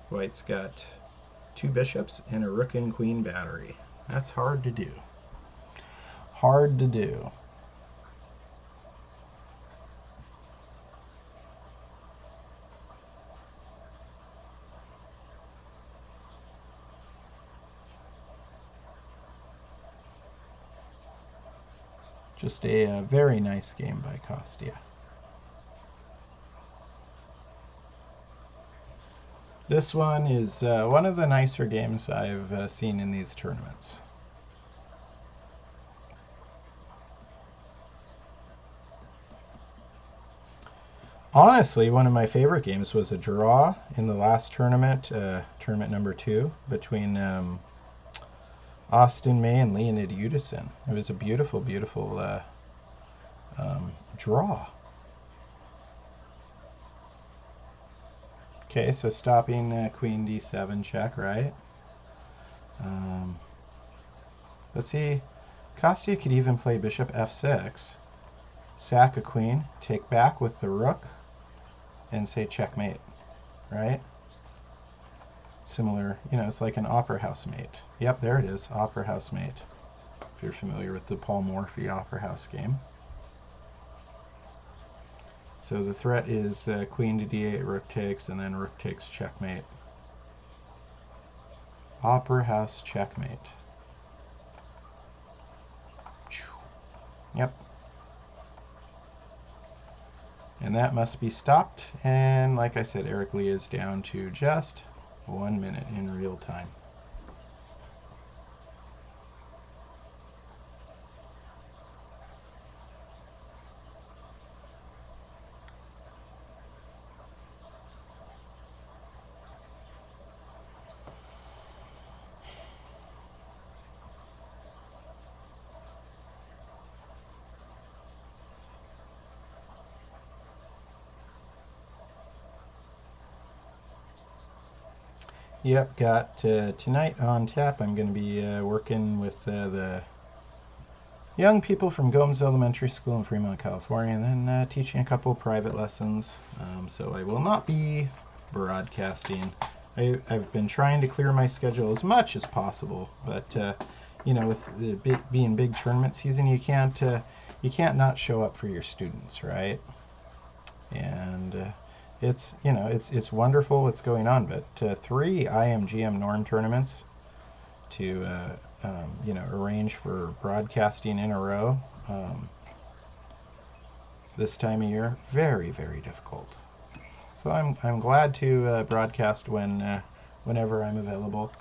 White's got 2 bishops and a rook and queen battery. That's hard to do. Hard to do. Just a very nice game by Kostya. This one is one of the nicer games I've seen in these tournaments. Honestly, one of my favorite games was a draw in the last tournament, tournament number 2, between Austin May and Leonid Udison. It was a beautiful, beautiful draw. Okay, so stopping queen d7 check, right? Let's see. Kostya could even play bishop f6, sack a queen, take back with the rook, and say checkmate, right? Similar, you know, it's like an opera house mate. Yep, there it is, opera house mate. If you're familiar with the Paul Morphy opera house game. So the threat is queen to d8, rook takes, and then rook takes checkmate. Opera house checkmate. Yep. And that must be stopped. And like I said, Eric Lee is down to just 1 minute in real time. Yep, got tonight on tap. I'm going to be working with the young people from Gomes Elementary School in Fremont, California, and then teaching a couple private lessons. So I will not be broadcasting. I've been trying to clear my schedule as much as possible, but you know, with the being big tournament season, you can't not show up for your students, right? And it's, you know, it's wonderful what's going on, but 3 IMGM Norm tournaments to you know, arrange for broadcasting in a row this time of year, very, very difficult. So I'm glad to broadcast whenever I'm available.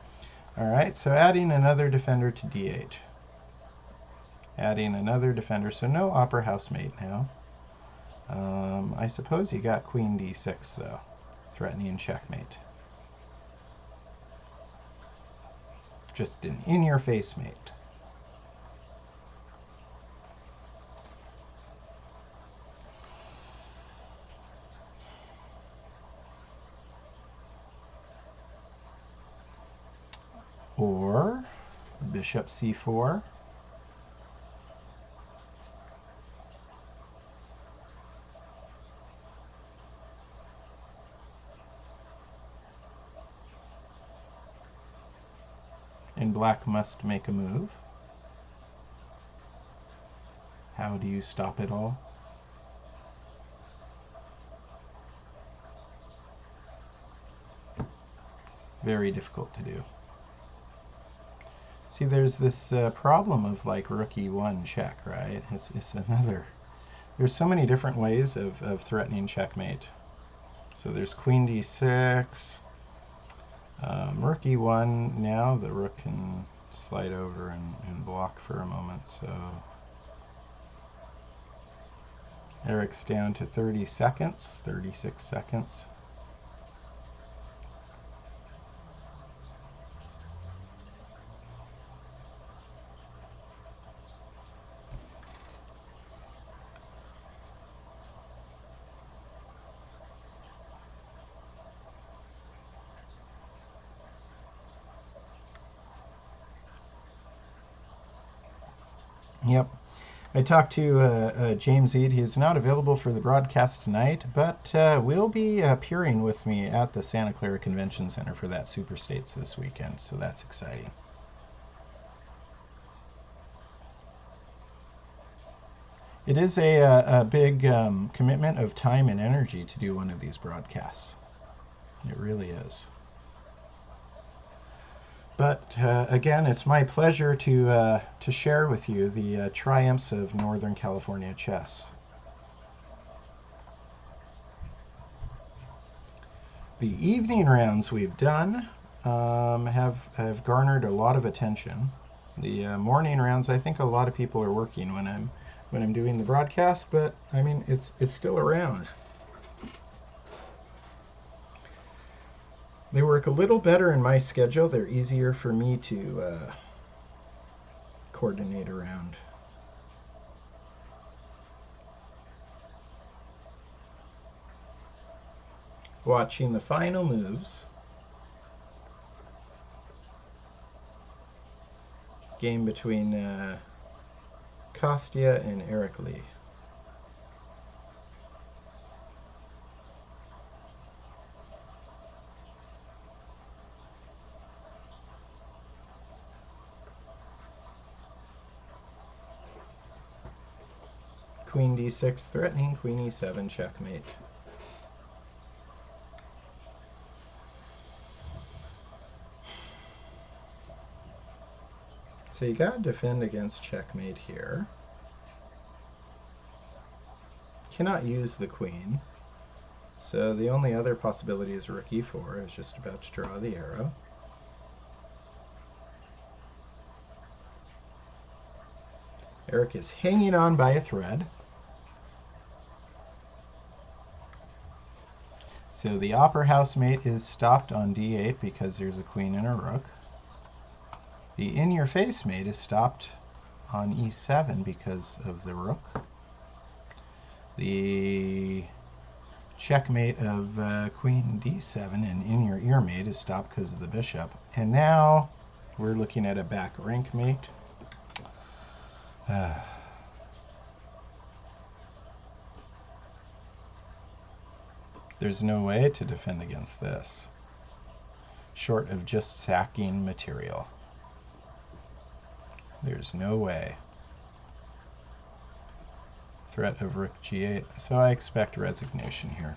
All right, so adding another defender to d8, adding another defender, so no opera house mate now. I suppose you got queen d6 though, threatening checkmate. Just an in-your-face mate. Or bishop c4. And black must make a move. How do you stop it all? Very difficult to do. See, there's this problem of like rook e1 check, right? It's another. There's so many different ways of threatening checkmate. So there's queen d6, rook e1. Now the rook can slide over and block for a moment. So Eric's down to 30 seconds, 36 seconds. Yep. I talked to James Eade. He is not available for the broadcast tonight, but will be appearing with me at the Santa Clara Convention Center for that Super States this weekend, so that's exciting. It is a big commitment of time and energy to do one of these broadcasts. It really is. But again, it's my pleasure to share with you the triumphs of Northern California chess. The evening rounds we've done have garnered a lot of attention. The morning rounds, I think a lot of people are working when I'm doing the broadcast, but I mean it's still around. They work a little better in my schedule. They're easier for me to coordinate around. Watching the final moves. Game between Kostya and Eric Lee. Queen d6 threatening, queen e7 checkmate. So you gotta defend against checkmate here. Cannot use the queen. So the only other possibility is rook e4. I was just about to draw the arrow. Eric is hanging on by a thread. So the Opera House mate is stopped on d8 because there's a queen and a rook. The in-your-face mate is stopped on e7 because of the rook. The checkmate of queen d7 and in-your-ear mate is stopped because of the bishop. And now we're looking at a back rank mate. There's no way to defend against this, short of just sacking material. There's no way. Threat of rook g8, so I expect resignation here.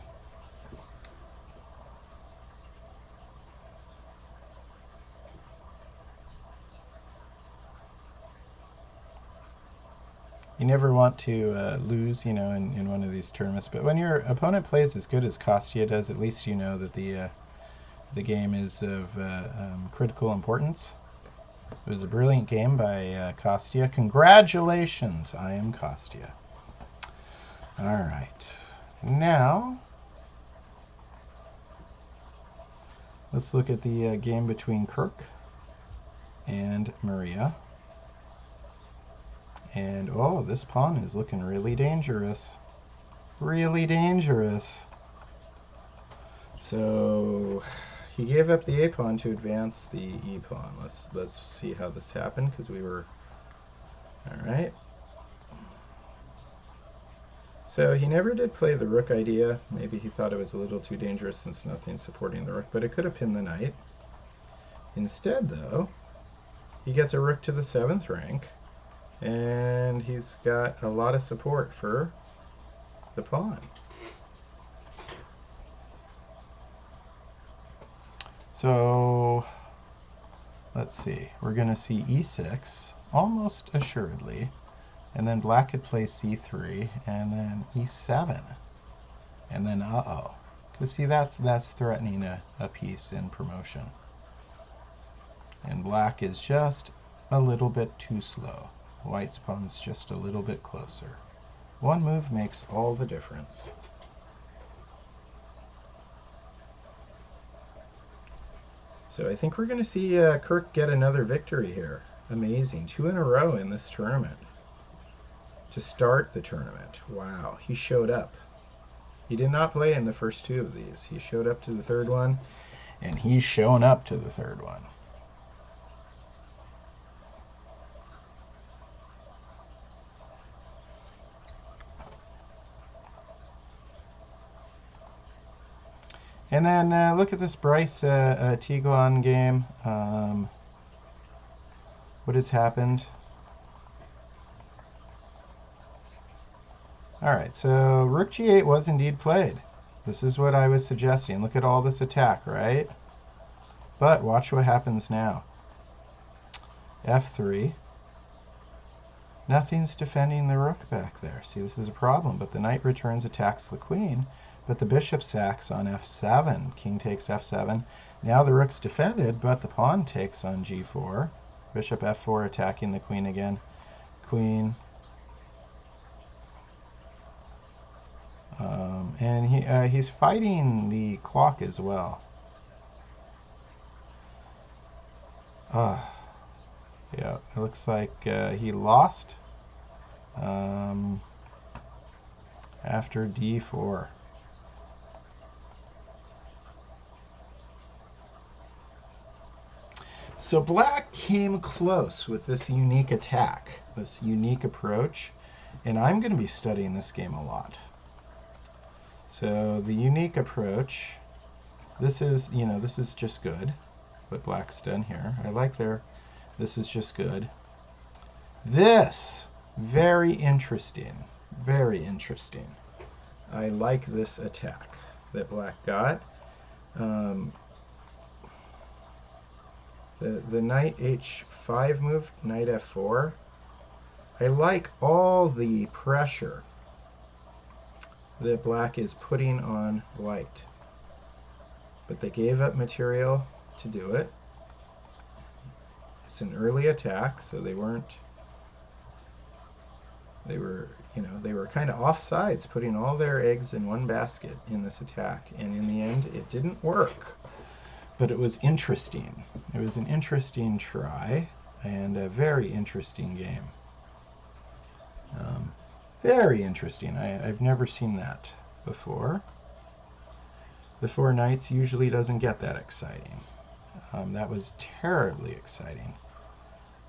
You never want to lose, you know, in one of these tournaments. But when your opponent plays as good as Kostya does, at least you know that the game is of critical importance. It was a brilliant game by Kostya. Congratulations, I am Kostya. All right, now let's look at the game between Kirk and Maria. And oh, this pawn is looking really dangerous. Really dangerous. So he gave up the a pawn to advance the e pawn. Let's see how this happened, because we were all right. So he never did play the rook idea. Maybe he thought it was a little too dangerous since nothing's supporting the rook, but it could have pinned the knight. Instead, though, he gets a rook to the 7th rank. And he's got a lot of support for the pawn. So let's see. We're going to see e6 almost assuredly. And then black could play c3 and then e7. And then uh-oh. Because see, that's threatening a piece in promotion. And black is just a little bit too slow. White's pawn's just a little bit closer. One move makes all the difference. So I think we're going to see Kirk get another victory here. Amazing. 2 in a row in this tournament. To start the tournament. Wow, he showed up. He did not play in the first 2 of these. He showed up to the 3rd one, and he's shown up to the 3rd one. And then look at this Bryce Tiglon game. What has happened? Alright, so rook g8 was indeed played. This is what I was suggesting. Look at all this attack, right? But watch what happens now. f3. Nothing's defending the rook back there. See, this is a problem. But the knight returns, attacks the queen. But the bishop sacks on f7. King takes f7. Now the rook's defended, but the pawn takes on g4. Bishop f4 attacking the queen again. Queen. And he's fighting the clock as well. Yeah, it looks like he lost after d4. So black came close with this unique attack, this unique approach, and I'm going to be studying this game a lot. So the unique approach, this is just good, what black's done here. I like this is just good. This, very interesting, very interesting. I like this attack that black got. The knight h5 move, knight f4. I like all the pressure that black is putting on white. But they gave up material to do it. It's an early attack, so they were kind of offsides, putting all their eggs in one basket in this attack. And in the end, it didn't work. But it was interesting. It was an interesting try and a very interesting game. Very interesting. I've never seen that before. The four knights usually doesn't get that exciting. That was terribly exciting.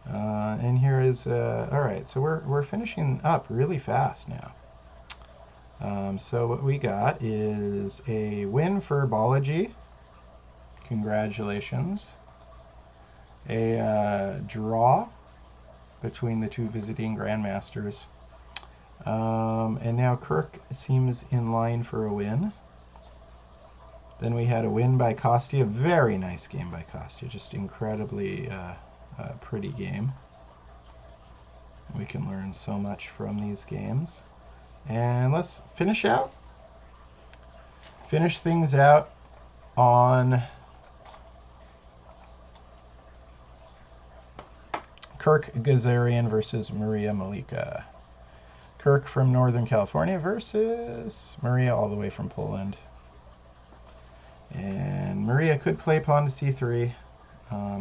And here is, all right, so we're finishing up really fast now. So what we got is a win for Balaji. Congratulations. A draw between the two visiting grandmasters. And now Kirk seems in line for a win. Then we had a win by Kostya. Very nice game by Kostya. Just incredibly pretty game. We can learn so much from these games. And let's finish things out on Kirk Gazarian versus Maria Malika. Kirk from Northern California versus Maria all the way from Poland. And Maria could play pawn to c3,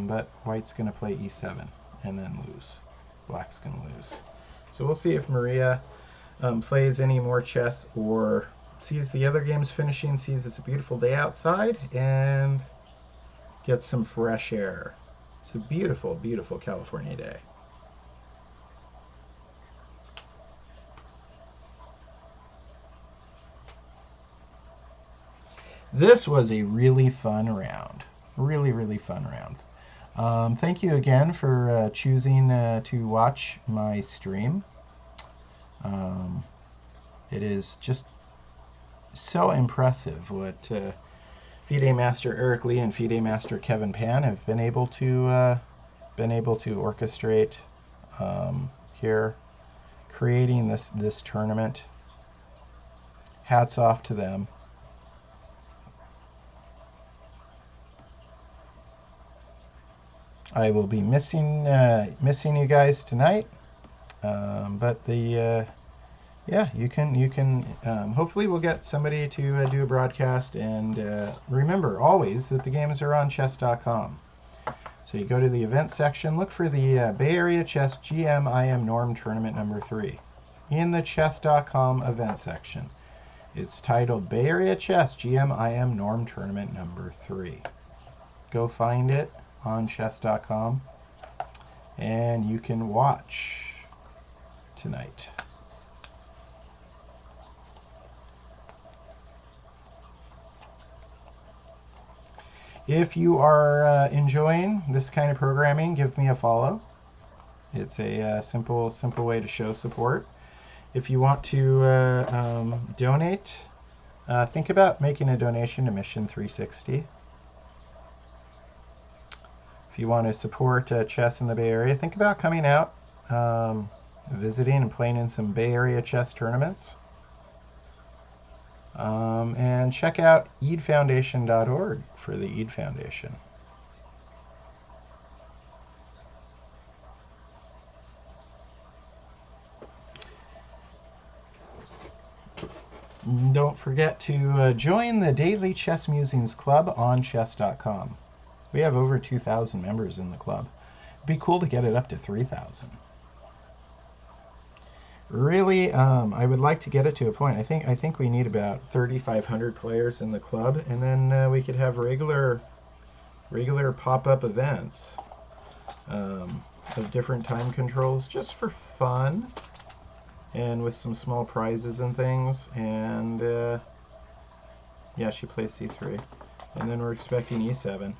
but white's going to play e7 and then lose. Black's going to lose. So we'll see if Maria plays any more chess or sees the other games finishing, sees it's a beautiful day outside, and gets some fresh air. It's a beautiful, beautiful California day. This was a really fun round. Really, really fun round. Thank you again for choosing to watch my stream. It is just so impressive what FIDE Master Eric Lee and FIDE Master Kevin Pan have been able to orchestrate here, creating this tournament. Hats off to them. I will be missing you guys tonight, but yeah, you can hopefully we'll get somebody to do a broadcast. And remember always that the games are on chess.com. So you go to the events section, look for the Bay Area Chess GM-IM Norm Tournament number 3 in the chess.com event section. It's titled Bay Area Chess GM-IM Norm Tournament number 3. Go find it on chess.com and you can watch tonight. If you are enjoying this kind of programming, give me a follow. It's a simple way to show support. If you want to donate, think about making a donation to Mission 360. If you want to support chess in the Bay Area, think about coming out, visiting and playing in some Bay Area chess tournaments. And check out eidfoundation.org for the Eid Foundation. Don't forget to join the Daily Chess Musings Club on chess.com. We have over 2,000 members in the club. It'd be cool to get it up to 3,000. Really, I would like to get it to a point. I think we need about 3,500 players in the club, and then we could have regular pop-up events of different time controls, just for fun, and with some small prizes and things. And yeah, she plays c3, and then we're expecting e7,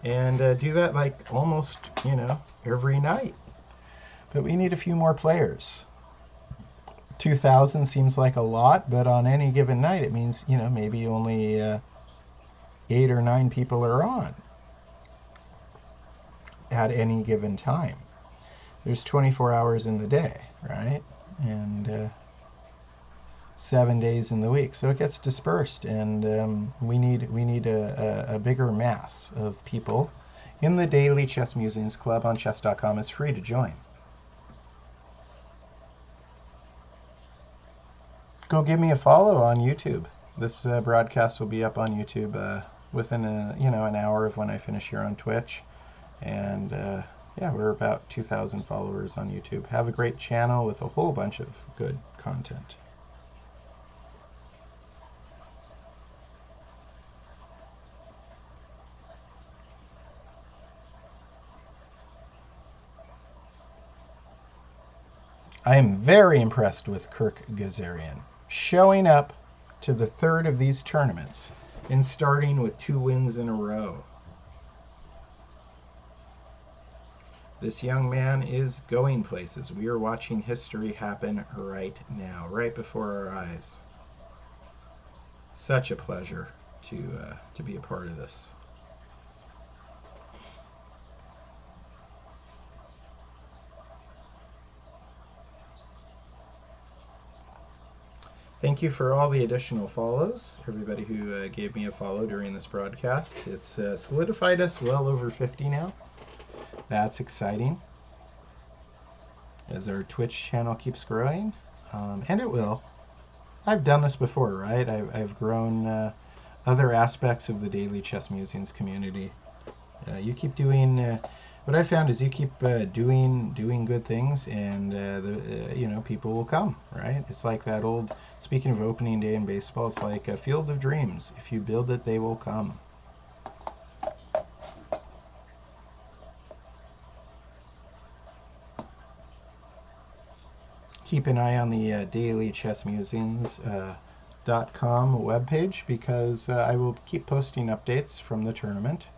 and do that like almost every night. But we need a few more players. 2,000 seems like a lot, but on any given night it means, maybe only 8 or 9 people are on at any given time. There's 24 hours in the day, right? And 7 days in the week. So it gets dispersed, and we need a bigger mass of people in the Daily Chess Musings Club on chess.com. It's free to join. Go give me a follow on YouTube. This broadcast will be up on YouTube within an hour of when I finish here on Twitch. And yeah, we're about 2,000 followers on YouTube. Have a great channel with a whole bunch of good content. I am very impressed with Kirk Gazarian, showing up to the third of these tournaments and starting with 2 wins in a row. This young man is going places. We are watching history happen right now, right before our eyes. Such a pleasure to be a part of this. Thank you for all the additional follows, everybody who gave me a follow during this broadcast. It's solidified us well over 50 now. That's exciting as our Twitch channel keeps growing, and it will. I've done this before, right? I've grown other aspects of the Daily Chess Musings community. You keep doing... what I found is you keep doing good things, and people will come, right? It's like that old, speaking of opening day in baseball, it's like a field of dreams. If you build it, they will come. Keep an eye on the dailychessmusings.com webpage, because I will keep posting updates from the tournament.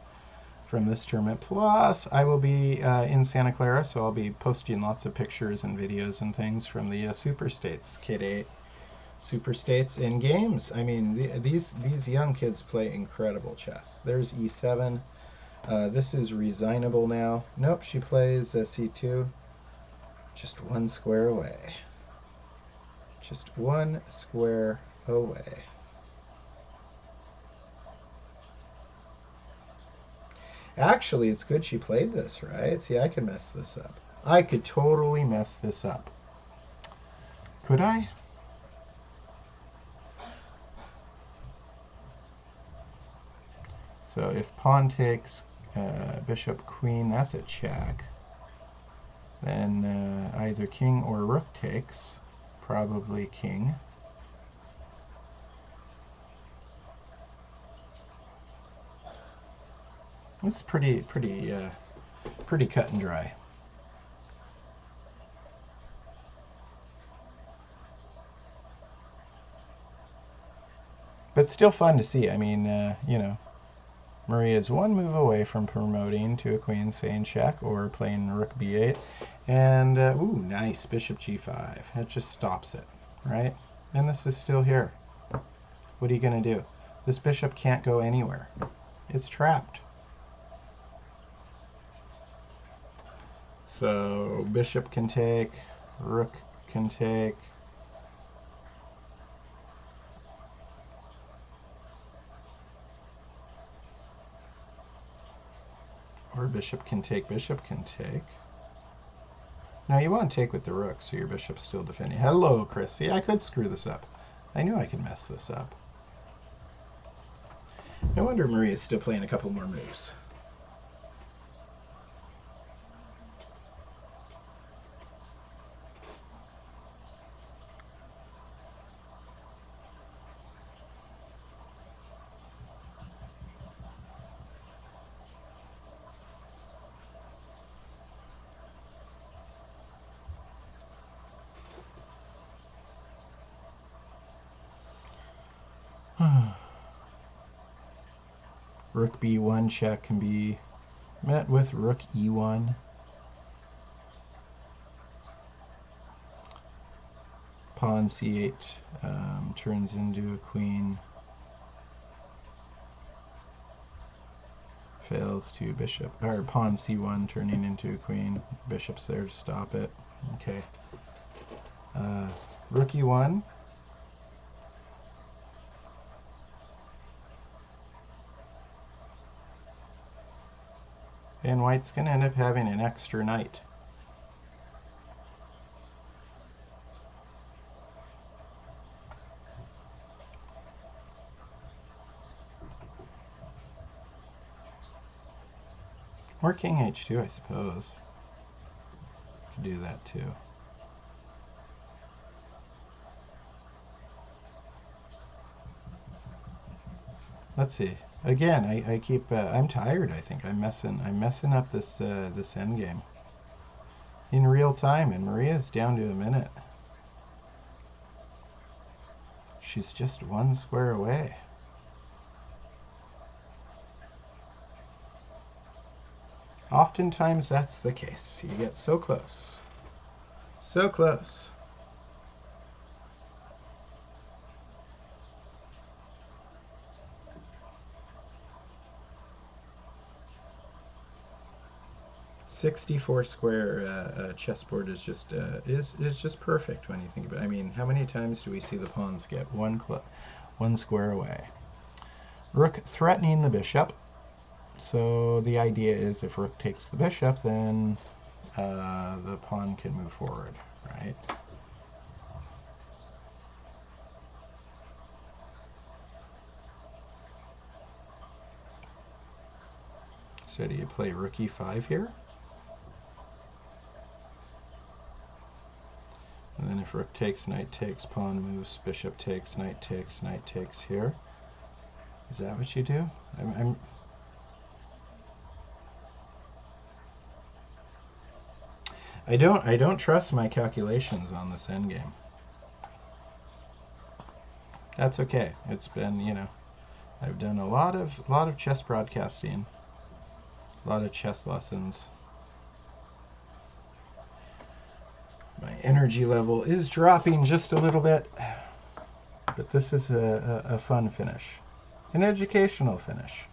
From this tournament. Plus, I will be in Santa Clara, so I'll be posting lots of pictures and videos and things from the Super States, Kid 8 Super States, and games. I mean, these young kids play incredible chess. There's e7. This is resignable now. Nope, she plays c2. Just 1 square away. Just 1 square away. Actually, it's good she played this, right? See, I could mess this up. I could totally mess this up. Could I? So if pawn takes bishop queen, that's a check. Then either king or rook takes, probably king. It's pretty cut and dry. But still fun to see. I mean, you know, Maria is one move away from promoting to a queen, say in check, or playing rook b8. And, ooh, nice, bishop g5. That just stops it, right? And this is still here. What are you going to do? This bishop can't go anywhere. It's trapped. So bishop can take, rook can take. Or bishop can take, bishop can take. Now you want to take with the rook, so your bishop's still defending. Hello, Chris. See, I could screw this up. I knew I could mess this up. No wonder Maria's still playing a couple more moves. Rook b1 check can be met with rook e1. Pawn c8 turns into a queen. Fails to bishop, or pawn c1 turning into a queen. Bishop's there to stop it. Okay. Rook e1. And white's going to end up having an extra knight. Or king h2, I suppose. Could do that too. Let's see. Again, I keep. I'm tired. I think I'm messing up this this endgame in real time, and Maria's down to a minute. She's just one square away. Oftentimes that's the case. You get so close. So close. "64 square chessboard is just perfect when you think about it. I mean, how many times do we see the pawns get one square away? Rook threatening the bishop. So the idea is if rook takes the bishop, then the pawn can move forward, right? So do you play rook e5 here? And then if rook takes, knight takes, pawn moves, bishop takes, knight takes here. Is that what you do? I don't trust my calculations on this endgame. That's okay. It's been, you know, I've done a lot of chess broadcasting, a lot of chess lessons. My energy level is dropping just a little bit, but this is a fun finish, an educational finish.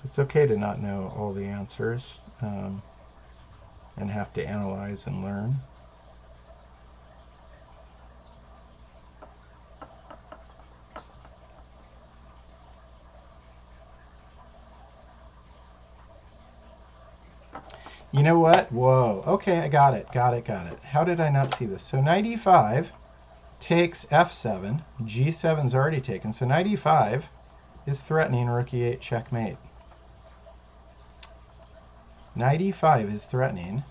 It's okay to not know all the answers and have to analyze and learn. You know what? Whoa. Okay, I got it. How did I not see this? So knight e5 takes f7. g7's already taken. So knight e5 is threatening rook e8 checkmate. Knight e5 is threatening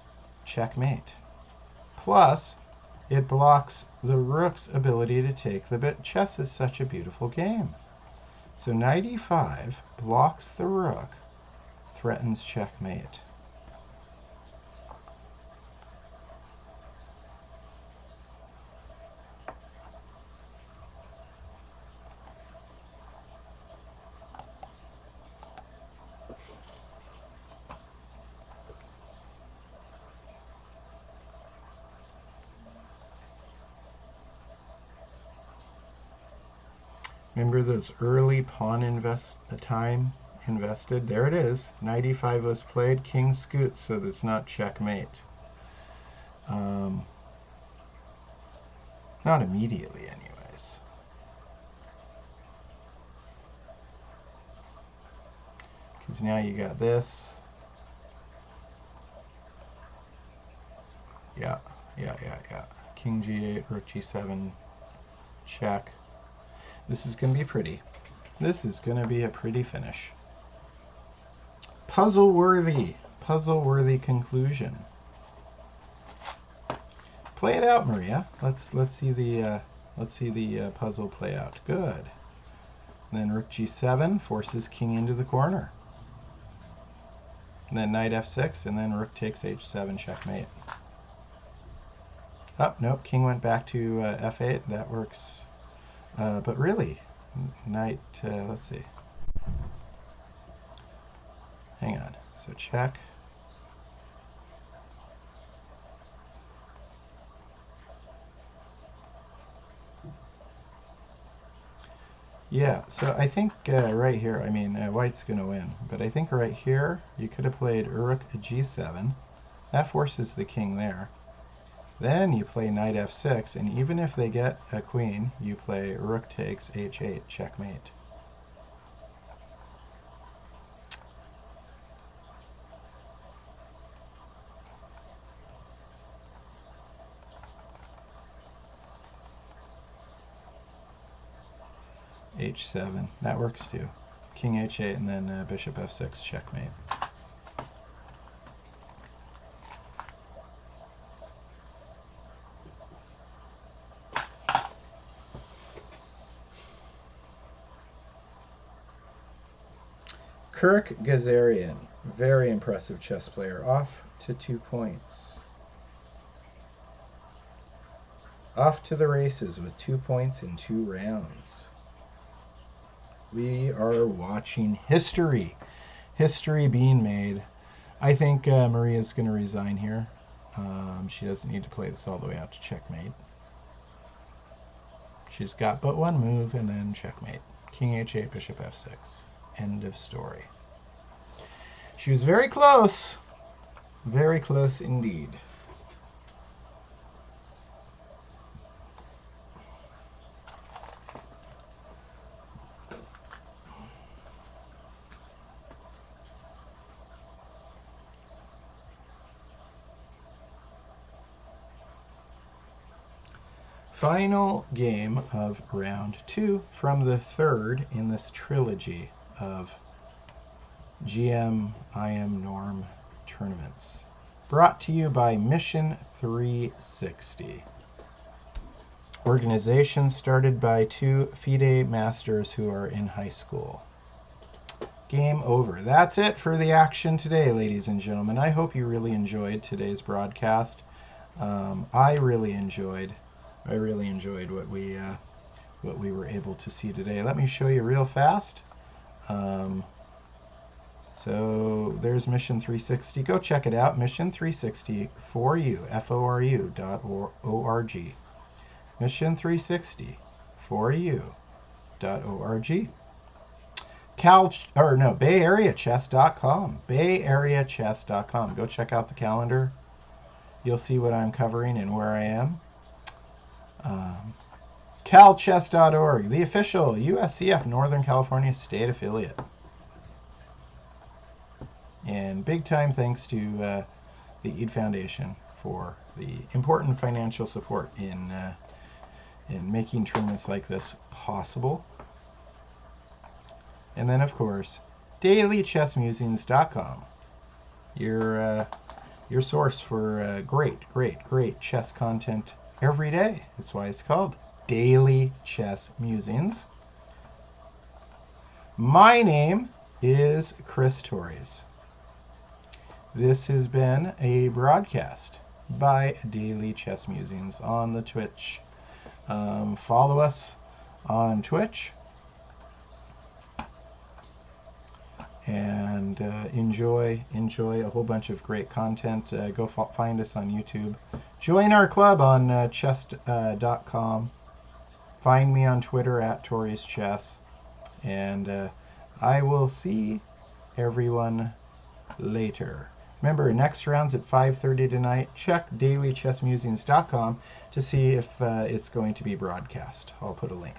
checkmate. Plus, it blocks the rook's ability to take the bit. Chess is such a beautiful game. So knight e5 blocks the rook, threatens checkmate. Remember those early pawn time invested? There it is. Knight e5 was played. King scoots, so that's not checkmate. Not immediately, anyways. Because now you got this. Yeah. King g8, rook g7, check. This is going to be pretty. This is going to be a pretty finish. Puzzle-worthy conclusion. Play it out, Maria. Let's see the puzzle play out. Good. And then rook g7 forces king into the corner. And then knight f6, and then rook takes h7, checkmate. Oh, nope, king went back to f8. That works. But really, knight, let's see. Hang on. So check. Yeah, so I think right here, I mean, white's going to win. But I think right here, you could have played rook g7. That forces the king there. Then you play knight f6, and even if they get a queen, you play rook takes h8, checkmate. h7, that works too. King h8, and then bishop f6, checkmate. Kirk Gazarian, very impressive chess player, off to 2 points. Off to the races with 2 points in 2 rounds. We are watching history being made. I think Maria's going to resign here. She doesn't need to play this all the way out to checkmate. She's got but one move, and then checkmate. King h8, bishop f6. End of story. She was very close indeed. Final game of round 2 from the third in this trilogy of GM IM Norm tournaments. Brought to you by Mission 360. Organization started by 2 FIDE masters who are in high school. Game over. That's it for the action today, ladies and gentlemen. I hope you really enjoyed today's broadcast. I really enjoyed what we were able to see today. Let me show you real fast. So there's Mission 360. Go check it out. Mission 360 for you, FORU.org. Mission 360 for you.org. BayAreaChess.com. BayAreaChess.com. Go check out the calendar. You'll see what I'm covering and where I am. CalChess.org, the official USCF Northern California state affiliate. And big time thanks to the EAD Foundation for the important financial support in making tournaments like this possible. And then, of course, dailychessmusings.com, your source for great chess content every day. That's why it's called Daily Chess Musings. My name is Chris Torres. This has been a broadcast by Daily Chess Musings on the Twitch. Follow us on Twitch and enjoy a whole bunch of great content. Go find us on YouTube. Join our club on chess.com. Find me on Twitter at Tori's Chess. And I will see everyone later. Remember, next round's at 5:30 tonight. Check dailychessmusings.com to see if it's going to be broadcast. I'll put a link.